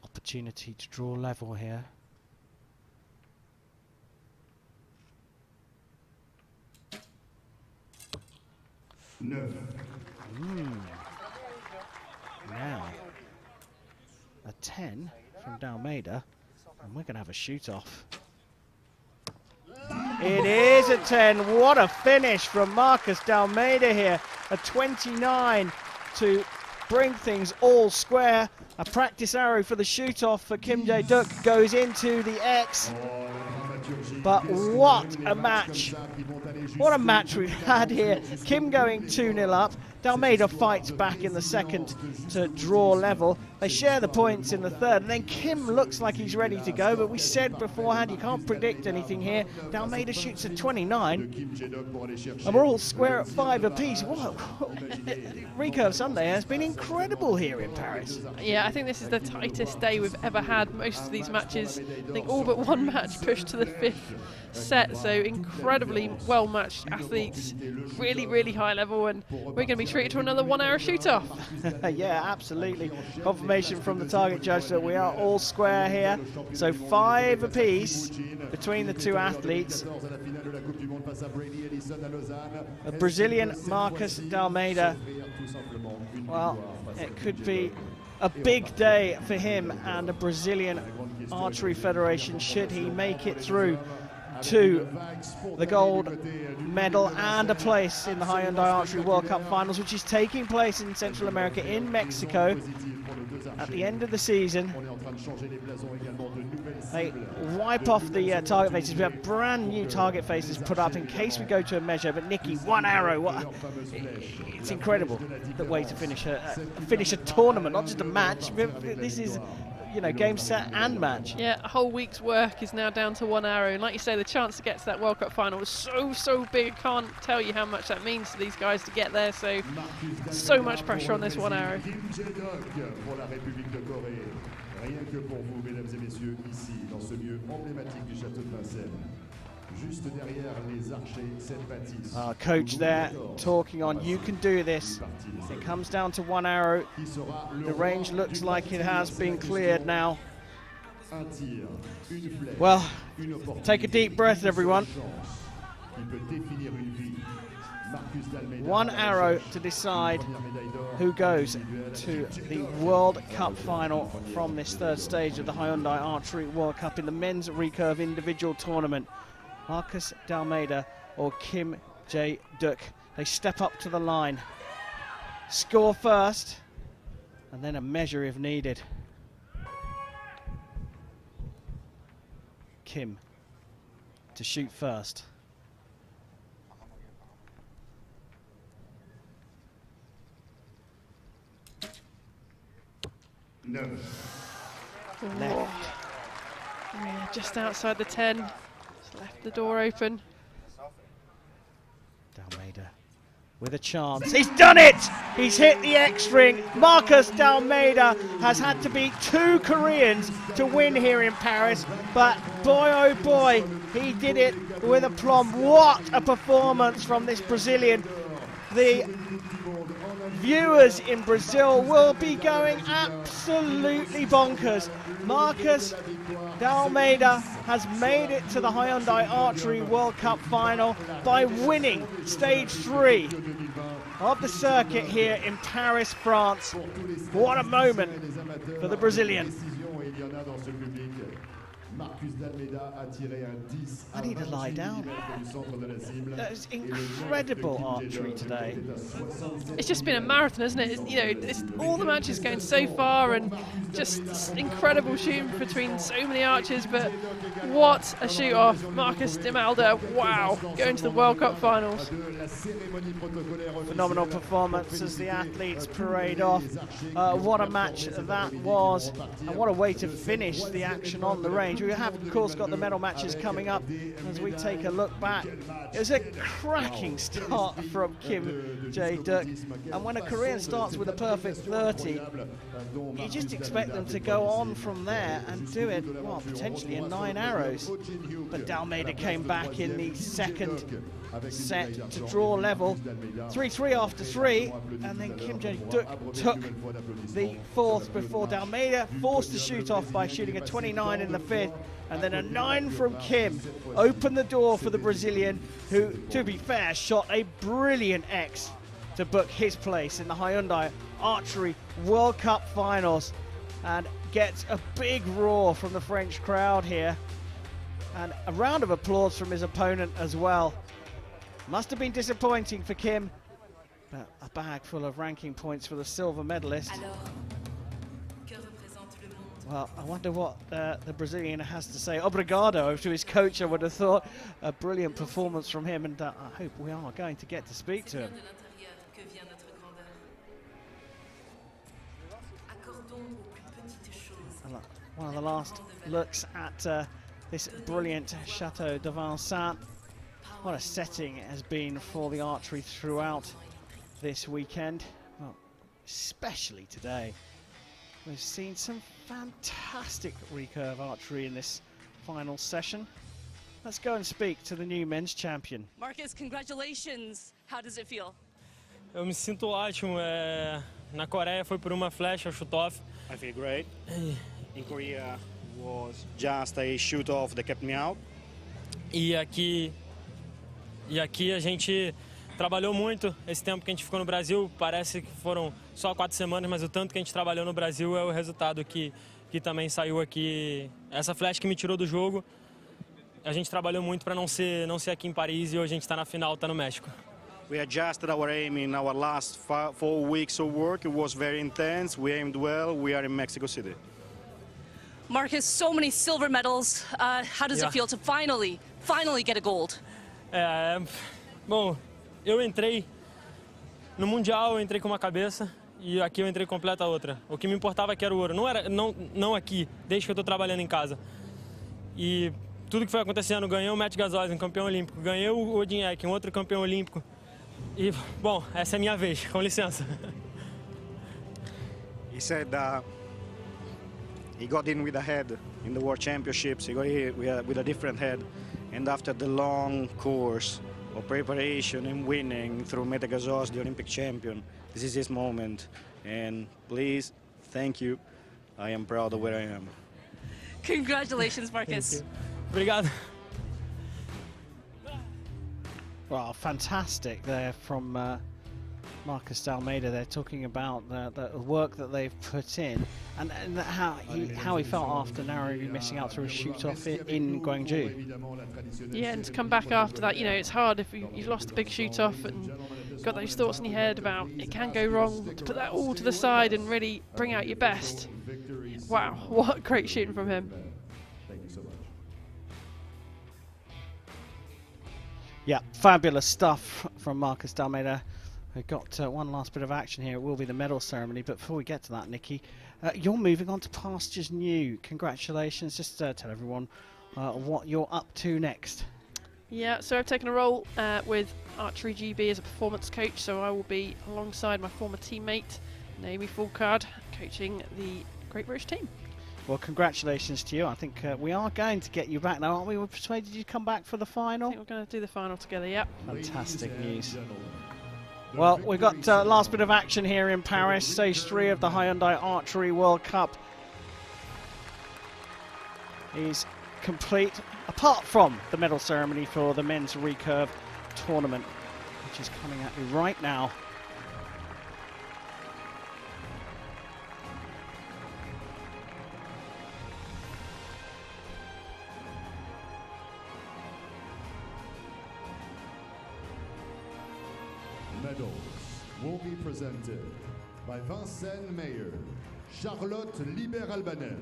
Opportunity to draw level here. No. Now, a 10 from Dalmeida, and we're going to have a shoot-off. It is a 10. What a finish from Marcus Dalmeida here. A 29 to bring things all square. A practice arrow for the shoot-off for Kim Jae-duk goes into the X. But what a match. What a match we've had here. Kim going 2-0 up. Dalmeida fights back in the second to draw level. They share the points in the third, and then Kim looks like he's ready to go, but we said beforehand you can't predict anything here. Dalmeida shoots at 29, and we're all square at 5 apiece. Whoa. Recurve Sunday has been incredible here in Paris. Yeah, I think this is the tightest day we've ever had. Most of these matches, I think all but one match pushed to the 5th set, so incredibly well matched athletes, really, really high level, and we're going to be treated to another 1 hour shoot off. Yeah, absolutely. Confirmation from the target judge that we are all square here. So 5 apiece between the two athletes. The Brazilian Marcus Dalmeida, well, it could be a big day for him and the Brazilian Archery Federation should he make it through to the gold medal and a place in the Hyundai Archery World Cup finals, which is taking place in Central America in Mexico at the end of the season. They wipe off the target faces. We have brand new target faces put up in case we go to a measure, but Nikki, 1 arrow, it's incredible the way to finish a tournament, not just a match. This is, you know, game, set and match. Yeah, a whole week's work is now down to 1 arrow, and like you say, the chance to get to that World Cup final was so big. I can't tell you how much that means to these guys to get there, so much pressure on this 1 arrow. Rien que pour vous, mesdames et messieurs, ici, dans ce lieu emblématique du château de Vincennes. Juste derrière les archers, cette bâtisse. Our coach there talking on, you can do this. It comes down to 1 arrow. The range looks like it has been cleared now. Well, take a deep breath, everyone. 1 arrow to decide who goes to the World Cup final from this 3rd stage of the Hyundai Archery World Cup in the men's recurve individual tournament. Marcus Dalmeida or Kim Jae-duk. They step up to the line, score first, and then a measure if needed. Kim to shoot first. No. Left. Yeah, just outside the 10. Just left the door open. Dalmeida with a chance. He's done it! He's hit the X ring. Marcus Dalmeida has had to beat 2 Koreans to win here in Paris, but boy oh boy, he did it with aplomb. What a performance from this Brazilian. The viewers in Brazil will be going absolutely bonkers. Marcus Dalmeida has made it to the Hyundai Archery World Cup final by winning stage 3 of the circuit here in Paris, France. What a moment for the Brazilian. Marcus Dalmeida a tiré un 10 I need to lie down. du centre de la cible. That is incredible archery today. It's just been a marathon, isn't it? It's all the matches going so far, and just incredible shooting between so many archers. But what a shoot off, Marcus Dalmeida! Wow, going to the World Cup finals. Phenomenal performance as the athletes parade off. What a match that was, and what a way to finish the action on the range. We have, of course, got the medal matches coming up as we take a look back. It was a cracking start from Kim Jae-duk, and when a Korean starts with a perfect 30, you just expect them to go on from there and do it, well, potentially in 9 arrows. But Dalmeida came back in the second set to draw level, 3-3 after 3, and then Kim Jae-duk took the fourth before Dalmeida forced the shoot off by shooting a 29 in the fifth, and then a 9 from Kim opened the door for the Brazilian, who, to be fair, shot a brilliant X to book his place in the Hyundai Archery World Cup finals, and gets a big roar from the French crowd here, and a round of applause from his opponent as well. Must have been disappointing for Kim, but a bag full of ranking points for the silver medalist. Well, I wonder what the Brazilian has to say. Obrigado to his coach, I would have thought. A brilliant performance from him, and I hope we are going to get to speak to him. One of the last looks at this brilliant Chateau de Vincennes. What a setting it has been for the archery throughout this weekend, well, especially today. We've seen some fantastic recurve archery in this final session. Let's go and speak to the new men's champion. Marcus, congratulations. How does it feel? Eu me sinto ótimo. Na Coreia foi por uma flecha, shoot-off. I feel great. In Korea was just a shoot-off that kept me out. E aqui a gente trabalhou muito esse tempo que a gente ficou no Brasil. Parece que foram só 4 semanas, mas o tanto que a gente trabalhou no Brasil é o resultado que também saiu aqui. Essa flecha que me tirou do jogo, a gente trabalhou muito para não ser aqui em Paris, e hoje a gente está na final, está no México. We adjusted our aim in our last 4 weeks of work. It was very intense. We aimed well. We are in Mexico City. Marcus, so many silver medals. How does it feel to finally get a gold? Bom, eu entrei no Mundial, eu entrei com uma cabeça, e aqui eu entrei completa a outra. O que me importava é que era o ouro, não aqui, desde que eu estou trabalhando em casa. E tudo que foi acontecendo, ganhei o Matt Gasosin, um campeão olímpico, ganhei o Odinhek, um outro campeão olímpico. E, bom, essa é a minha vez, com licença. He said he got in with a head in the World Championships. He got here with a different head. And after the long course of preparation and winning through Mete Gazoz, the Olympic champion, this is his moment. And please, thank you. I am proud of where I am. Congratulations, Marcus. Obrigado. Well, fantastic there from Marcus Dalmeida. They're talking about the work that they've put in, and how he felt after narrowly missing out through a shoot-off in Gwangju. Yeah, and to come back after that, it's hard if you've lost a big shoot-off and got those thoughts in your head about it can go wrong. To put that all to the side and really bring out your best. Wow, what great shooting from him. Yeah, fabulous stuff from Marcus Dalmeida. We've got one last bit of action here. It will be the medal ceremony, but before we get to that, Nikki, you're moving on to pastures new. Congratulations. Just tell everyone what you're up to next. Yeah, so I've taken a role with Archery GB as a performance coach, so I will be alongside my former teammate, Naomi Foulcard, coaching the Great British team. Well, congratulations to you. I think we are going to get you back now, aren't we? We're persuaded you to come back for the final. I think we're going to do the final together, yep. Fantastic news. Well, we've got last bit of action here in Paris, stage 3 of the Hyundai Archery World Cup is complete, apart from the medal ceremony for the men's recurve tournament, which is coming at you right now. medals will be presented by Vincennes Meyer, Charlotte Liber-Albanel.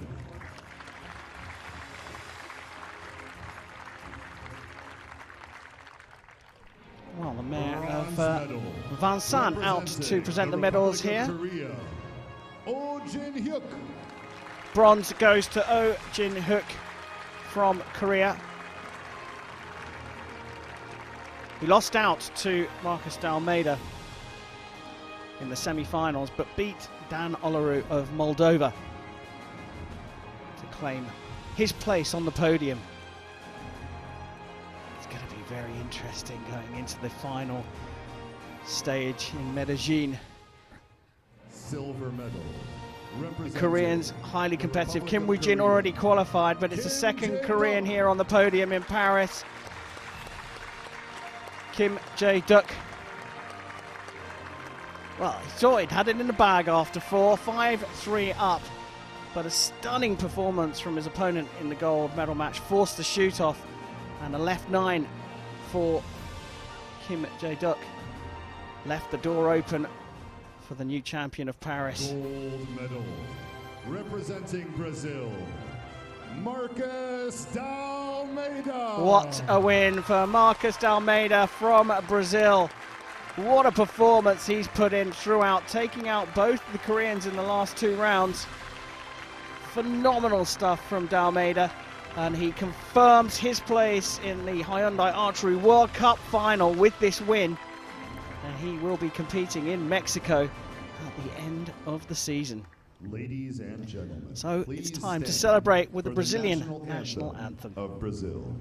Well, the mayor of Vincennes out to present the medals here. Bronze goes to Oh Jin-hook from Korea. He lost out to Marcus Dalmeida in the semi-finals, but beat Dan Olaru of Moldova to claim his place on the podium. It's going to be very interesting going into the final stage in Medellin. Silver medal. The Koreans highly competitive. Kim Woo-jin already qualified, but it's the second Korean here on the podium in Paris. Kim Jae-duk. Well, he thought he'd had it in the bag after 4, 5-3 up, but a stunning performance from his opponent in the gold medal match forced the shoot off, and a left 9 for Kim Jae-duk left the door open for the new champion of Paris. Gold medal representing Brazil, Marcus Dalmeida. What a win for Marcus Dalmeida from Brazil. What a performance he's put in throughout, taking out both the Koreans in the last 2 rounds. Phenomenal stuff from Dalmeida, and he confirms his place in the Hyundai Archery World Cup final with this win. And he will be competing in Mexico at the end of the season. Ladies and gentlemen, so it's time to celebrate with the Brazilian national anthem of Brazil.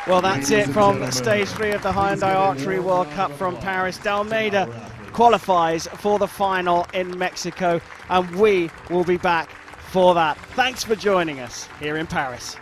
Well, that's it from stage 3 of the Hyundai Archery World Cup from Paris. Dalmeida qualifies for the final in Mexico, and we will be back for that. Thanks for joining us here in Paris.